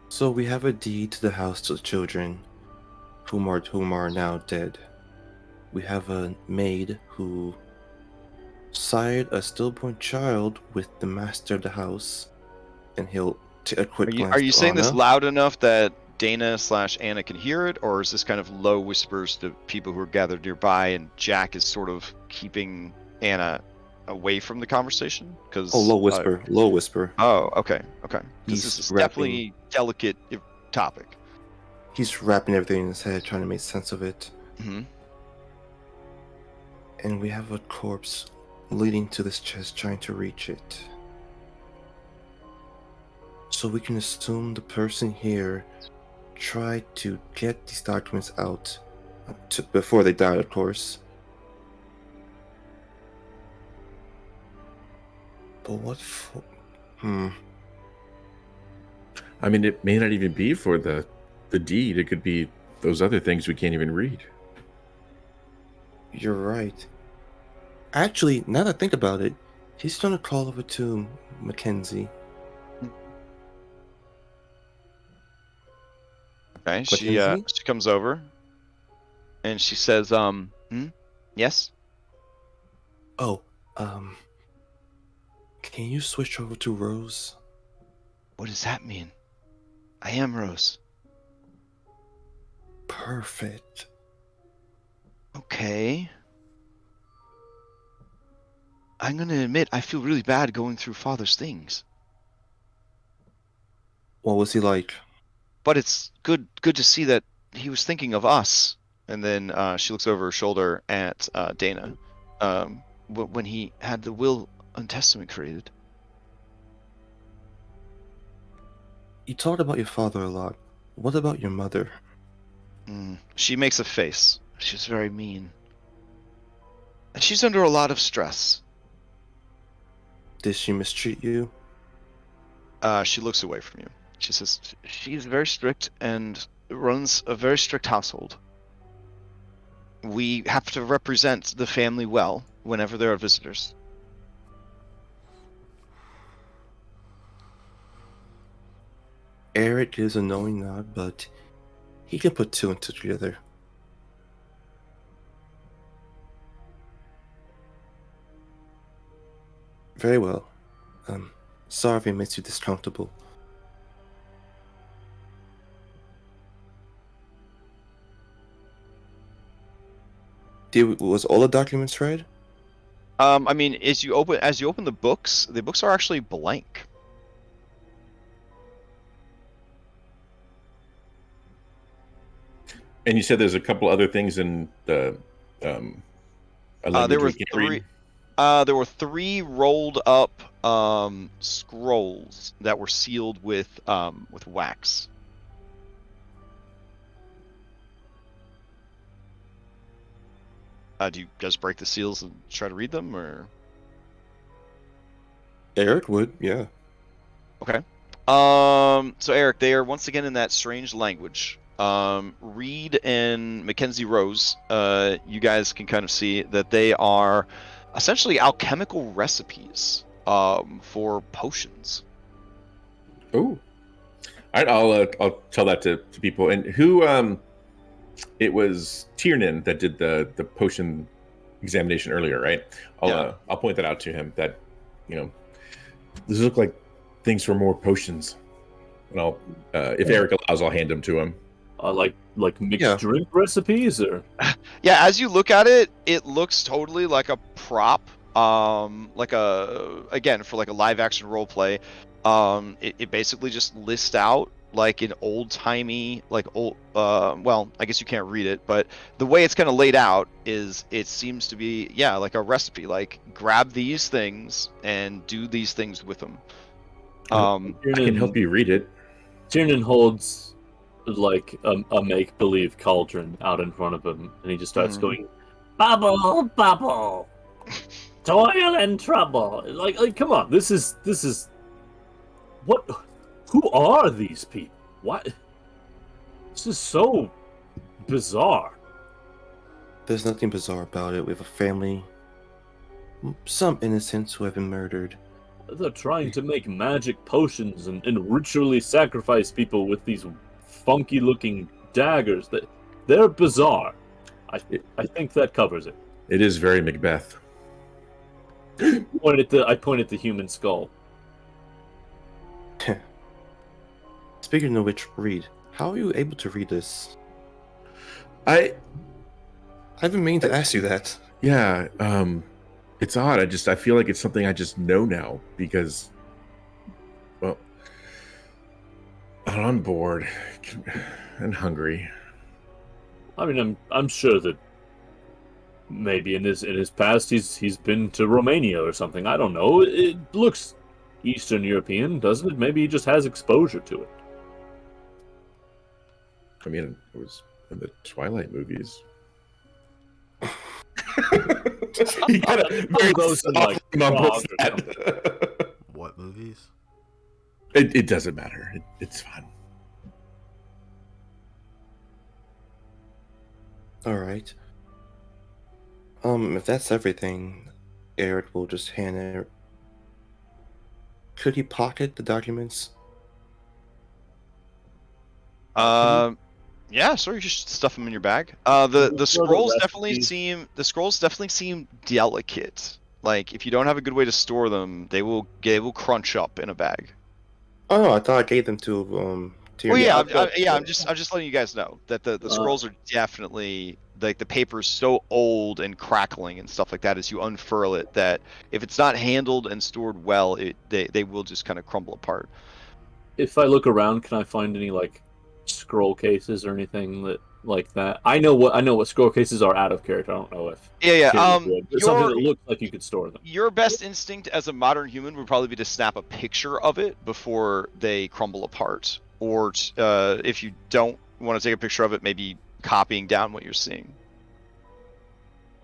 D: So we have a deed to the house to the children, whom are now dead. We have a maid who sired a stillborn child with the master of the house, and he'll take a quick glance.
A: Are you saying
D: Anna.
A: this loud enough that Dana/Anna can hear it, or is this kind of low whispers to people who are gathered nearby, and Jack is sort of keeping Anna away from the conversation? Because
D: low whisper.
A: Oh, okay. Because
D: He's
A: this is
D: rapping.
A: definitely delicate topic.
D: He's wrapping everything in his head, trying to make sense of it.
A: Mm-hmm.
D: And we have a corpse leading to this chest, trying to reach it. So we can assume the person here tried to get these documents out before they died, of course. But what for?
E: I mean, it may not even be for the deed. It could be those other things we can't even read.
D: You're right. Actually, now that I think about it, he's gonna call over to Mackenzie.
A: Okay, she comes over, and she says, yes?
D: Oh, can you switch over to Rose?
A: What does that mean? I am Rose.
D: Perfect.
A: Okay. I'm gonna admit, I feel really bad going through Father's things.
D: What was he like?
A: But it's good to see that he was thinking of us. And then she looks over her shoulder at Dana when he had the will and testament created.
D: You talked about your father a lot. What about your mother?
A: She makes a face. She's very mean. And she's under a lot of stress.
D: Did she mistreat you?
A: She looks away from you. She says, she's very strict and runs a very strict household. We have to represent the family well whenever there are visitors.
D: Eric gives a knowing nod, but he can put two and two together. Very well. Sorry if it makes you discomfortable. Was all the documents read?
A: I mean, as you open the books are actually blank.
E: And you said there's a couple other things in the
A: there were three. There were 3 rolled up scrolls that were sealed with wax. Do you guys break the seals and try to read them, or?
D: Eric would, yeah.
A: Okay. So Eric, they are once again in that strange language. Reed and Mackenzie Rose, you guys can kind of see that they are essentially alchemical recipes for potions.
E: Oh. All right, I'll tell that to people. And who it was Tiernan that did the potion examination earlier, right? I'll point that out to him, that these look like things for more potions. And I'll if Eric allows, I'll hand them to him.
F: Like mixed drink recipes, or?
A: Yeah, as you look at it, it looks totally like a prop. Like again, for like a live action role play. It basically just lists out like an old timey, well, I guess you can't read it, but the way it's kind of laid out is it seems to be like a recipe, like grab these things and do these things with them.
E: I can help you read it.
F: Tiernan holds like a make-believe cauldron out in front of him, and he just starts going, bubble, bubble, toil and trouble. Like, come on, this is what? Who are these people? What? This is so bizarre.
D: There's nothing bizarre about it. We have a family, some innocents who have been murdered.
F: They're trying to make magic potions and ritually sacrifice people with these funky-looking daggers. They're bizarre. I think that covers it.
E: It is very Macbeth.
F: I point at the human skull.
D: Speaking of which, Reed, how are you able to read this?
E: I've
D: been meaning to ask you that.
E: Yeah, it's odd. I feel like it's something I just know now because, well, I'm bored and hungry.
F: I mean, I'm sure that Maybe in his past he's been to Romania or something. I don't know. It looks Eastern European, doesn't it? Maybe he just has exposure to it.
E: I mean, it was in the Twilight movies. He kind of very
F: Those in, like,
E: mumbles
F: Prague or
E: that.
B: What movies?
E: It doesn't matter. It's fun.
D: All right. If that's everything, Eric will just hand it. Could he pocket the documents?
A: Yeah, sure. You should stuff them in your bag. The scrolls definitely seem delicate. Like if you don't have a good way to store them, they will crunch up in a bag.
D: Oh no, I thought I gave them to
A: Well,
D: your.
A: I'm just letting you guys know that the scrolls are definitely like the paper's so old and crackling and stuff like that as you unfurl it that if it's not handled and stored well, they will just kind of crumble apart.
F: If I look around, can I find any like scroll cases or anything that like that? I know what scroll cases are out of character. I don't know if It's something that looks like you could store them.
A: Your best instinct as a modern human would probably be to snap a picture of it before they crumble apart, or if you don't want to take a picture of it, maybe copying down what you're seeing.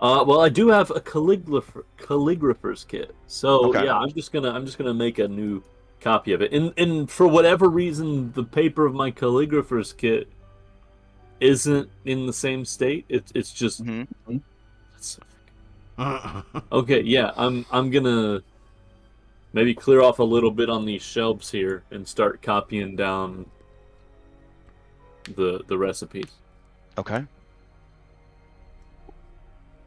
F: Well, I do have a calligrapher's kit, so
A: Okay.
F: yeah, I'm just gonna make a new copy of it. And for whatever reason, the paper of my calligrapher's kit isn't in the same state. It's just okay. Yeah, I'm gonna maybe clear off a little bit on these shelves here and start copying down the recipes.
A: Okay.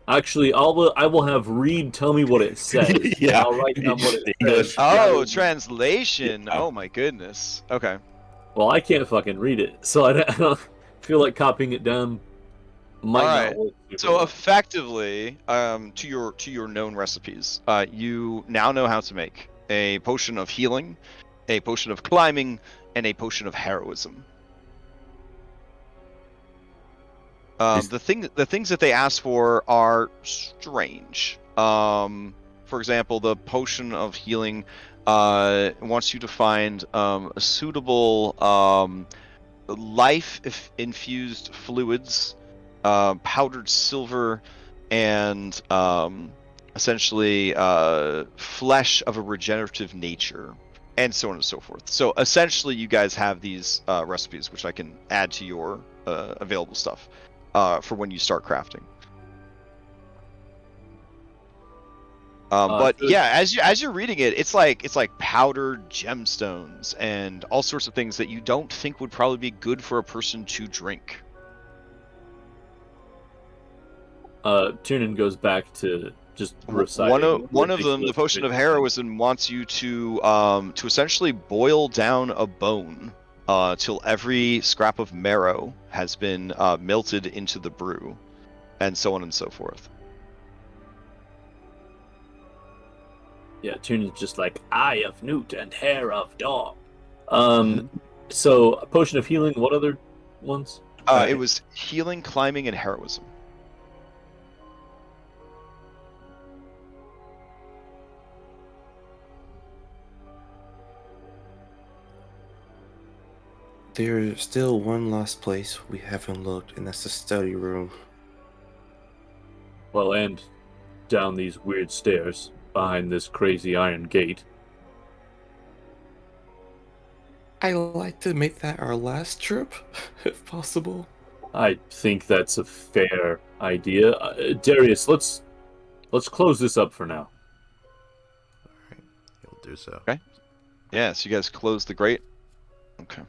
F: Actually, I will have Reed tell me what it says.
E: Yeah.
F: I'll write down what it
E: English.
F: says.
A: Oh, translation. Yeah. Oh my goodness. Okay.
F: Well, I can't fucking read it, so I don't feel like copying it down might not work.
A: So effectively, to your known recipes, you now know how to make a potion of healing, a potion of climbing, and a potion of heroism. The things that they ask for are strange. For example, the potion of healing wants you to find a suitable life-infused fluids, powdered silver, and essentially flesh of a regenerative nature, and so on and so forth. So essentially, you guys have these recipes, which I can add to your available stuff for when you start crafting. But yeah, as you're reading it, it's like powdered gemstones and all sorts of things that you don't think would probably be good for a person to drink.
F: Tiernan goes back to just reciting.
A: One of them, the potion of heroism, wants you to essentially boil down a bone till every scrap of marrow has been melted into the brew, and so on and so forth.
F: Yeah, Tiernan's just like eye of newt and hair of dog. So a potion of healing. What other ones?
A: It was healing, climbing, and heroism.
D: There's still one last place we haven't looked, and that's the study room.
F: Well, and down these weird stairs behind this crazy iron gate.
D: I like to make that our last trip, if possible.
F: I think that's a fair idea. Darius, let's close this up for now.
B: All right, you'll do so.
A: Okay. Yeah, so you guys close the grate. Okay.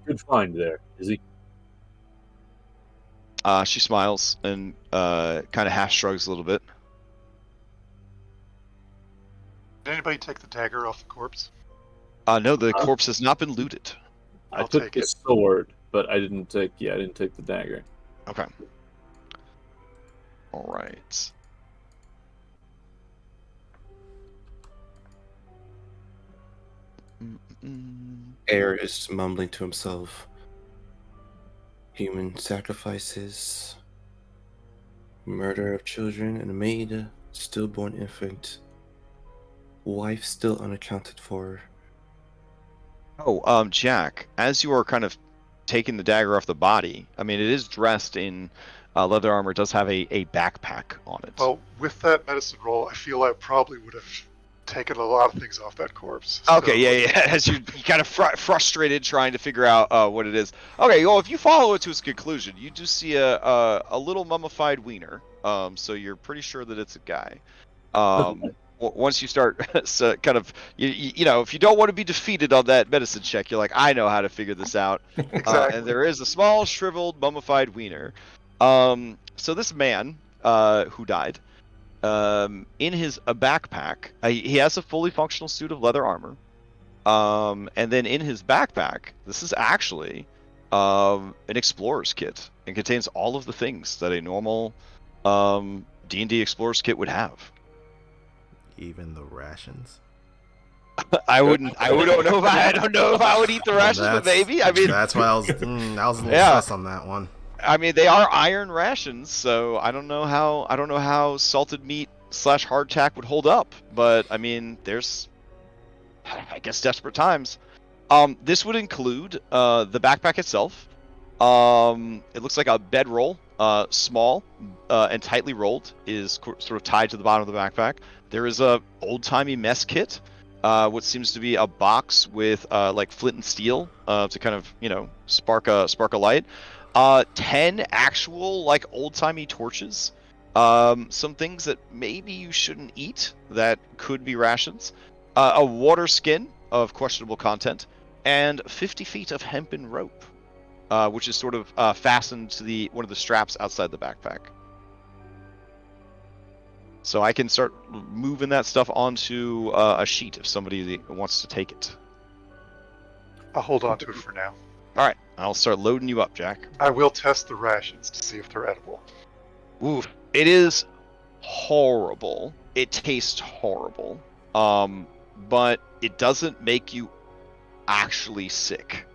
F: Good find there, is he?
A: She smiles and kind of half shrugs a little bit.
C: Did anybody take the dagger off the corpse?
A: No, the corpse has not been looted.
F: I took the sword, but I didn't take the dagger.
A: Okay. All right.
D: Air is mumbling to himself. Human sacrifices, murder of children and a maid, stillborn infant, wife still unaccounted for.
A: Oh, Jack, as you are kind of taking the dagger off the body, I mean, it is dressed in leather armor. It does have a backpack on it.
C: Well, with that medicine roll, I feel I probably would have taken a lot of things off that corpse.
A: Okay,
C: so...
A: yeah. As you kind of frustrated trying to figure out what it is. Okay, well, if you follow it to its conclusion, you do see a little mummified wiener. So you're pretty sure that it's a guy. Once you start kind of, you know, if you don't want to be defeated on that medicine check, you're like, I know how to figure this out.
C: Exactly.
A: And there is a small, shriveled, mummified wiener. So this man who died, in his backpack, he has a fully functional suit of leather armor. And then in his backpack, this is actually an explorer's kit. It contains all of the things that a normal D&D explorer's kit would have.
B: Even the rations.
A: I don't know if I would eat the rations, but maybe. I mean,
B: that's why I was a little stressed on that one.
A: I mean, they are iron rations, so I don't know how salted meat / hardtack would hold up. But I mean, there's, I guess, desperate times. This would include the backpack itself. It looks like a bedroll, small and tightly rolled, is sort of tied to the bottom of the backpack. There is a old-timey mess kit, what seems to be a box with like flint and steel to kind of, you know, spark a light. 10 actual like old-timey torches. Some things that maybe you shouldn't eat that could be rations. A water skin of questionable content, and 50 feet of hempen rope, which is sort of fastened to one of the straps outside the backpack. So I can start moving that stuff onto a sheet if somebody wants to take it.
C: I'll hold on to it for now.
A: All right, I'll start loading you up, Jack.
C: I will test the rations to see if they're edible.
A: Oof, it is horrible. It tastes horrible. But it doesn't make you actually sick.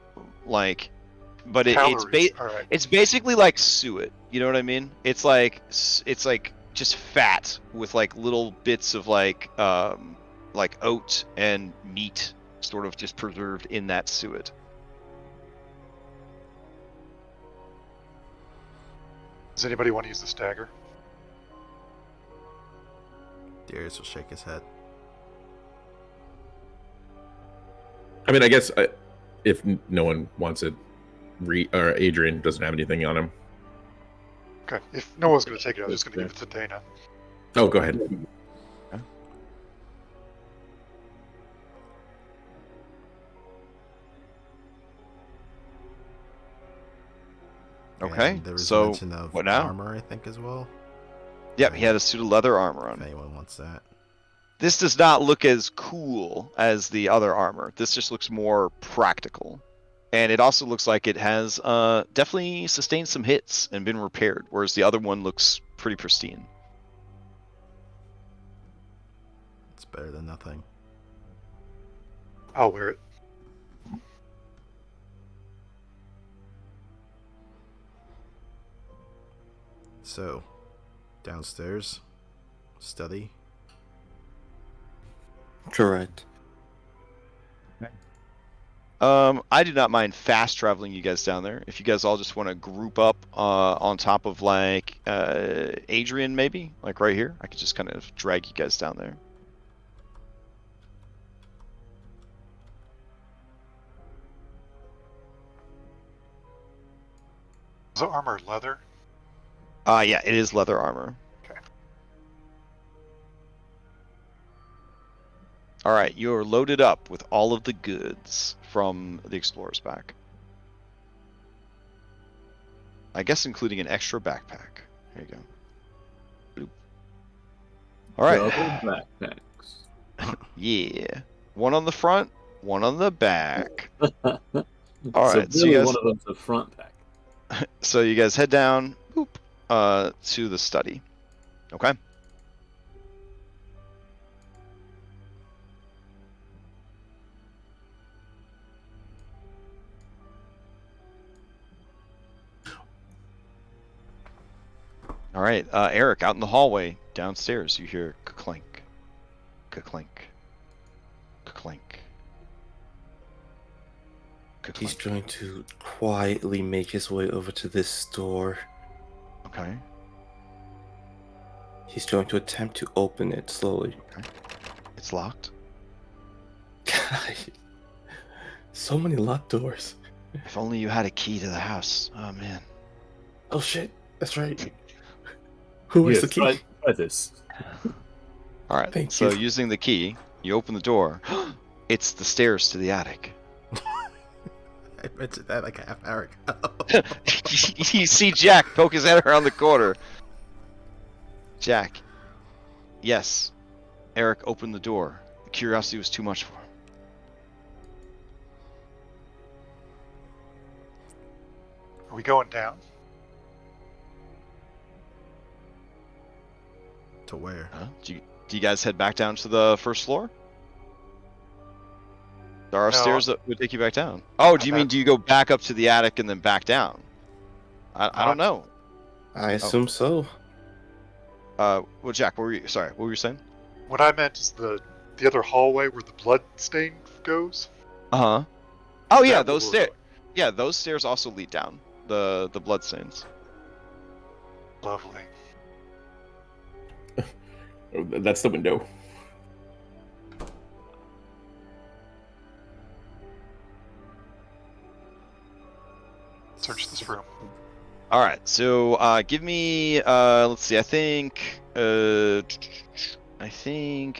A: Like, but it's basically like suet. You know what I mean? It's like just fat with like little bits of like oat and meat sort of just preserved in that suet.
C: Does anybody want to use the stagger?
B: Darius will shake his head.
E: I mean, I guess if no one wants it, or Adrian doesn't have anything on him.
C: Okay, if no one's going to take it, I'm just going to give it to Dana.
E: Oh, go ahead.
A: Okay,
B: there was
A: so
B: mention of
A: what now?
B: armor, I think, as well.
A: Yep, he had a suit of leather armor on.
B: If anyone wants that.
A: This does not look as cool as the other armor. This just looks more practical. And it also looks like it has definitely sustained some hits and been repaired, whereas the other one looks pretty pristine.
B: It's better than nothing.
C: I'll wear it.
B: So, downstairs, study.
D: Correct.
A: I do not mind fast traveling you guys down there. If you guys all just want to group up on top of like Adrian, maybe like right here, I could just kind of drag you guys down there.
C: Is the armor leather?
A: Yeah, it is leather armor.
C: Okay.
A: All right, you are loaded up with all of the goods from the explorer's pack. I guess including an extra backpack. There you go. Bloop. All right.
F: Backpacks.
A: Yeah. One on the front, one on the back. All right.
F: So, really one of them's the front pack.
A: So you guys head down, boop, to the study. Okay. All right, Eric, out in the hallway downstairs, you hear clink, clink, clink.
D: He's trying to quietly make his way over to this door.
A: Okay.
D: He's going to attempt to open it slowly.
A: Okay. It's locked.
D: So many locked doors.
A: If only you had a key to the house. Oh man.
D: Oh shit, that's right. Who has the key?
F: Try this.
A: All right.
D: Thank
A: so
D: you.
A: using the key, you open the door. It's the stairs to the attic.
B: I mentioned that like a half hour ago.
A: You see Jack poke his head around the corner. Jack. Yes. Eric opened the door. The curiosity was too much for him.
C: Are we going down?
B: To where?
A: Huh? Do you guys head back down to the first floor? There are stairs that would take you back down. Oh, do you mean do you go back up to the attic and then back down? I don't know.
D: I assume so.
A: Well, Jack, what were you saying?
C: What I meant is the other hallway where the blood stain goes.
A: Uh-huh. Oh yeah,
C: That
A: those
C: will
A: stairs.
C: work.
A: Yeah, those stairs also lead down. The bloodstains.
C: Lovely.
E: Oh, that's the window.
C: Search this room.
A: All right, so give me let's see. I think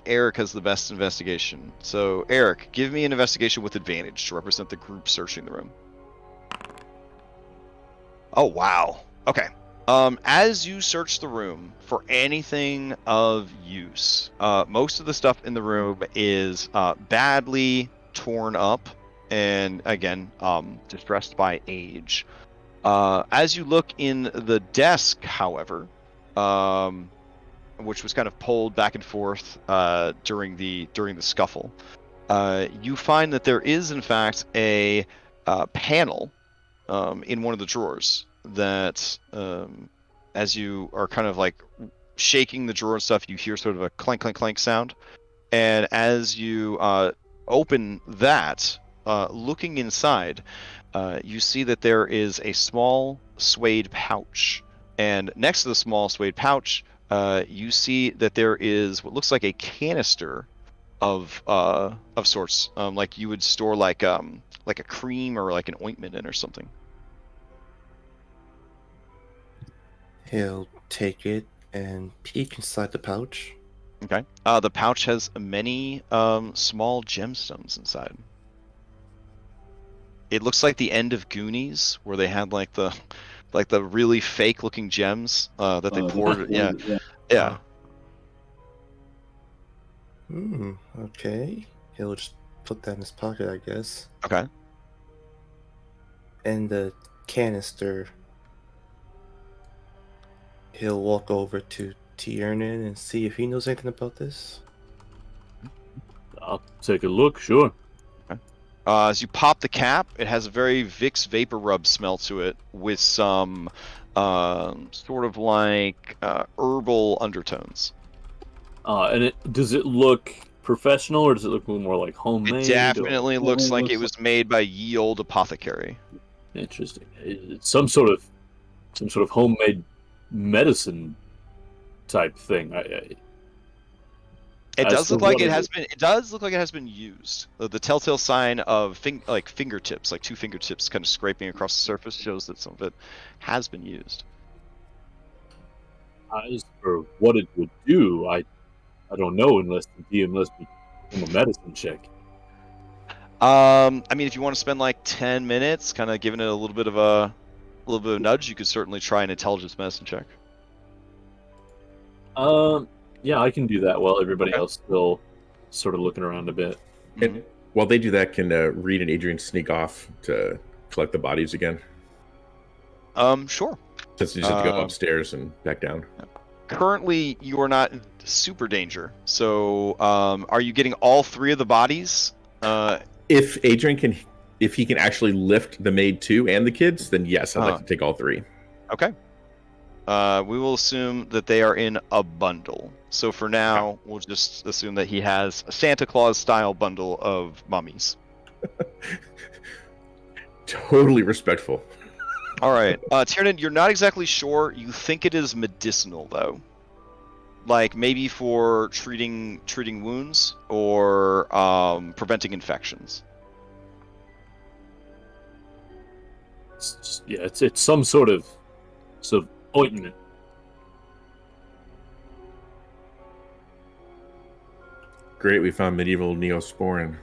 A: Eric has the best investigation. So Eric, give me an investigation with advantage to represent the group searching the room. Oh wow. Okay. As you search the room for anything of use, most of the stuff in the room is badly torn up and again distressed by age. As you look in the desk, however, which was kind of pulled back and forth during the scuffle, you find that there is in fact a panel in one of the drawers that, as you are kind of like shaking the drawer and stuff, you hear sort of a clank clank clank sound, and as you open that, looking inside, you see that there is a small suede pouch, and next to the small suede pouch, you see that there is what looks like a canister of sorts, like you would store like a cream or like an ointment in or something.
D: He'll take it and peek inside the pouch.
A: Okay. The pouch has many small gemstones inside. It looks like the end of Goonies, where they had like the really fake looking gems that they poured. Yeah.
D: Okay. He'll just put that in his pocket, I guess.
A: Okay.
D: And the canister, he'll walk over to Tiernan and see if he knows anything about this.
F: I'll take a look, sure.
A: As you pop the cap, it has a very Vicks Vapor Rub smell to it, with some sort of like herbal undertones.
F: And does it look professional, or does it look a little more like homemade?
A: It definitely looks like it was made by ye old apothecary.
F: Interesting. It's some sort of homemade medicine type thing.
A: It does look like it has been. It does look like it has been used. The telltale sign of fingertips, like two fingertips, kind of scraping across the surface, shows that some of it has been used.
F: As for what it would do, I don't know unless the DM lets me do a medicine check.
A: I mean, if you want to spend like 10 minutes, kind of giving it a little bit of a nudge, you could certainly try an intelligence medicine check.
F: Yeah, I can do that while everybody else still sort of looking around a bit.
E: And while they do that, can Reed and Adrian sneak off to collect the bodies again?
A: Sure.
E: Since you just have to go upstairs and back down.
A: Currently, you are not in super danger. So, are you getting all three of the bodies?
E: If Adrian if he can actually lift the maid too and the kids, then yes, I'd like to take all three.
A: Okay. We will assume that they are in a bundle. So for now, we'll just assume that he has a Santa Claus style bundle of mummies.
E: Totally respectful.
A: All right, Tiernan, you're not exactly sure. You think it is medicinal though, like maybe for treating wounds or preventing infections.
F: It's some sort of ointment.
E: Great, we found medieval Neosporin.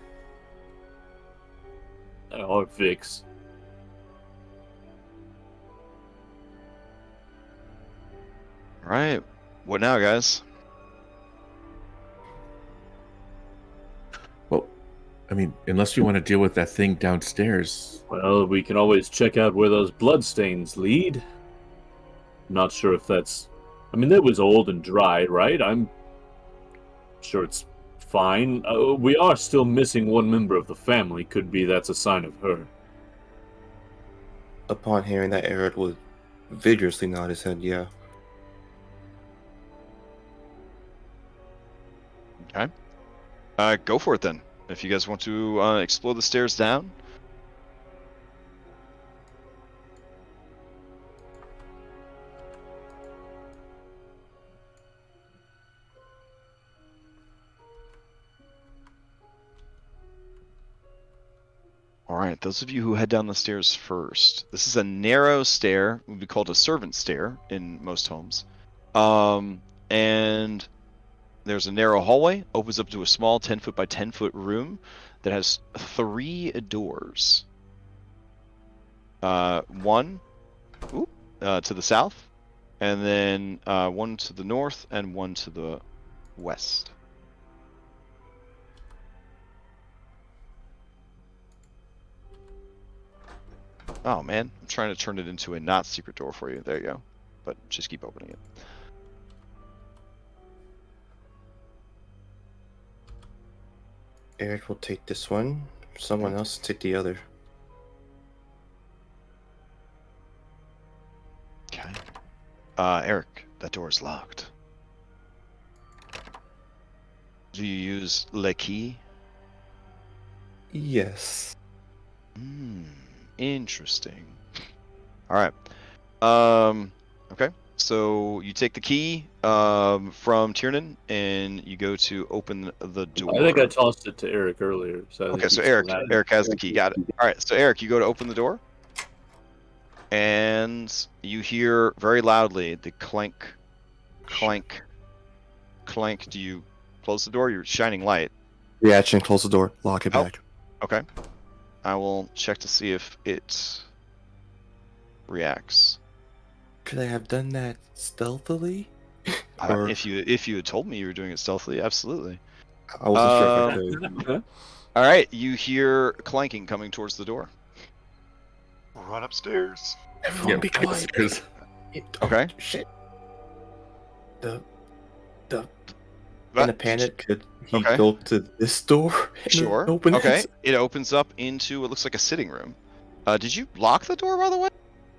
F: Or Vicks.
A: All right, what now, guys?
E: Well, I mean, unless you want to deal with that thing downstairs.
F: Well, we can always check out where those bloodstains lead. Not sure if that's... I mean, that was old and dry, right? I'm sure it's fine. We are still missing one member of the family. Could be that's a sign of her.
D: Upon hearing that, Erode would vigorously nod his head, yeah.
A: Okay. Go for it then. If you guys want to explore the stairs down. All right, those of you who head down the stairs first. This is a narrow stair, would be called a servant stair in most homes. And there's a narrow hallway, opens up to a small 10-foot by 10-foot room that has 3 doors. One to the south, and then one to the north and one to the west. Oh man, I'm trying to turn it into a not secret door for you. There you go. But just keep opening it.
D: Erode will take this one. Someone else take the other.
A: Okay. Eric, that door is locked. Do you use le key?
D: Yes.
A: Interesting. All right. Okay. So you take the key from Tiernan and you go to open the door.
F: I think I tossed it to Eric earlier. So
A: okay, so Eric has the key. Got it. All right. So Eric, you go to open the door, and you hear very loudly the clank, clank, clank. Do you close the door? You're shining light.
D: Reaction, close the door, lock it back.
A: Okay. I will check to see if it reacts.
D: Could I have done that stealthily?
A: If you had told me you were doing it stealthily, absolutely.
D: I wasn't sure if I could.
A: All right, you hear clanking coming towards the door.
C: Run upstairs.
D: Everyone be quiet.
E: Upstairs.
A: Okay.
D: Shit. In a panic, could he go to this door?
A: Sure.
D: Open
A: okay.
D: it?
A: It opens up into what looks like a sitting room. Did you lock the door, by the way?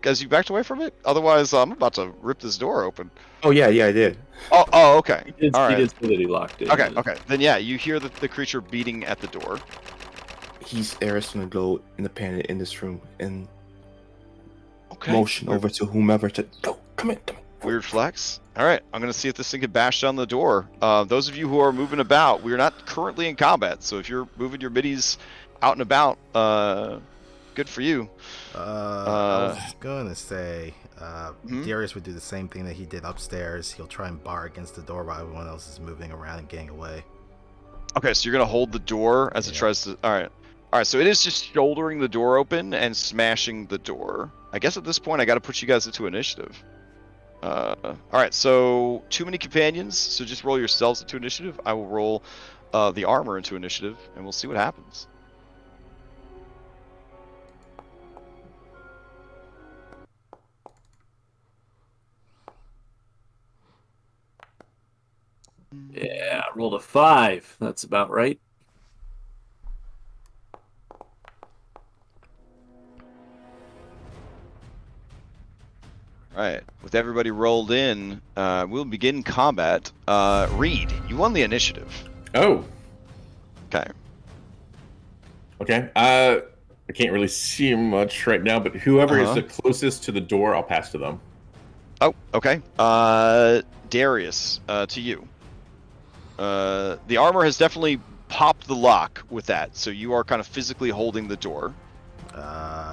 A: As you backed away from it? Otherwise, I'm about to rip this door open.
D: Oh, yeah, I did.
A: Oh, okay. All right.
F: He did say that he locked it.
A: Okay. Then, yeah, you hear the creature beating at the door.
D: Eris gonna go in the panic in this room and motion over to whomever to go. Come in.
A: Weird flex. All right, I'm going to see if this thing can bash down the door. Those of you who are moving about, we're not currently in combat, so if you're moving your middies out and about, good for you.
B: I was going to say, Darius would do the same thing that he did upstairs. He'll try and bar against the door while everyone else is moving around and getting away.
A: Okay, so you're going to hold the door as it tries to... All right, so it is just shouldering the door open and smashing the door. I guess at this point, I got to put you guys into initiative. All right, so too many companions, so just roll yourselves into initiative. I will roll the armor into initiative, and we'll see what happens.
F: Yeah, I rolled a 5. That's about right.
A: All Alright, with everybody rolled in, we'll begin combat. Reed, you won the initiative.
E: Oh.
A: Okay.
E: Okay. I can't really see much right now, but whoever is the closest to the door, I'll pass to them.
A: Oh, okay. Darius, to you. The armor has definitely popped the lock with that, so you are kind of physically holding the door.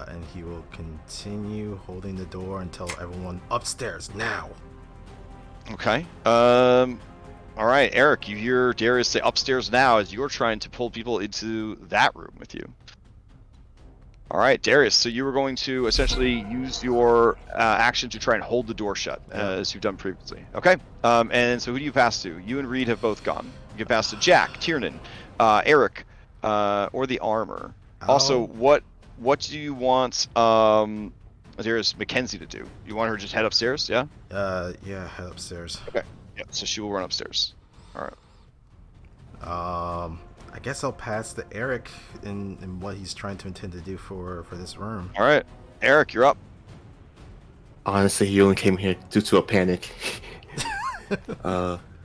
B: And he will continue holding the door until everyone upstairs now.
A: Okay. All right, Eric, you hear Darius say upstairs now as you're trying to pull people into that room with you. All right, Darius, so you were going to essentially use your action to try and hold the door shut, as you've done previously. Okay, and so who do you pass to? You and Reed have both gone. You can pass to Jack, Tiernan, Eric, or the armor. Also, what do you want Darius Mackenzie to do? You want her to just head upstairs, yeah?
B: Yeah, head upstairs.
A: Okay, yeah, so she will run upstairs. All right.
B: I guess I'll pass to Eric in what he's trying to intend to do for this room.
A: All right, Eric, you're up.
D: Honestly, he only came here due to a panic.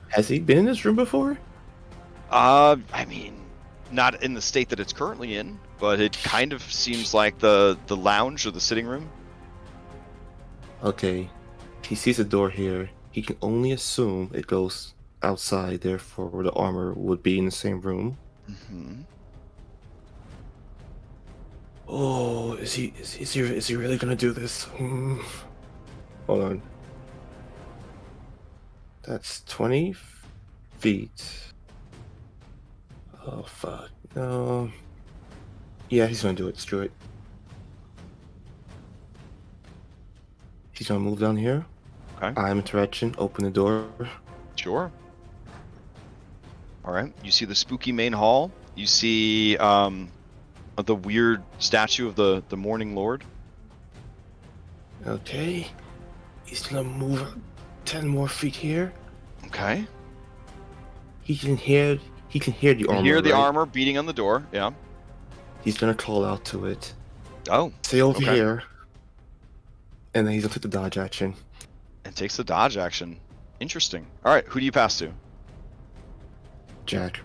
D: Has he been in this room before?
A: I mean, not in the state that it's currently in, but it kind of seems like the lounge or the sitting room.
D: Okay, he sees a door here. He can only assume it goes outside, therefore the armor would be in the same room.
A: Mm-hmm.
D: Oh, is he really gonna do this? Hold on. That's 20 feet. Oh fuck. No. Yeah, he's gonna do it. Screw it. He's gonna move down here.
A: Okay.
D: I'm interaction. Open the door.
A: Sure. All right. You see the spooky main hall. You see the weird statue of the Morning Lord.
D: Okay. He's gonna move 10 more feet here.
A: Okay.
D: He can hear the armor.
A: You hear the
D: right?
A: armor beating on the door. Yeah.
D: He's gonna call out to it.
A: Oh.
D: Stay over here. And then he's gonna take the dodge action.
A: And takes the dodge action. Interesting. All right. Who do you pass to?
D: Jack.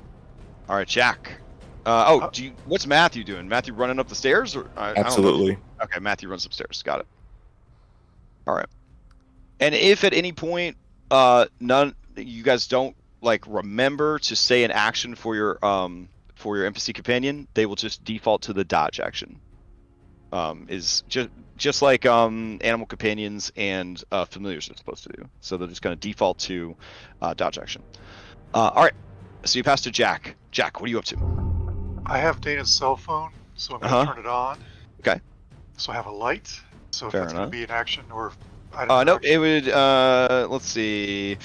A: All right, Jack. What's Matthew doing? Matthew running up the stairs? Or
D: Absolutely.
A: I don't know. Okay, Matthew runs upstairs. Got it. All right. And if at any point you guys don't remember to say an action for your NPC companion, they will just default to the dodge action. Is just like animal companions and familiars are supposed to do. So they're just going to default to dodge action. All right. So you pass to Jack. Jack, what are you up to?
C: I have Dana's cell phone, so I'm going to turn it on.
A: Okay.
C: So I have a light. So if
A: Fair
C: that's going
A: enough.
C: to be an action or item.
A: No, it would. Let's see.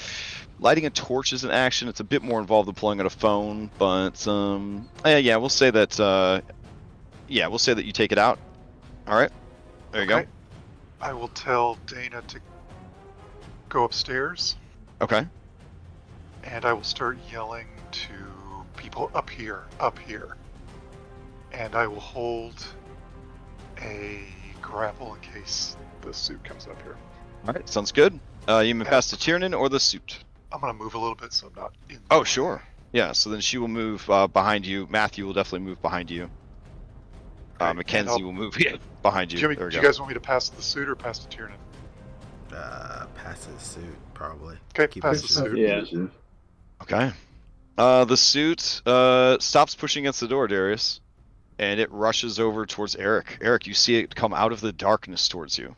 A: Lighting a torch is an action. It's a bit more involved than pulling out a phone, but yeah, we'll say that. We'll say that you take it out. All right. There you go.
C: I will tell Dana to go upstairs.
A: Okay.
C: And I will start yelling to people up here. And I will hold a grapple in case the suit comes up here.
A: All right, sounds good. You may pass to Tiernan or the suit.
C: I'm going to move a little bit so I'm not in.
A: Oh, sure. Yeah, so then she will move behind you. Matthew will definitely move behind you. Mackenzie will move behind you.
C: Jimmy, do you guys want me to pass to the suit or pass to Tiernan?
B: Pass to the suit, probably.
C: Okay, pass the suit.
F: Yeah.
A: Okay. The suit stops pushing against the door, Darius, and it rushes over towards Eric. Eric, you see it come out of the darkness towards you.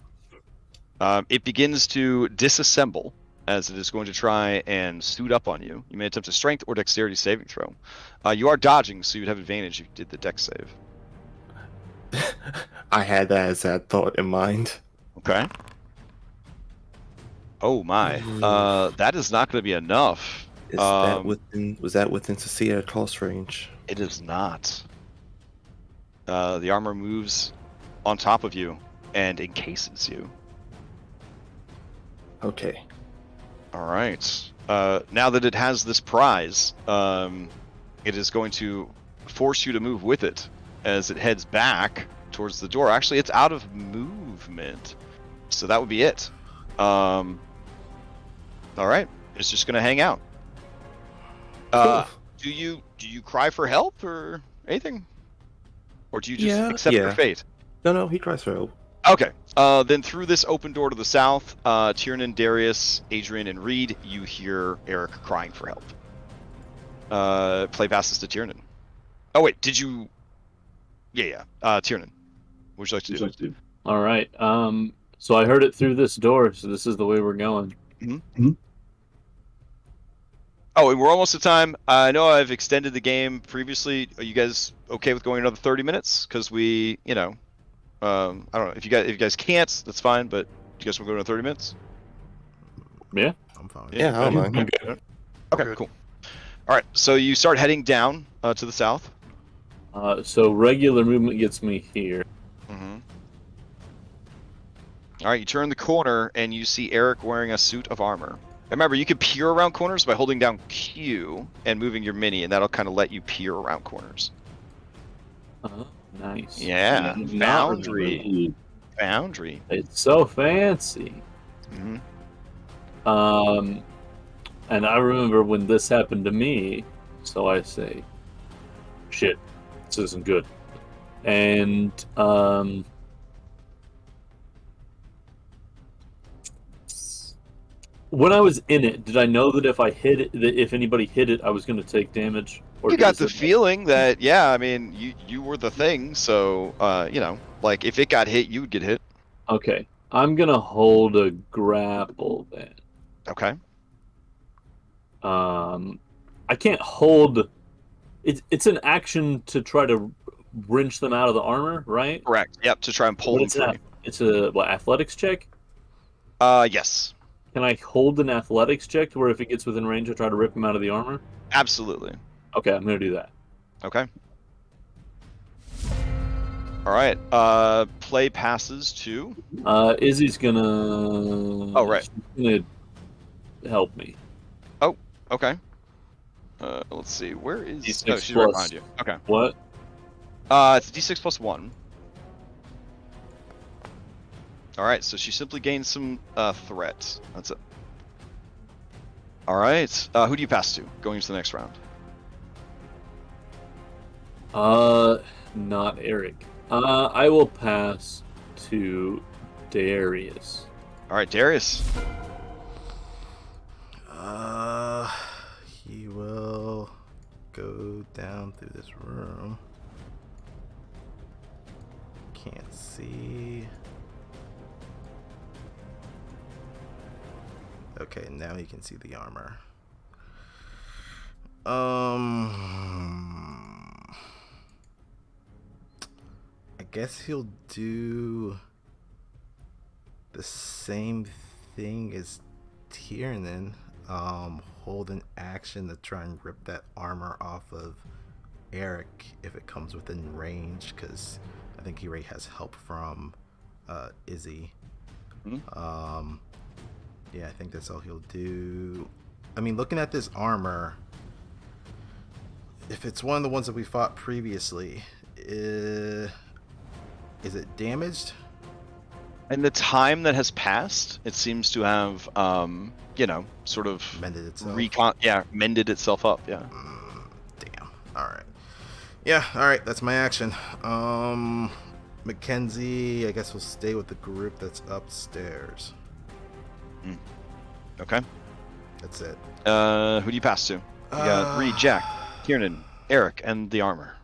A: It begins to disassemble as it is going to try and suit up on you. You may attempt a strength or dexterity saving throw. You are dodging, so you'd have advantage if you did the dex save.
D: I had that as that thought in mind.
A: Okay. Oh my. That is not going to be enough.
D: Was that within Cecilia close range?
A: It is not. The armor moves on top of you and encases you.
D: Okay.
A: All right. Now that it has this prize, it is going to force you to move with it as it heads back towards the door. Actually, it's out of movement, so that would be it. All right, it's just gonna hang out.
D: Cool.
A: Do you cry for help or anything, or do you just
D: Yeah,
A: accept your
D: yeah.
A: fate?
D: No, he cries for help.
A: Okay. Then through this open door to the south, Tiernan, Darius, Adrian, and Reed, you hear Eric crying for help. Play passes to Tiernan. Oh wait, did you? Yeah. Tiernan, what would you like to do?
F: All right. So I heard it through this door, so this is the way we're going.
A: Mm-hmm. Oh, and we're almost at time. I know I've extended the game previously. Are you guys okay with going another 30 minutes? Because we, I don't know if you guys can't, that's fine. But you guys want to go to 30 minutes?
F: Yeah,
B: I'm fine.
D: Yeah, I don't mind. I'm good.
A: Okay, cool. All right, so you start heading down to the south.
F: So regular movement gets me here.
A: Mm-hmm. All right, you turn the corner and you see Eric wearing a suit of armor. Remember, you can peer around corners by holding down Q and moving your mini, and that'll kind of let you peer around corners.
F: Oh, nice.
A: Yeah, Foundry.
F: It's so fancy.
A: Mm-hmm.
F: And I remember when this happened to me, so I say, shit, this isn't good. And when I was in it, did I know that if I hit it, that if anybody hit it, I was going to take damage?
A: Or you got the feeling that, yeah, I mean, you were the thing, so like if it got hit, you would get hit.
F: Okay, I'm gonna hold a grapple then.
A: Okay.
F: I can't hold. It's an action to try to wrench them out of the armor, right?
A: Correct. Yep. To try and pull them free.
F: It's a athletics check.
A: Yes.
F: Can I hold an athletics check to where if it gets within range, I try to rip him out of the armor?
A: Absolutely.
F: Okay, I'm gonna do that.
A: Okay. All right. Play passes to.
F: Izzy's gonna.
A: Oh right.
F: She's gonna help me.
A: Oh, okay. Let's see. Where is?
F: D6
A: oh, she's right behind you. Okay.
F: What?
A: It's D6 plus 1. All right. So she simply gains some threat. That's it. All right. Who do you pass to going into the next round?
F: Not Eric. I will pass to Darius.
A: All right, Darius.
B: He will go down through this room. Can't see. Okay, now you can see the armor. I guess he'll do the same thing as Tiernan. Hold an action to try and rip that armor off of Eric if it comes within range, because I think he already has help from Izzy.
A: Mm-hmm.
B: Yeah, I think that's all he'll do. I mean, looking at this armor, if it's one of the ones that we fought previously, is it damaged?
A: In the time that has passed, it seems to have, sort of
B: mended itself.
A: Mended itself up. Yeah.
B: Damn. All right. Yeah. All right. That's my action. Mackenzie, I guess we'll stay with the group that's upstairs.
A: Okay.
B: That's it.
A: Who do you pass to? You got Reed, Jack, Kieran, Eric, and the armor.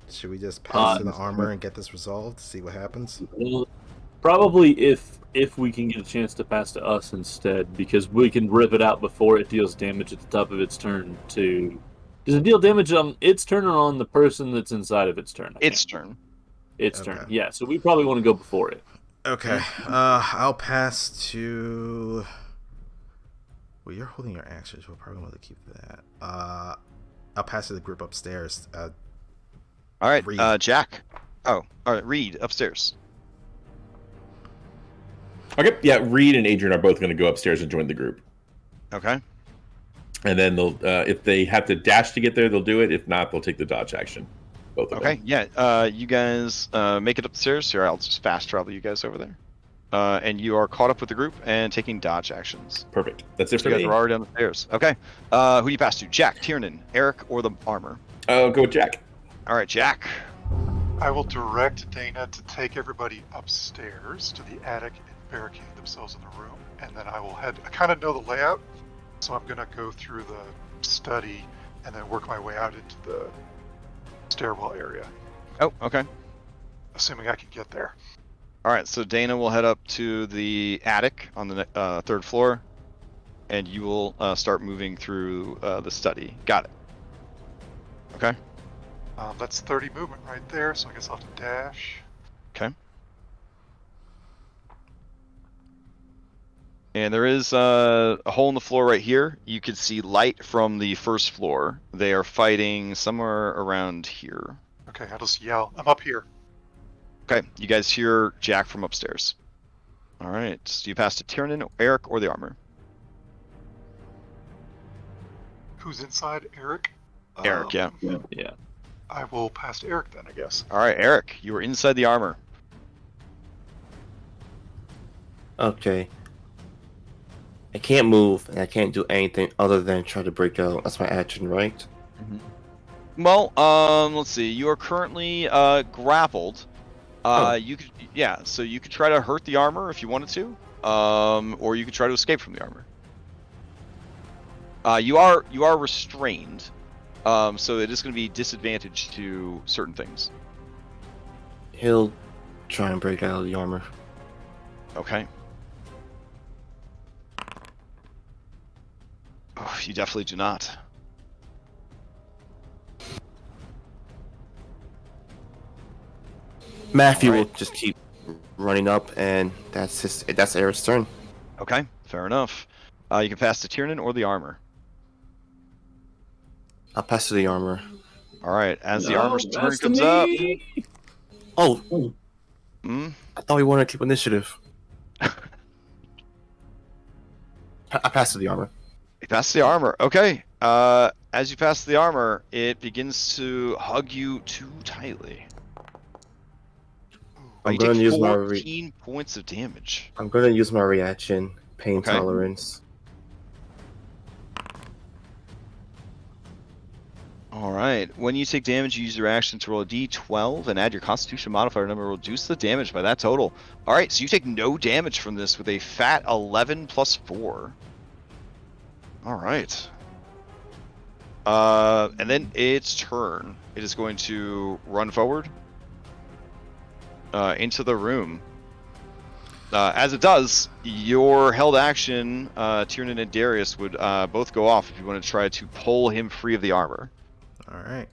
B: Should we just pass to the armor and get this resolved? See what happens.
F: Probably if we can get a chance to pass to us instead, because we can rip it out before it deals damage at the top of its turn. Does it deal damage on its turn or on the person that's inside of its turn?
A: Its turn.
F: Its turn. Yeah. So we probably want to go before it.
B: Okay. I'll pass to. Well, you're holding your actions. We'll probably want to keep that. I'll pass to the group upstairs.
A: All right,
B: Reed.
A: Jack. Oh, all right, Reed, upstairs.
E: Okay, yeah, Reed and Adrian are both going to go upstairs and join the group.
A: Okay.
E: And then they'll, if they have to dash to get there, they'll do it. If not, they'll take the dodge action. Both of them.
A: Okay, yeah. You guys make it upstairs. Here, I'll just fast travel you guys over there. And you are caught up with the group and taking dodge actions.
E: Perfect. That's it
A: So
E: for
A: you guys
E: me.
A: are already down the stairs. Okay. Who do you pass to? Jack, Tiernan, Eric, or the armor?
E: I'll go with Jack.
A: All right, Jack.
C: I will direct Dana to take everybody upstairs to the attic and barricade themselves in the room, and then I will head. I kind of know the layout, so I'm gonna go through the study and then work my way out into the stairwell area.
A: Oh, okay.
C: Assuming I can get there.
A: All right, so Dana will head up to the attic on the 3rd floor, and you will start moving through the study. Got it. Okay.
C: That's 30 movement right there, so I guess I'll have to dash.
A: Okay. And there is a hole in the floor right here. You can see light from the 1st floor. They are fighting somewhere around here.
C: Okay, I'll just yell. I'm up here.
A: Okay, you guys hear Jack from upstairs. All right, so you pass to Tiernan, Eric, or the armor?
C: Who's inside? Eric?
A: Eric, yeah.
F: Yeah.
C: I will pass to Eric then, I guess.
A: All right, Eric, you are inside the armor.
D: Okay. I can't move, and I can't do anything other than try to break out. That's my action, right?
A: Mm-hmm. Well, let's see. You are currently grappled. You could, yeah. So you could try to hurt the armor if you wanted to, or you could try to escape from the armor. You are restrained, so it is going to be disadvantage to certain things.
D: He'll try and break out of the armor.
A: Okay. Oh, you definitely do not.
D: Matthew will just keep running up, and that's Eric's turn.
A: Okay, fair enough. You can pass to Tiernan or the armor.
D: I'll pass to the armor.
A: All right, as the armor's turn comes up.
D: Oh.
A: Hmm?
D: I thought we wanted to keep initiative. I pass to the armor.
A: You pass the armor. Okay. As you pass the armor, it begins to hug you too tightly.
D: I'm
A: you
D: going to
A: take
D: use
A: 14 points of damage.
D: I'm going to use my reaction, pain tolerance.
A: All right. When you take damage, you use your action to roll a d12 and add your Constitution modifier number. Reduce the damage by that total. All right. So you take no damage from this with a fat 11 plus 4. All right. And then its turn. It is going to run forward into the room. As it does, your held action, Tiernan and Darius, would both go off if you want to try to pull him free of the armor.
B: All right.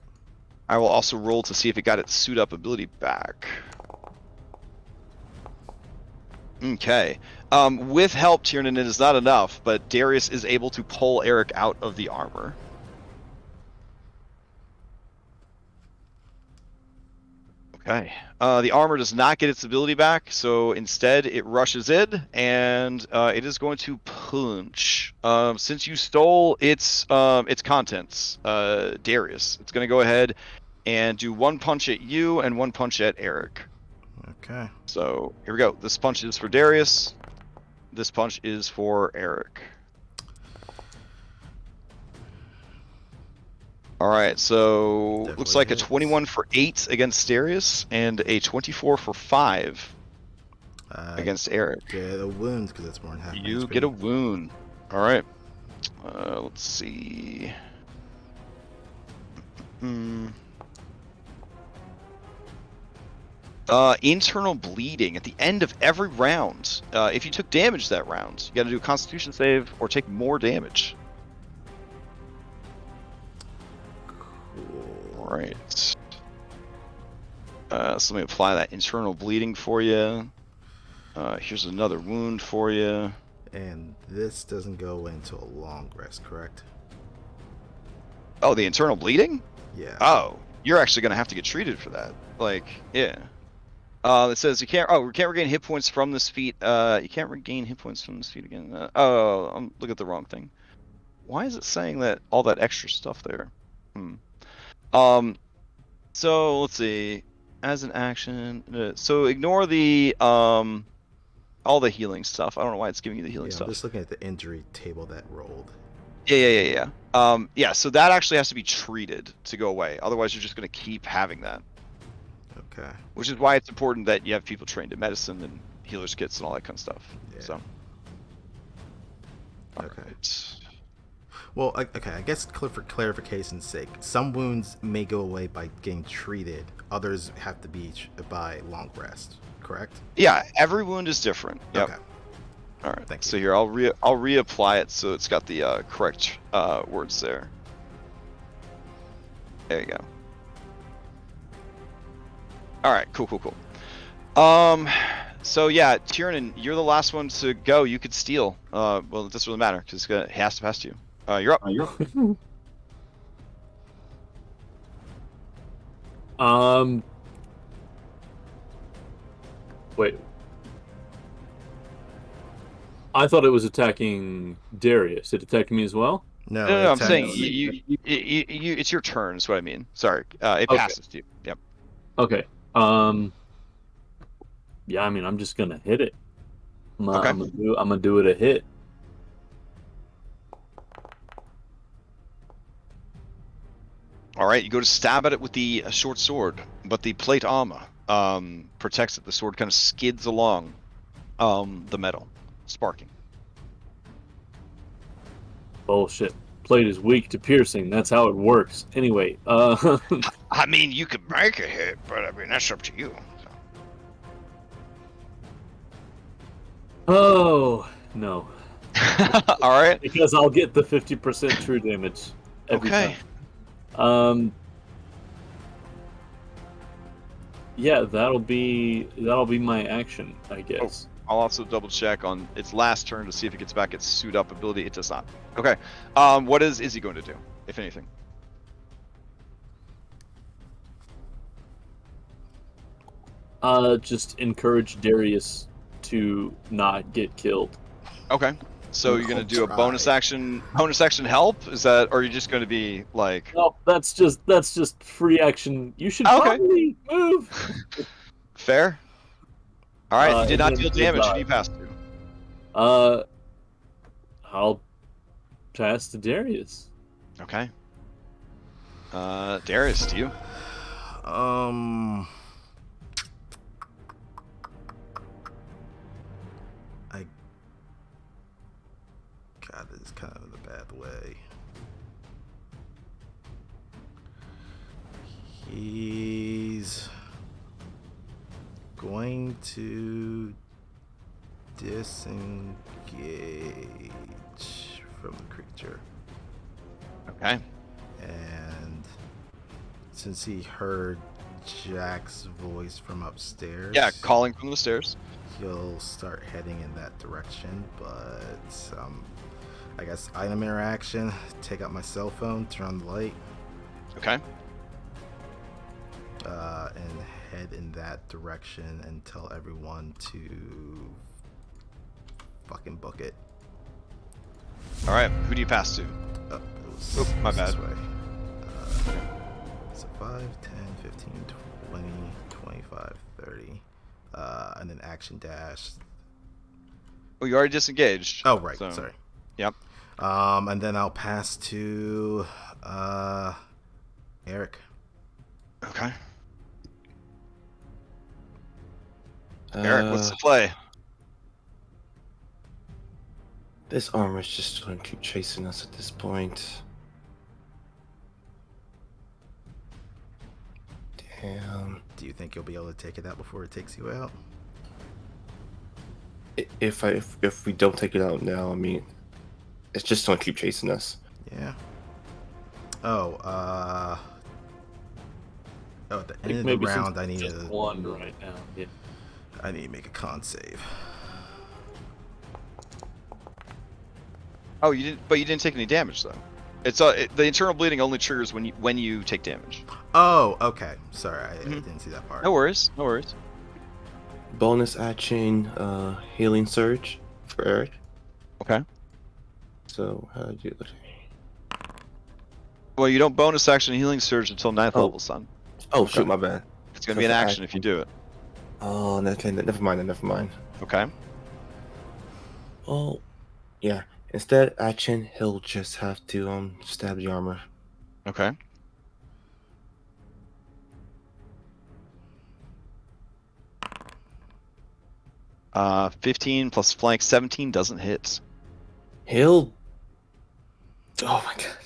A: I will also roll to see if it got its suit up ability back. Okay. With help, Tiernan, it is not enough, but Darius is able to pull Eric out of the armor. Okay. The armor does not get its ability back, so instead it rushes in, and it is going to punch. Since you stole its contents, Darius, it's going to go ahead and do one punch at you and one punch at Eric.
B: Okay.
A: So here we go. This punch is for Darius. This punch is for Eric. All right, so
B: Definitely
A: looks like
B: hits.
A: a 21 for 8 against Darius and a 24 for 5 against Eric.
B: Get a wound because it's more than half.
A: You get a wound. All right. Let's see. Internal bleeding at the end of every round. If you took damage that round, you got to do a Constitution save or take more damage. Right. So let me apply that internal bleeding for you. Here's another wound for you.
B: And this doesn't go into a long rest, correct?
A: Oh, the internal bleeding?
B: Yeah.
A: Oh, you're actually gonna have to get treated for that. Like, yeah. It says you can't regain hit points from this feat. You can't regain hit points from this feat again. I'm looking at the wrong thing. Why is it saying that all that extra stuff there? So let's see. As an action, so ignore the all the healing stuff. I don't know why it's giving you the healing stuff.
B: I'm just looking at the injury table that rolled.
A: Yeah. Yeah, so that actually has to be treated to go away. Otherwise, you're just going to keep having that.
B: Okay.
A: Which is why it's important that you have people trained in medicine and healer's kits and all that kind of stuff.
B: Yeah.
A: So.
B: Okay.
A: Right.
B: Well, okay, I guess for clarification's sake, some wounds may go away by getting treated. Others have to be by long rest, correct?
A: Yeah, every wound is different. Yep.
B: Okay.
A: All right.
B: Thank
A: So
B: you.
A: here, I'll reapply it so it's got the correct words there. There you go. All right. Cool. So yeah, Tiernan, you're the last one to go. You could steal. Well, it doesn't really matter because it has to pass you. You're up.
F: Wait. I thought it was attacking Darius. It attacked me as well?
A: No, I'm saying it's your turn. Is what I mean. Sorry. It passes to you. Yep.
F: Okay. Yeah, I mean, I'm just gonna hit it. I'm gonna do it a hit.
A: All right, you go to stab at it with the short sword, but the plate armor protects it. The sword kind of skids along the metal, sparking.
F: Bullshit. Plate is weak to piercing. That's how it works. Anyway,
A: I mean, you could make a hit, but I mean, that's up to you. So.
F: Oh, no.
A: All right.
F: Because I'll get the 50% true damage every time. Yeah, that'll be my action, I guess.
A: I'll also double check on its last turn to see if it gets back its suit up ability. It does not. Okay. What is he going to do, if anything?
F: Just encourage Darius to not get killed.
A: Okay. So you're gonna do a bonus action help? Is that, or are you just gonna be like?
F: No, that's just free action. You should probably move.
A: Fair. All right. You did not deal damage. Who do you pass to?
F: I'll pass to Darius.
A: Okay. Darius, to you.
B: God, this is kind of in a bad way. He's going to disengage from the creature.
A: Okay.
B: And since he heard Jack's voice from upstairs,
A: calling from the stairs,
B: he'll start heading in that direction. But I guess item interaction, take out my cell phone, turn on the light.
A: Okay.
B: And head in that direction and tell everyone to fucking book it.
A: All right. Who do you pass to? My bad.
B: This way. So 5, 10, 15, 20, 25, 30. And then action dash.
A: Oh, you already disengaged.
B: Oh, right.
A: So.
B: Sorry.
A: Yep.
B: And then I'll pass to Eric.
A: Okay. Eric, what's the play?
D: This armor's just going to keep chasing us at this point. Damn.
B: Do you think you'll be able to take it out before it takes you out?
D: If we don't take it out now, I mean, it's just going to keep chasing us.
B: Yeah. At the end of the round, I need
F: one right now. Yeah.
B: I need to make a con save.
A: Oh, you didn't take any damage though. It's the internal bleeding only triggers when you take damage.
B: Oh, okay. Sorry, I didn't see that part.
A: No worries.
D: Bonus action, healing surge for Eric.
A: Okay.
D: So how do you?
A: Well, you don't bonus action healing surge until 9th level, son.
D: Oh, shoot, my bad.
A: It's gonna be an action if you do it.
D: Oh, never mind.
A: Okay.
D: Oh, yeah. Instead, action, he'll just have to stab the armor.
A: Okay. Uh, 15 plus flank 17 doesn't hit.
D: He'll. Oh my god.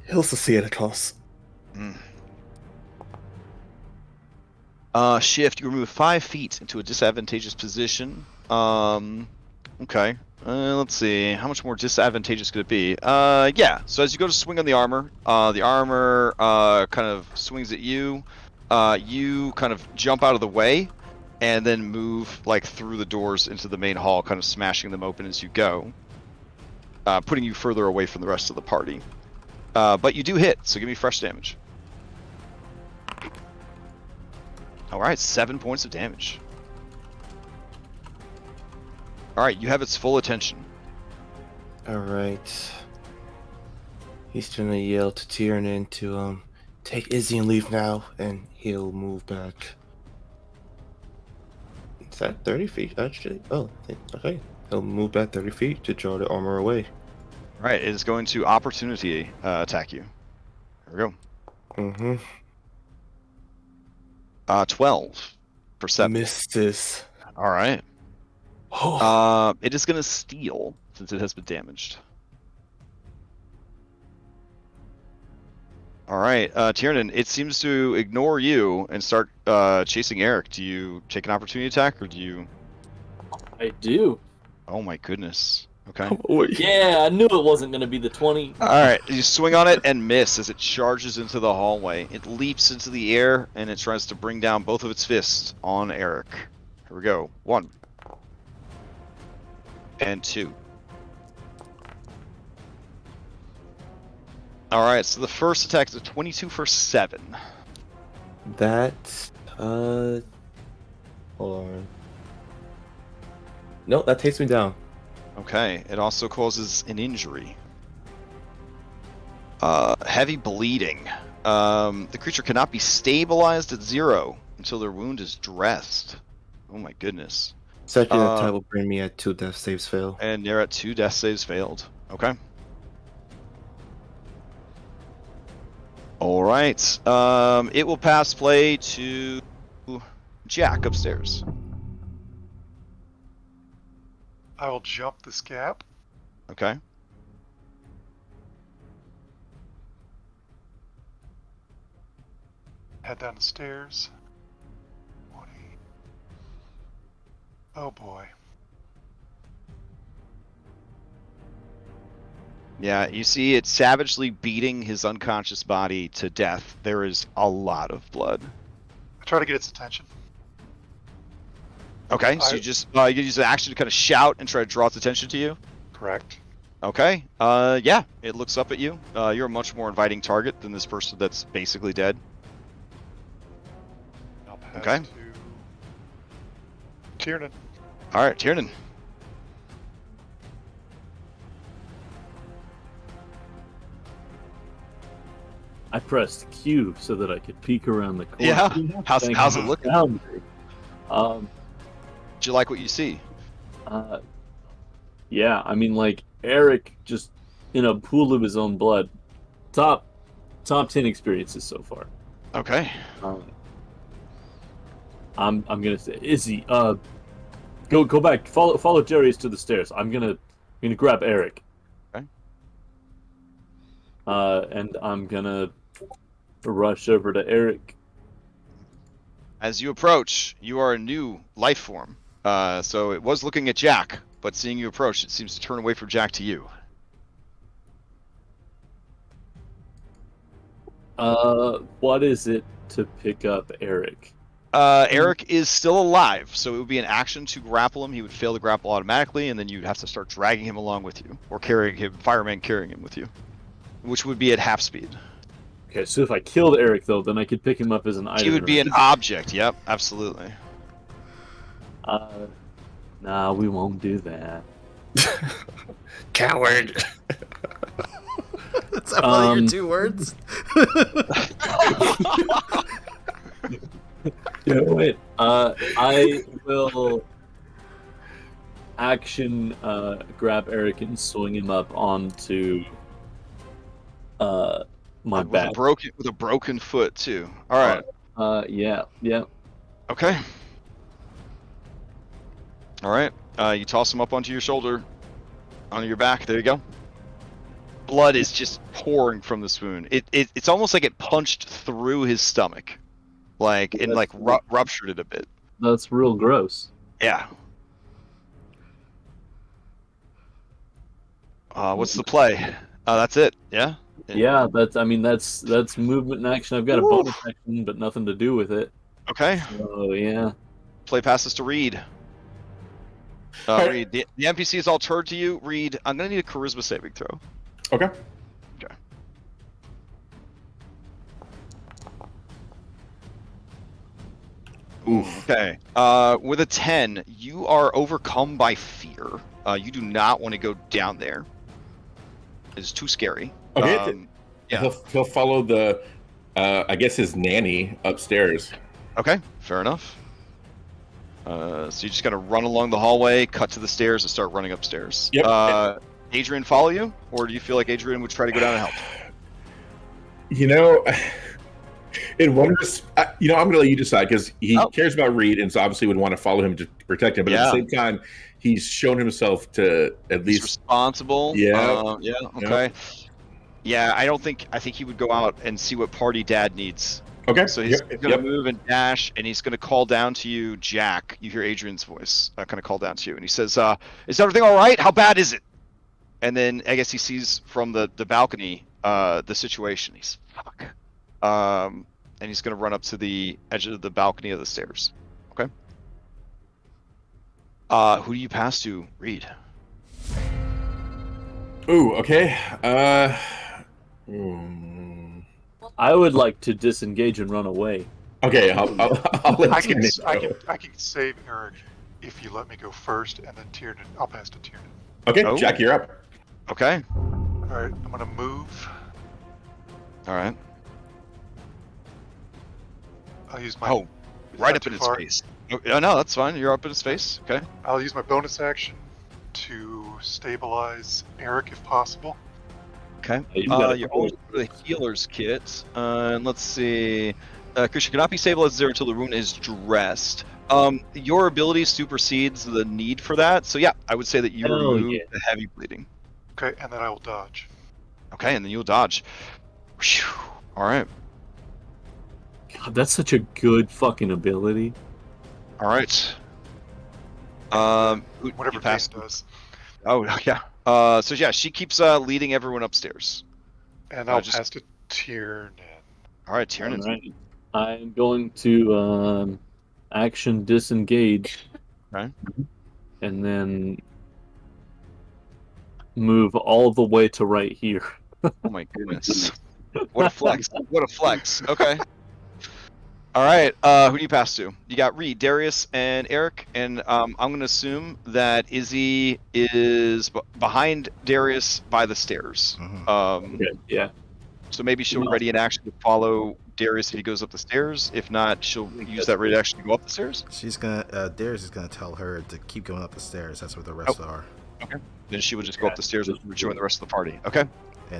D: He'll succeed at a toss.
A: Shift. You move 5 feet into a disadvantageous position. Okay. Let's see. How much more disadvantageous could it be? Yeah. So as you go to swing on the armor kind of swings at you. You kind of jump out of the way, and then move like through the doors into the main hall, kind of smashing them open as you go, putting you further away from the rest of the party. But you do hit, so give me fresh damage. All right, 7 points of damage. All right, you have its full attention.
D: All right. He's gonna yell to Tiernan to take Izzy and leave now, and he'll move back. Is that 30 feet actually? Oh, okay. He'll move back 30 feet to draw the armor away.
A: All right, it is going to opportunity attack you. There we go.
D: Mm-hmm.
A: 12 for 7.
D: Misses.
A: All right.
D: Oh.
A: It is going to steal since it has been damaged. All right, Tiernan, it seems to ignore you and start chasing Eric. Do you take an opportunity attack, or do you?
F: I do.
A: Oh my goodness. Okay.
F: Yeah, I knew it wasn't going to be the 20.
A: All right, you swing on it and miss as it charges into the hallway. It leaps into the air and it tries to bring down both of its fists on Eric. Here we go. 1 and 2. All right, so the first attack is a 22 for 7.
D: That hold on. No, that takes me down.
A: Okay, it also causes an injury. Heavy bleeding. The creature cannot be stabilized at 0 until their wound is dressed. Oh my goodness.
D: Second attack will bring me at 2 death saves fail.
A: And you're at 2 death saves failed. Okay. All right. It will pass play to Jack upstairs.
C: I will jump this gap.
A: Okay.
C: Head down the stairs. 20. Oh boy.
A: Yeah, you see it savagely beating his unconscious body to death. There is a lot of blood.
C: I try to get its attention.
A: Okay, so you use an action to kind of shout and try to draw its attention to you?
C: Correct.
A: Okay, yeah, it looks up at you. You're a much more inviting target than this person that's basically dead.
C: I'll pass
A: Okay.
C: to Tiernan.
A: Alright, Tiernan.
F: I pressed Q so that I could peek around the corner.
A: Yeah, how's it looking? Did you like what you see?
F: Yeah, I mean, like, Eric just in a pool of his own blood. Top 10 experiences so far.
A: Okay.
F: I'm gonna say Izzy, go back, follow Jarius to the stairs. I'm gonna grab Eric.
A: Okay.
F: And I'm gonna rush over to Eric.
A: As you approach, you are a new life form. So it was looking at Jack, but seeing you approach, it seems to turn away from Jack to you.
F: What is it to pick up Eric?
A: Eric is still alive, so it would be an action to grapple him. He would fail to grapple automatically, and then you'd have to start dragging him along with you, or carrying him, fireman carrying him with you, which would be at half speed.
F: Okay, so if I killed Eric, though, then I could pick him up as an item.
A: He would be an object, yep, absolutely.
F: Nah, we won't do that.
D: Coward!
B: That's one of your 2 words?
F: You know what? I will... action, grab Eric and swing him up onto my back.
A: With a broken foot too. All right.
F: Yeah.
A: Okay. All right. You toss him up onto your shoulder, onto your back. There you go. Blood is just pouring from this wound. It's almost like it punched through his stomach, ruptured it a bit.
F: That's real gross.
A: Yeah. What's the play? That's it. Yeah.
F: Yeah, that's movement and action. I've got a bonus action, but nothing to do with it.
A: Okay.
F: So yeah.
A: Play passes to Reed. Reed, the NPC is all turned to you. Reed, I'm gonna need a charisma saving throw.
E: Okay.
A: Okay.
E: Oof.
A: Okay. With a 10, you are overcome by fear. You do not want to go down there. It's too scary.
E: Okay.
A: Yeah.
E: He'll follow the, I guess his nanny upstairs.
A: Okay. Fair enough. So you just gotta run along the hallway, cut to the stairs, and start running upstairs.
E: Yep.
A: Adrian follow you, or do you feel like Adrian would try to go down and help?
E: You know, in one I'm going to let you decide because he cares about Reed and so obviously would want to follow him to protect him. But at the same time, he's shown himself to at least
A: responsible.
E: Yeah.
A: Okay. Yeah, I think he would go out and see what party dad needs.
E: Okay.
A: So he's going to move and dash, and he's going to call down to you, Jack. You hear Adrian's voice kind of call down to you, and he says, "Is everything all right? How bad is it?" And then I guess he sees from the balcony the situation. He's fuck. And he's going to run up to the edge of the balcony of the stairs. Okay. Who do you pass to, Reed?
E: Ooh, okay.
F: I would like to disengage and run away.
E: Okay, I'll let
C: I can save Eric if you let me go first, and then Tiernan. I'll pass to Tiernan.
E: Okay, Jack, you're up.
A: Okay.
C: All right, I'm gonna move.
A: All right.
C: I'll use my.
A: Right up in his face. No, that's fine. You're up in his face. Okay.
C: I'll use my bonus action to stabilize Eric if possible.
A: Okay. You're always for the healer's kit. And let's see. Christian cannot be stabilized there until the wound is dressed. Your ability supersedes the need for that. So yeah, I would say that you remove the heavy bleeding.
C: Okay, and then I will dodge.
A: Okay, and then you'll dodge. Whew. All right.
F: God, that's such a good fucking ability.
A: All right.
C: Whatever Pace does.
A: Oh yeah. So yeah, she keeps leading everyone upstairs.
C: And I'll pass to Tiernan.
A: All right, Tiernan.
F: All right. I'm going to action disengage.
A: Okay.
F: And then move all the way to right here.
A: Oh my goodness. What a flex. What a flex. Okay. All right. Who do you pass to? You got Reed, Darius, and Eric. And I'm going to assume that Izzy is behind Darius by the stairs.
B: Mm-hmm.
F: Okay, yeah.
A: So maybe she'll ready an action to follow Darius if he goes up the stairs. If not, she'll use that ready action to go up the stairs.
B: Darius is gonna tell her to keep going up the stairs. That's where the rest are.
A: Okay. Then she will just go up the stairs and join the rest of the party. Okay.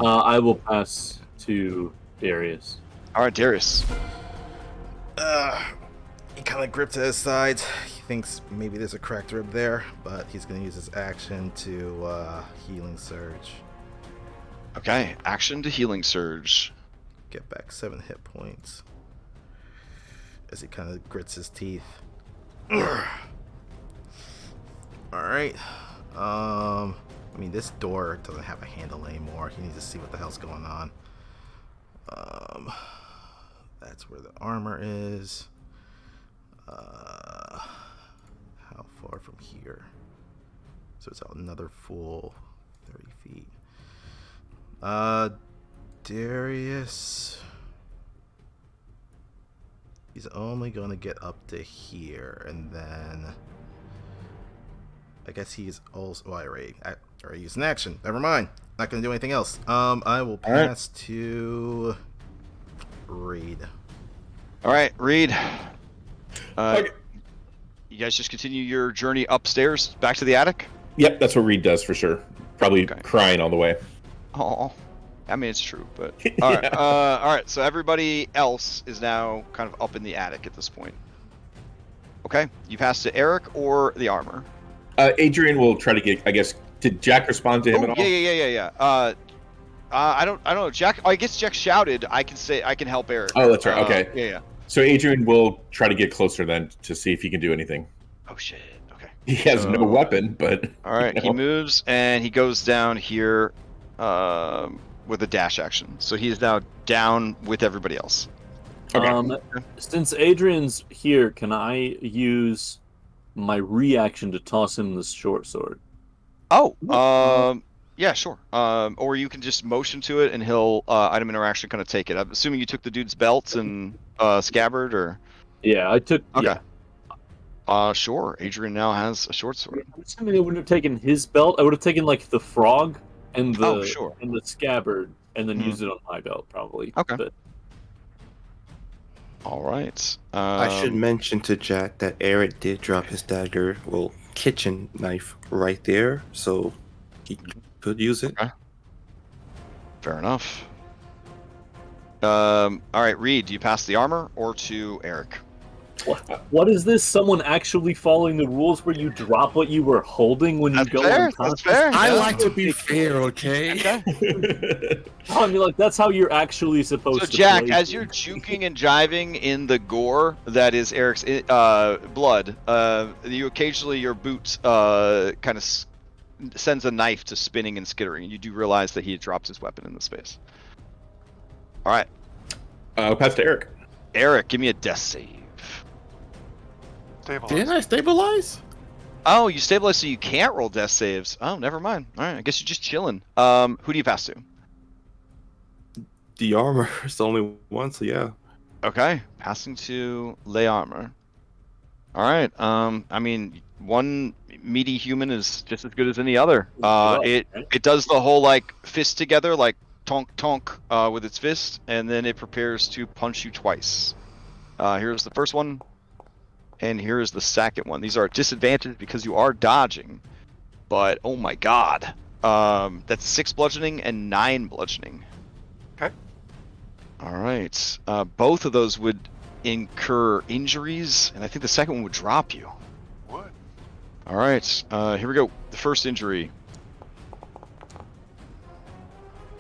F: I will pass to Darius.
A: All right, Darius.
B: He kind of grips at his sides. He thinks maybe there's a cracked rib there, but he's gonna use his action to healing surge.
A: Okay, action to healing surge.
B: Get back 7 hit points. As he kind of grits his teeth. Alright. I mean, this door doesn't have a handle anymore. He needs to see what the hell's going on. That's where the armor is. How far from here? So it's another full 30 feet. Darius, he's only going to get up to here, and then I guess he's also. I already used an action. Never mind. Not going to do anything else. I will pass to Reed.
A: All right, Reed.
E: Okay.
A: you guys just continue your journey upstairs back to the attic?
E: Yep, that's what Reed does for sure. Probably crying all the way.
A: Oh, I mean, it's true, but
E: Yeah.
A: all right. So everybody else is now kind of up in the attic at this point. Okay, you pass to Eric or the armor.
E: Adrian will try to get. I guess did Jack respond to him at all?
A: Yeah. I don't know. Jack. I guess Jack shouted. I can help Eric.
E: Oh, that's right. Okay.
A: Yeah.
E: So Adrian will try to get closer then to see if he can do anything.
A: Oh shit. Okay.
E: He has no weapon, but
A: all right. He moves and he goes down here, with a dash action. So he is now down with everybody else.
E: Okay.
F: Since Adrian's here, can I use my reaction to toss him the short sword?
A: Oh, yeah, sure. Or you can just motion to it and he'll item interaction kind of take it. I'm assuming you took the dude's belt and scabbard, or?
F: Yeah, I took.
A: Okay.
F: Yeah.
A: Sure. Adrian now has a short sword.
F: I'm assuming I wouldn't have taken his belt. I would have taken like the frog and the
A: sure.
F: and the scabbard, and then used it on my belt probably.
A: Okay.
F: But...
A: All right.
D: I should mention to Jack that Eric did drop his dagger, kitchen knife right there, so he could use it.
A: Okay. Fair enough. All right, Reed, do you pass the armor or to Eric?
F: What is this? Someone actually following the rules where you drop what you were holding when you go on?
A: That's fair.
B: I like to be fair, okay?
F: I mean, like, that's how you're actually supposed to.
A: So, Jack,
F: play
A: as you're juking and jiving in the gore that is Eric's blood, you occasionally, your boot kind of sends a knife to spinning and skittering, and you do realize that he had dropped his weapon in the space. All right.
E: I'll pass to Eric.
A: Eric, give me a death save.
C: Stabilize.
B: Didn't I stabilize?
A: Oh, you stabilize so you can't roll death saves. Oh, never mind. All right, I guess you're just chilling. Who do you pass to?
D: The armor is the only one, so yeah.
A: Okay, passing to lay armor. All right. I mean, one meaty human is just as good as any other. It does the whole like fist together, like tonk tonk, with its fist, and then it prepares to punch you twice. Here's the first one. And here's the second one. These are at disadvantage because you are dodging. But, oh my god. That's 6 bludgeoning and 9 bludgeoning.
C: Okay.
A: Alright. Both of those would incur injuries, and I think the second one would drop you.
C: Would.
A: Alright, here we go. The first injury.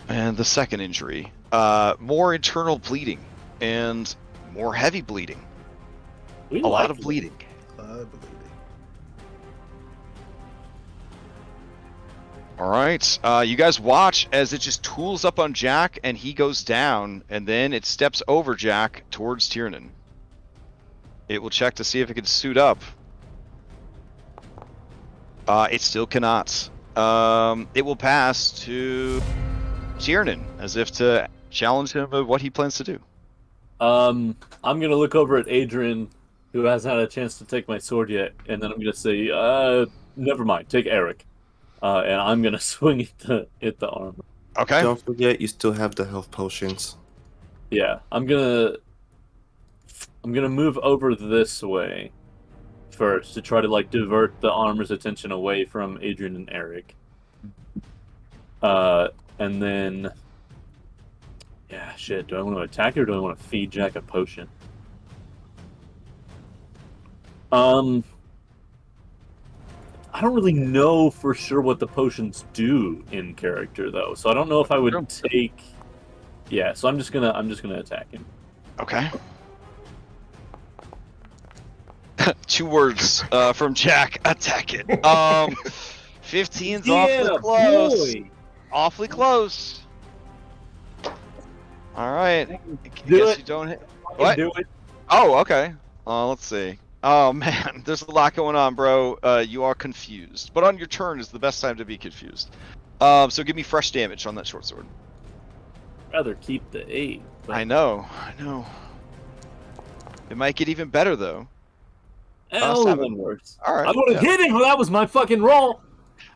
A: And the second injury. More internal bleeding. And more heavy bleeding. A lot of bleeding. All right. You guys watch as it just tools up on Jack, and he goes down, and then it steps over Jack towards Tiernan. It will check to see if it can suit up. It still cannot. It will pass to Tiernan, as if to challenge him of what he plans to do.
F: I'm gonna look over at Adrian, who hasn't had a chance to take my sword yet, and then I'm gonna say, never mind, take Eric. And I'm gonna swing at the armor.
A: Okay.
D: Don't forget, you still have the health potions.
F: Yeah, I'm gonna move over this way first to try to like divert the armor's attention away from Adrian and Eric. And then, yeah, shit. Do I want to attack or do I want to feed Jack a potion? I don't really know for sure what the potions do in character though, so I don't know if I would take. Yeah, so I'm just gonna attack him.
A: Okay. 2 words from Jack. Attack it. 15's awfully close.
F: Boy.
A: Awfully close. All right. I
F: Do
A: guess
F: it.
A: you don't hit.
F: What? Do it.
A: Oh, okay. Let's see. Oh man, there's a lot going on, bro. You are confused, but on your turn is the best time to be confused. So give me fresh damage on that short sword.
F: Rather keep the 8. But...
A: I know. It might get even better though.
F: Even worse.
A: All right.
F: I would have hit him, but that was my fucking roll.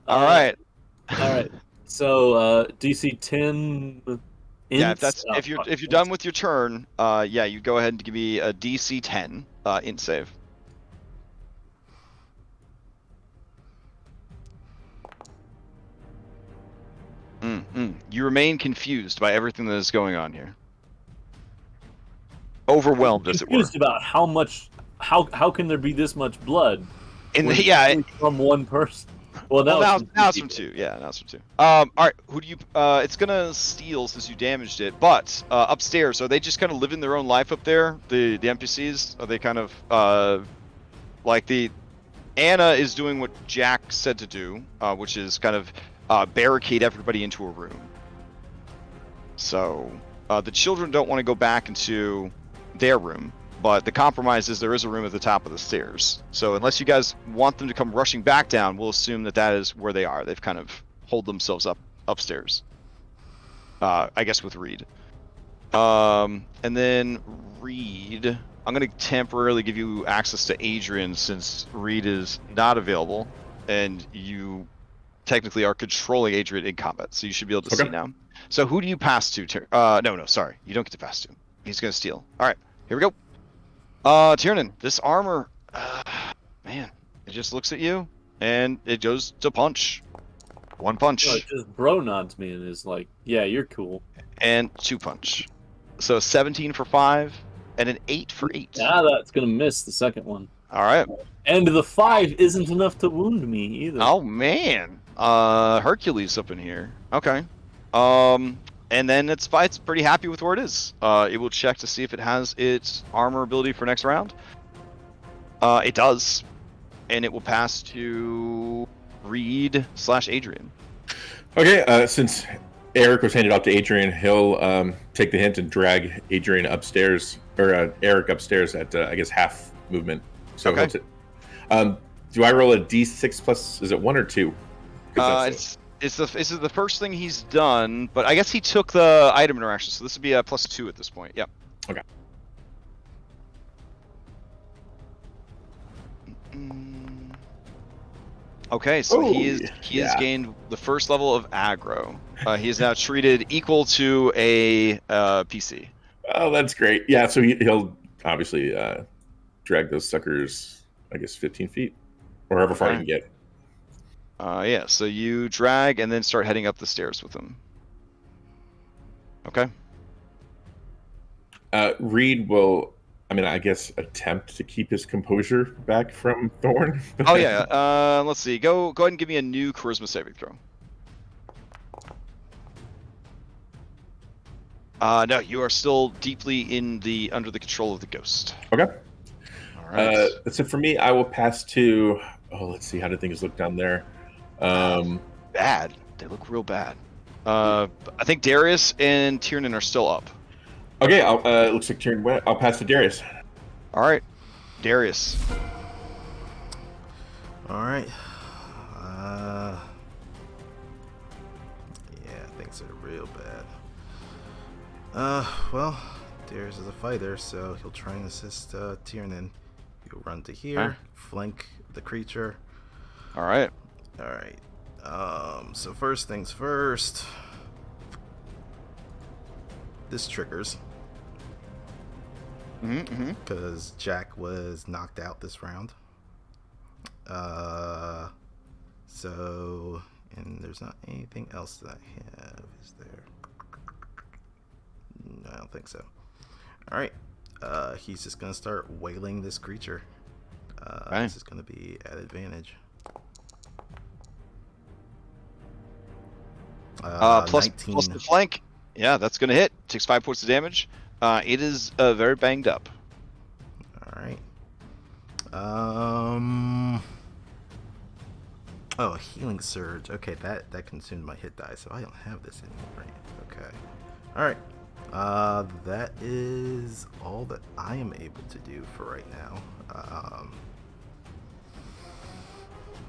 A: All right.
F: All right. So DC 10.
A: Yeah, if you're done with your turn, yeah, you go ahead and give me a DC 10 int save. You remain confused by everything that is going on here. Overwhelmed, as it were.
F: Confused about how much. How can there be this much blood? From one person. Well,
A: now it's from two. Yeah, now it's from two. All right. Who do you? It's gonna steal since you damaged it. But upstairs, are they just kind of living their own life up there? The NPCs, are they kind of like Anna is doing what Jack said to do, which is kind of barricade everybody into a room. So the children don't want to go back into their room. But the compromise is there is a room at the top of the stairs. So unless you guys want them to come rushing back down, we'll assume that is where they are. They've kind of holed themselves upstairs. I guess with Reed. And then Reed, I'm going to temporarily give you access to Adrian since Reed is not available. And you technically are controlling Adrian in combat. So you should be able to see now. So who do you pass to? No, sorry. You don't get to pass to. He's going to steal. All right, here we go. Tiernan, this armor, man, it just looks at you, and it goes to punch. One punch.
F: No, it just bro nods me and is like, yeah, you're cool.
A: And 2 punch. So 17 for 5, and an 8 for 8.
F: Yeah, that's going to miss the second one.
A: All right.
F: And the 5 isn't enough to wound me, either.
A: Oh, man. Hercules up in here. Okay. And then it's pretty happy with where it is. It will check to see if it has its armor ability for next round. It does. And it will pass to Reed/Adrian.
E: Okay, since Eric was handed off to Adrian, he'll take the hint and drag Adrian upstairs, or Eric upstairs at, I guess, half movement. So
A: okay.
E: Do I roll a d6 plus, is it 1 or 2?
A: This is the first thing he's done, but I guess he took the item interaction, so this would be a +2 at this point. Yep.
E: Okay.
A: Okay, so he has gained the first level of aggro. He is now treated equal to a PC.
E: Oh, that's great. Yeah, so he'll obviously drag those suckers, I guess, 15 feet, or however far he can get.
A: Yeah, so you drag and then start heading up the stairs with him. Okay.
E: Reed will, I guess, attempt to keep his composure back from Thorn.
A: Oh, yeah. Let's see. Go ahead and give me a new charisma saving throw. No, you are still deeply under the control of the ghost.
E: Okay.
A: All right.
E: That's it for me. I will pass to, let's see, how do things look down there?
A: Bad. They look real bad. I think Darius and Tiernan are still up.
E: Okay, it looks like Tiernan went. I'll pass to Darius.
A: All right, Darius.
B: All right. Yeah, things are real bad. Well, Darius is a fighter, so he'll try and assist Tiernan. He'll run to here, flank the creature.
A: All right.
B: Alright, so first things first. This triggers. Because Jack was knocked out this round. So, and there's not anything else that I have, is there? No, I don't think so. Alright, he's just gonna start wailing this creature. This is gonna be at advantage.
A: Plus the flank. Yeah, that's going to hit. Takes 5 points of damage. It is very banged up.
B: All right. Oh, healing surge. Okay, that consumed my hit die, so I don't have this anymore. Okay. All right. That is all that I am able to do for right now.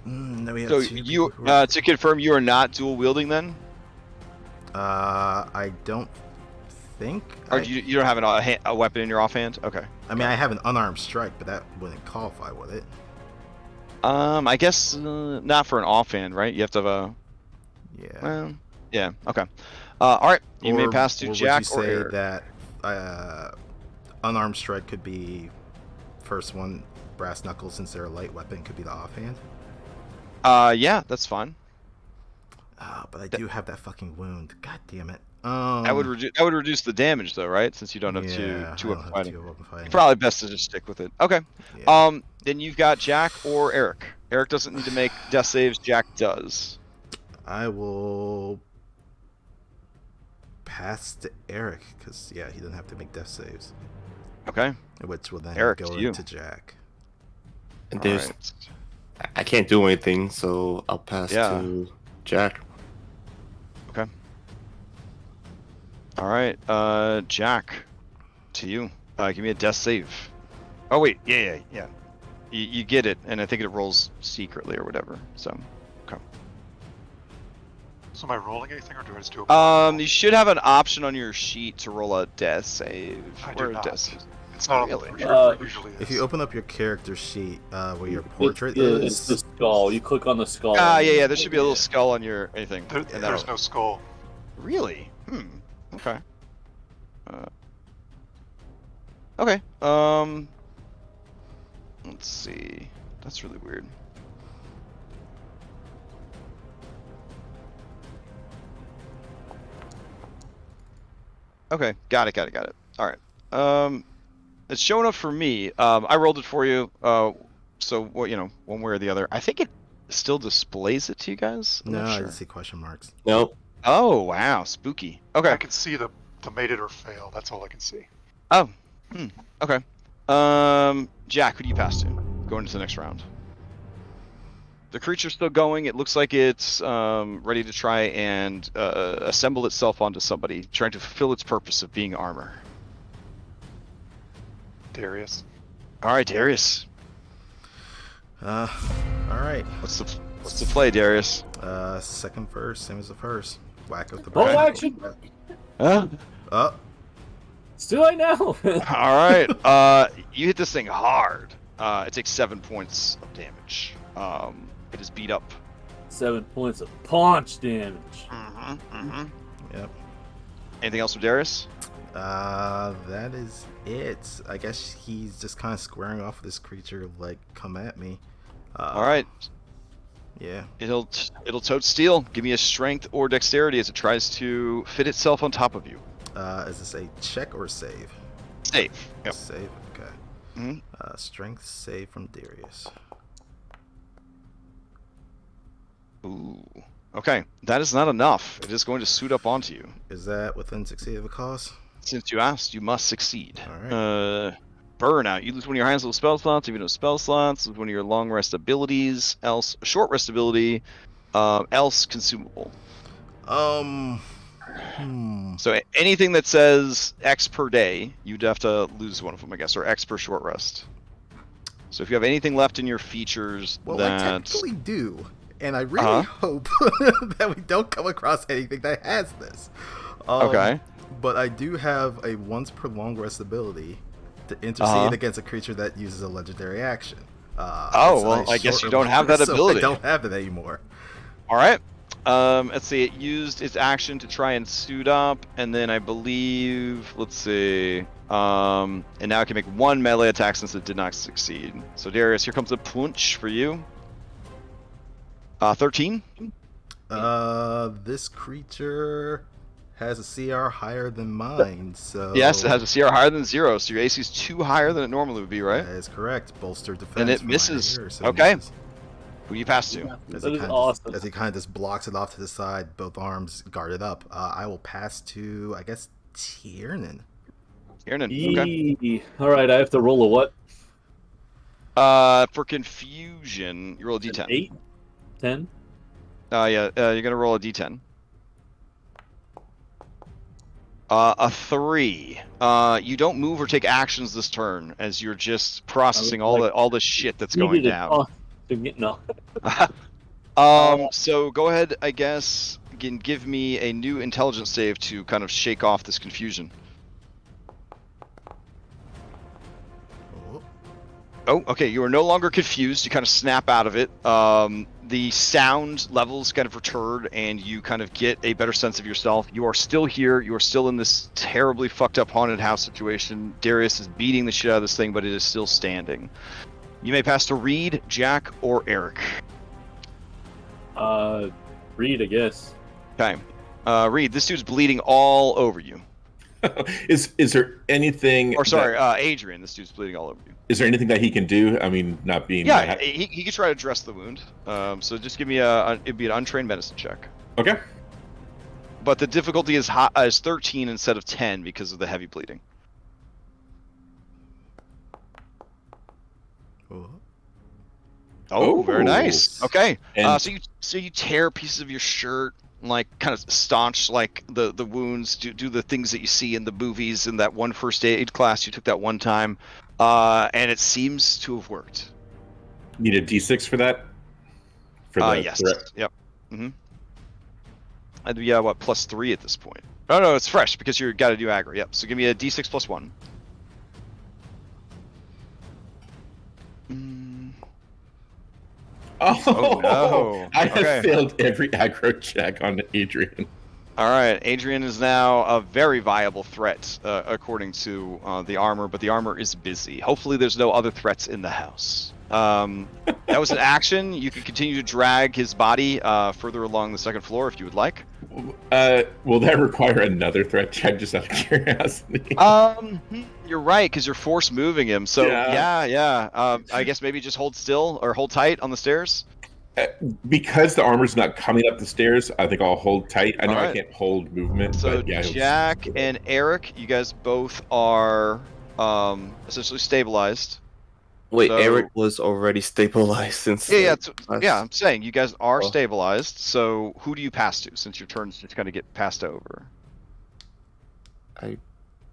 B: No, we have
A: so you to confirm, you are not dual wielding then?
B: I don't think.
A: Or you don't have a weapon in your offhand? Okay.
B: I mean, I have an unarmed strike, but that wouldn't qualify, would it?
A: I guess not for an offhand, right? You have to have a.
B: Yeah.
A: Well, yeah. Okay. All right. You may pass to Jack
B: or
A: Eric.
B: That unarmed strike could be first one. Brass knuckles, since they're a light weapon, could be the offhand.
A: Yeah, that's fine.
B: But I do have that fucking wound. God damn it.
A: That would reduce the damage though, right? Since you don't have two weapon fighting. Probably best to just stick with it. Okay. Yeah. Then you've got Jack or Eric. Eric doesn't need to make death saves. Jack does.
B: I will pass to Eric because he doesn't have to make death saves.
A: Okay.
B: Which will then
A: Eric,
B: go into Jack.
D: And I can't do anything, so I'll pass to Jack.
A: Okay. All right, Jack, to you. Give me a death save. Oh wait, yeah. You get it, and I think it rolls secretly or whatever. So, okay.
C: So am I rolling anything, or do I just do a
A: you should have an option on your sheet to roll a death save.
C: I do not.
A: Death save.
C: It's not really? on the usually
B: if you open up your character sheet where your portrait is...
F: It's the skull. You click on the skull.
A: Yeah. There should be a little skull on your anything.
C: There's no skull.
A: Really? Okay. Okay. Let's see. That's really weird. Okay, got it. All right. It's showing up for me. I rolled it for you. So what? One way or the other. I think it still displays it to you guys.
B: No, I see question marks.
D: Nope.
A: Oh wow, spooky. Okay.
C: I can see the made it or fail. That's all I can see.
A: Oh. Okay. Jack, who do you pass to? Going into the next round. The creature's still going. It looks like it's ready to try and assemble itself onto somebody, trying to fulfill its purpose of being armor.
C: Darius.
A: All right, Darius.
B: All right.
A: What's the play, Darius?
B: Second first, same as the first. Whack up the
F: Roll action. It's too late now.
A: All right. You hit this thing hard. It takes 7 points of damage. It is beat up.
F: 7 points of punch damage.
B: Yep.
A: Anything else with Darius?
B: That is it. I guess he's just kind of squaring off with this creature, like, come at me.
A: All right.
B: Yeah.
A: It'll tote steel. Give me a strength or dexterity as it tries to fit itself on top of you.
B: Is this a check or save?
A: Save. Yep.
B: Save. Okay. Strength save from Darius.
A: Ooh. Okay. That is not enough. It is going to suit up onto you.
B: Is that within 60 of a cause?
A: Since you asked, you must succeed.
B: All right.
A: Burnout. You lose one of your highest level spell slots. If you have no spell slots, lose one of your long rest abilities. Else, short rest ability. Else, consumable. So anything that says X per day, you'd have to lose one of them, I guess, or X per short rest. So if you have anything left in your features,
B: I technically do, and I really hope that we don't come across anything that has this.
A: Okay.
B: But I do have a once per long rest ability to intercede against a creature that uses a legendary action.
A: I guess you don't have that ability.
B: So I don't have it anymore.
A: All right. Let's see. It used its action to try and suit up, and then I believe, let's see. And now it can make one melee attack since it did not succeed. So Darius, here comes a punch for you. 13.
B: This creature has a CR higher than mine, so...
A: Yes, it has a CR higher than 0, so your AC is 2 higher than it normally would be, right?
B: That is correct. Bolster defense.
A: And it misses.
B: Here, so
A: okay.
B: It misses.
A: Who you pass to?
F: Yeah,
B: As
F: that is awesome.
B: As he kind of just blocks it off to the side, both arms guarded up. I will pass to, I guess, Tiernan.
A: Tiernan, okay.
F: All right, I have to roll a what?
A: For confusion, you roll a d10.
F: 8? 10?
A: Yeah, you're going to roll a d10. A 3. You don't move or take actions this turn, as you're just processing all the shit that's going down.
F: No.
A: So go ahead, I guess, again, give me a new intelligence save to kind of shake off this confusion. Oh, okay, you are no longer confused. You kind of snap out of it. The sound levels kind of return, and you kind of get a better sense of yourself. You are still here. You are still in this terribly fucked up haunted house situation. Darius is beating the shit out of this thing, but it is still standing. You may pass to Reed, Jack, or Eric.
F: Reed, I guess.
A: Okay. Reed, this dude's bleeding all over you.
E: Is there anything?
A: Or sorry, Adrian, this dude's bleeding all over you.
E: Is there anything that he can do? I mean, not being.
A: Yeah, he can try to dress the wound. So just give me it'd be an untrained medicine check.
E: Okay.
A: But the difficulty is 13 instead of 10 because of the heavy bleeding. Oh, very nice. Okay. So you tear pieces of your shirt, like kind of staunch like the wounds, do the things that you see in the movies in that one first aid class you took that one time, and it seems to have worked.
E: Need a D6 for that?
A: Yes. Yep. Mm-hmm. I'd be what +3 at this point. Oh no, it's fresh because you got to do aggro. Yep. So give me a D6 +1.
E: Oh
A: no!
E: I have failed every aggro check on Adrian.
A: All right, Adrian is now a very viable threat according to the armor, but the armor is busy. Hopefully, there's no other threats in the house. That was an action. You can continue to drag his body further along the second floor if you would like.
E: Will that require another threat check, just out of curiosity?
A: You're right, because you're force moving him. So yeah. I guess maybe just hold still or hold tight on the stairs.
E: Because the armor's not coming up the stairs, I think I'll hold tight. I know I can't hold movement.
A: So
E: but yeah,
A: Jack and Eric, you guys both are essentially stabilized.
D: Wait, so, Eric was already stabilized since.
A: Yeah, I'm saying you guys are stabilized. So who do you pass to since your turn's just going to get passed over?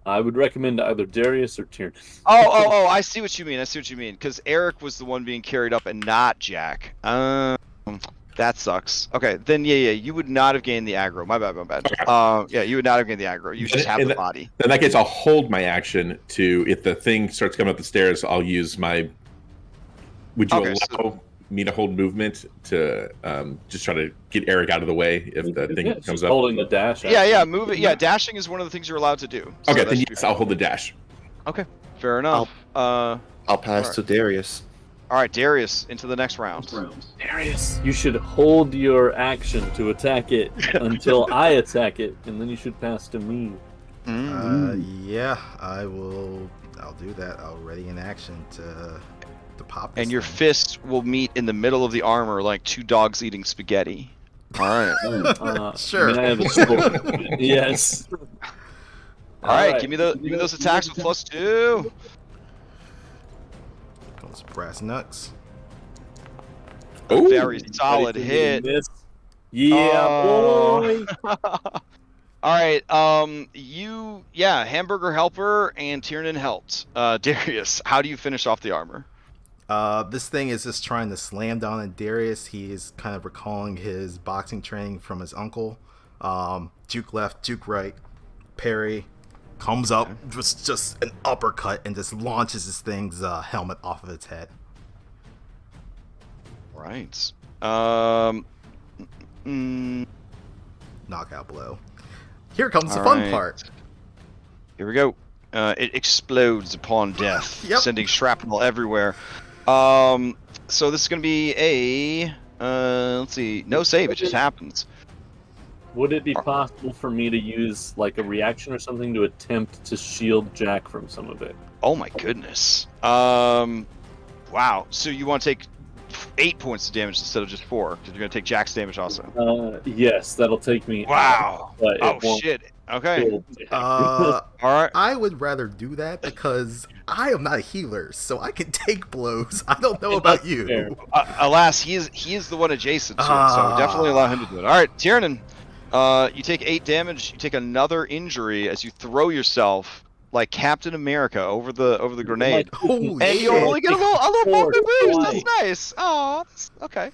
F: I would recommend either Darius or Tiernan.
A: Oh! I see what you mean. Because Eric was the one being carried up and not Jack. That sucks. Okay, then yeah, you would not have gained the aggro. My bad. Okay. Yeah, you would not have gained the aggro. You just have the body.
E: In that case, I'll hold my action to, if the thing starts coming up the stairs, I'll use my. Would you allow me to hold movement to just try to get Eric out of the way if the thing comes up?
F: Holding the dash.
A: Yeah, move it. Yeah, dashing is one of the things you're allowed to do.
E: So okay, then yes, I'll hold the dash.
A: Okay, fair enough.
D: I'll pass to Darius.
A: All right, Darius, into the next round.
F: Darius, you should hold your action to attack it until I attack it, and then you should pass to me.
B: Yeah, I will. I'll do that. I'll ready in action to pop.
A: And your fists will meet in the middle of the armor like two dogs eating spaghetti. All right.
B: Sure.
F: I have a yes.
A: All right, give me those attacks with +2.
B: Those brass knucks.
A: Oh, very solid hit.
F: Yeah, boy.
A: All right, Hamburger Helper and Tiernan helped. Darius, how do you finish off the armor?
B: This thing is just trying to slam down on Darius. He is kind of recalling his boxing training from his uncle. Juke left, juke right, parry, comes up, just an uppercut, and just launches this thing's helmet off of its head.
A: Right.
B: Knockout blow. Here comes the fun part.
A: Here we go. It explodes upon death, sending shrapnel everywhere. So this is going to be a, let's see, no save, it just happens.
F: Would it be possible for me to use like a reaction or something to attempt to shield Jack from some of it?
A: Oh my goodness. Wow. So you want to take 8 points of damage instead of just 4, because you're going to take Jack's damage also.
F: Yes, that'll take me.
A: Wow. Oh shit. Okay.
B: All
A: right.
B: I would rather do that because I am not a healer, so I can take blows. I don't know about you.
A: Alas, he is the one adjacent to it, so definitely allow him to do it. All right, Tiernan, you take 8 damage. You take another injury as you throw yourself like Captain America over the grenade, and you only get a little movement boost. That's nice. Oh, okay.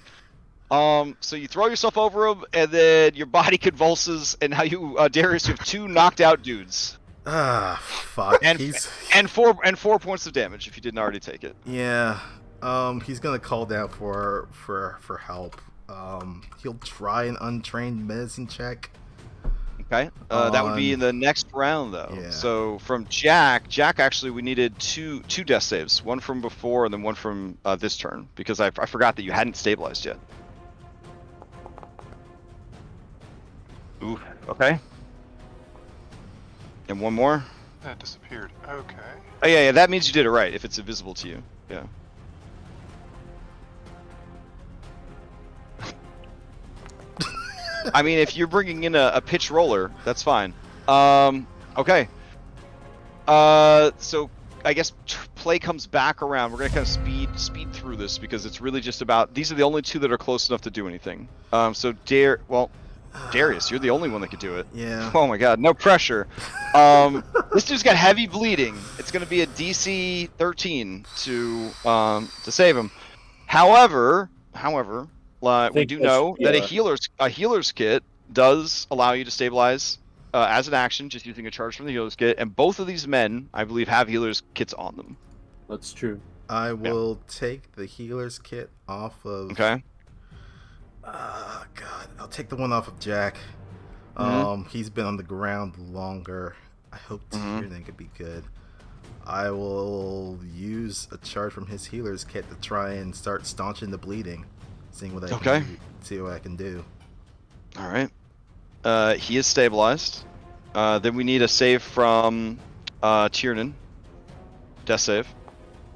A: So you throw yourself over him, and then your body convulses, and now you, Darius, you have 2 knocked out dudes.
B: Fuck.
A: And 4 points of damage if you didn't already take it.
B: Yeah. He's gonna call down for help. He'll try an untrained medicine check.
A: Okay. That would be in the next round, though. Yeah. So from Jack, actually, we needed two death saves. One from before, and then one from this turn, because I forgot that you hadn't stabilized yet. Ooh, okay. And one more.
C: That disappeared. Okay.
A: Oh yeah, that means you did it right if it's invisible to you. Yeah. I mean, if you're bringing in a pitch roller, that's fine. Okay. So I guess play comes back around. We're gonna kind of speed through this because it's really just about these are the only two that are close enough to do anything. So Darius, you're the only one that could do it.
B: Yeah.
A: Oh my God, no pressure. This dude's got heavy bleeding. It's gonna be a DC 13 to save him. However, we do know that a healer's kit does allow you to stabilize as an action, just using a charge from the healer's kit. And both of these men, I believe, have healer's kits on them.
F: That's true.
B: I will take the healer's kit off of.
A: Okay.
B: God, I'll take the one off of Jack. He's been on the ground longer. I hope Tiernan could be good. I will use a charge from his healer's kit to try and start staunching the bleeding, seeing what I can do.
A: All right. He is stabilized. Then we need a save from Tiernan. Death save.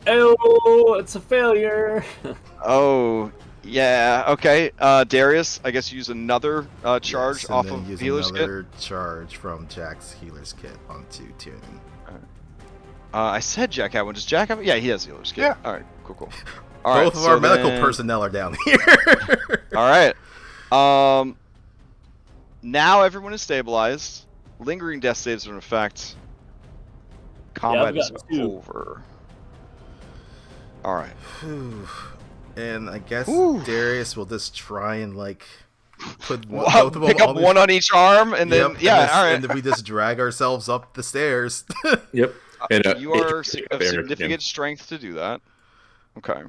F: Oh, it's a failure.
A: Oh, yeah. Okay. Darius, I guess use another charge off of
B: use
A: healer's
B: another
A: kit.
B: charge from Jack's healer's kit onto Tiernan.
A: I said Jack had one. Does Jack have it? Yeah, he has healer's kit.
C: Yeah.
A: All right. Cool. All
B: Both
A: right.
B: of our medical personnel are down here.
A: All right. Now everyone is stabilized. Lingering death saves are in effect. Combat is over. All right.
B: And I guess
A: Whew.
B: Darius will just try and put
A: both
B: of them
A: pick up one on each arm, and then all right.
B: And then we just drag ourselves up the stairs.
E: Yep. And,
A: you are of significant strength to do that. Okay.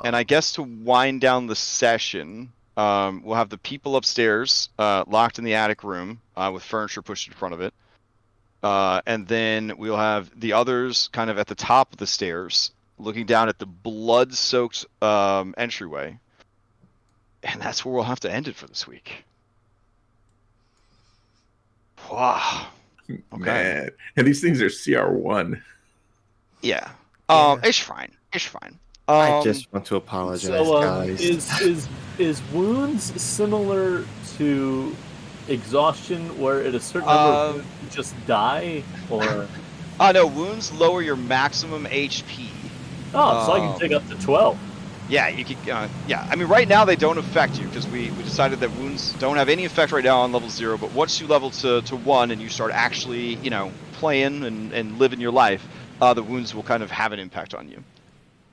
A: And I guess to wind down the session, we'll have the people upstairs locked in the attic room with furniture pushed in front of it. And then we'll have the others kind of at the top of the stairs looking down at the blood-soaked entryway. And that's where we'll have to end it for this week. Wow. Okay.
E: Man. And these things are CR1.
A: Yeah. It's fine.
D: I just want to apologize, guys.
F: Is wounds similar to exhaustion, where at a certain number you just die, or?
A: No, wounds lower your maximum HP.
F: Oh, so I can take up to 12.
A: Yeah, you can. Yeah, I mean, right now they don't affect you because we decided that wounds don't have any effect right now on level 0. But once you level to 1 and you start actually, playing and living your life, the wounds will kind of have an impact on you.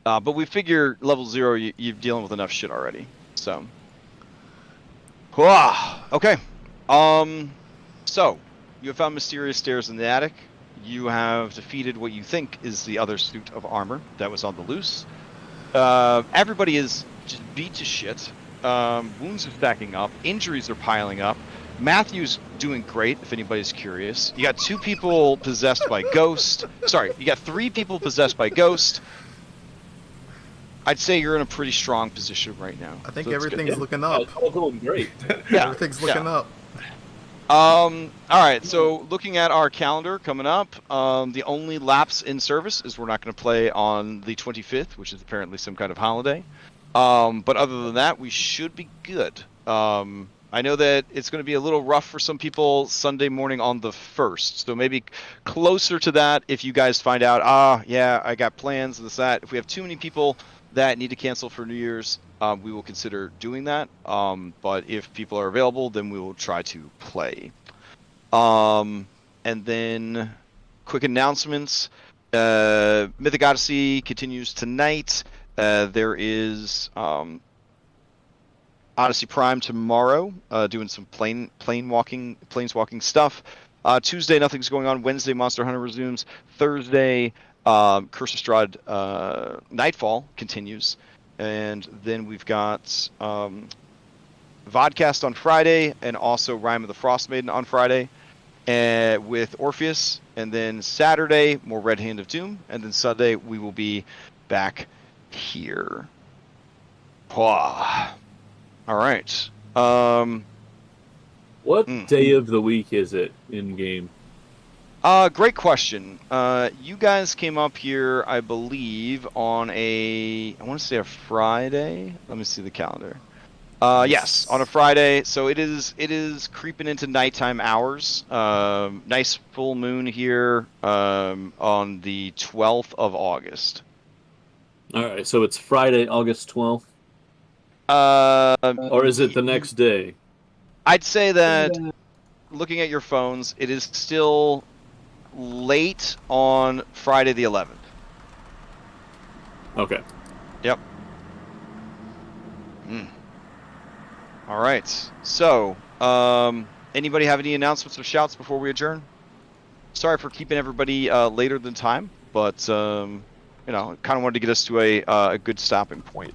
A: But we figure level 0, you're dealing with enough shit already. So, okay. So you have found mysterious stairs in the attic. You have defeated what you think is the other suit of armor that was on the loose. Everybody is just beat to shit. Wounds are stacking up. Injuries are piling up. Matthew's doing great, if anybody's curious. You got 2 people possessed by Ghost. Sorry, you got 3 people possessed by Ghost. I'd say you're in a pretty strong position right now.
B: I think everything's looking up.
F: It's all going great.
A: Yeah,
B: everything's looking up.
A: All right, so looking at our calendar coming up, the only lapse in service is we're not going to play on the 25th, which is apparently some kind of holiday. But other than that, we should be good. I know that it's going to be a little rough for some people Sunday morning on the 1st, so maybe closer to that if you guys find out, yeah, I got plans, this, that. If we have too many people that need to cancel for New Year's, we will consider doing that. But if people are available, then we will try to play. And then quick announcements. Mythic Odyssey continues tonight. There is Odyssey Prime tomorrow, doing some planeswalking stuff. Tuesday, nothing's going on. Wednesday, Monster Hunter resumes. Thursday, Curse of Strahd Nightfall continues. And then we've got Vodcast on Friday, and also Rime of the Frost Maiden on Friday with Orpheus. And then Saturday, more Red Hand of Doom. And then Sunday, we will be back here. All right.
F: What day of the week is it in game?
A: Great question. You guys came up here, I believe, on I want to say a Friday. Let me see the calendar. Yes, on a Friday. So it is creeping into nighttime hours. Nice full moon here. On the 12th of August.
F: All right, so it's Friday, August 12th. Or is it the next day?
A: I'd say that, looking at your phones, it is still late on Friday the 11th.
F: Okay.
A: Yep. All right. So, anybody have any announcements or shouts before we adjourn? Sorry for keeping everybody later than time, but kind of wanted to get us to a good stopping point.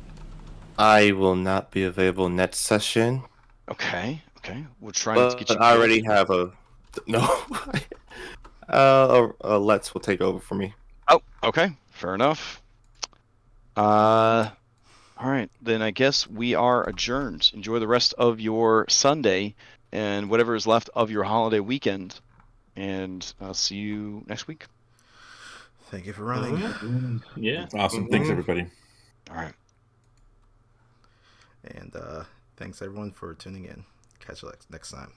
D: I will not be available next session.
A: Okay. We'll try not to get you.
D: I already have a Let's will take over for me.
A: Oh, okay. Fair enough. All right, then I guess we are adjourned. Enjoy the rest of your Sunday and whatever is left of your holiday weekend, and I'll see you next week.
B: Thank you for running.
F: Yeah.
E: Awesome. Thanks, everybody.
A: All right.
B: And thanks everyone for tuning in. Catch you next time.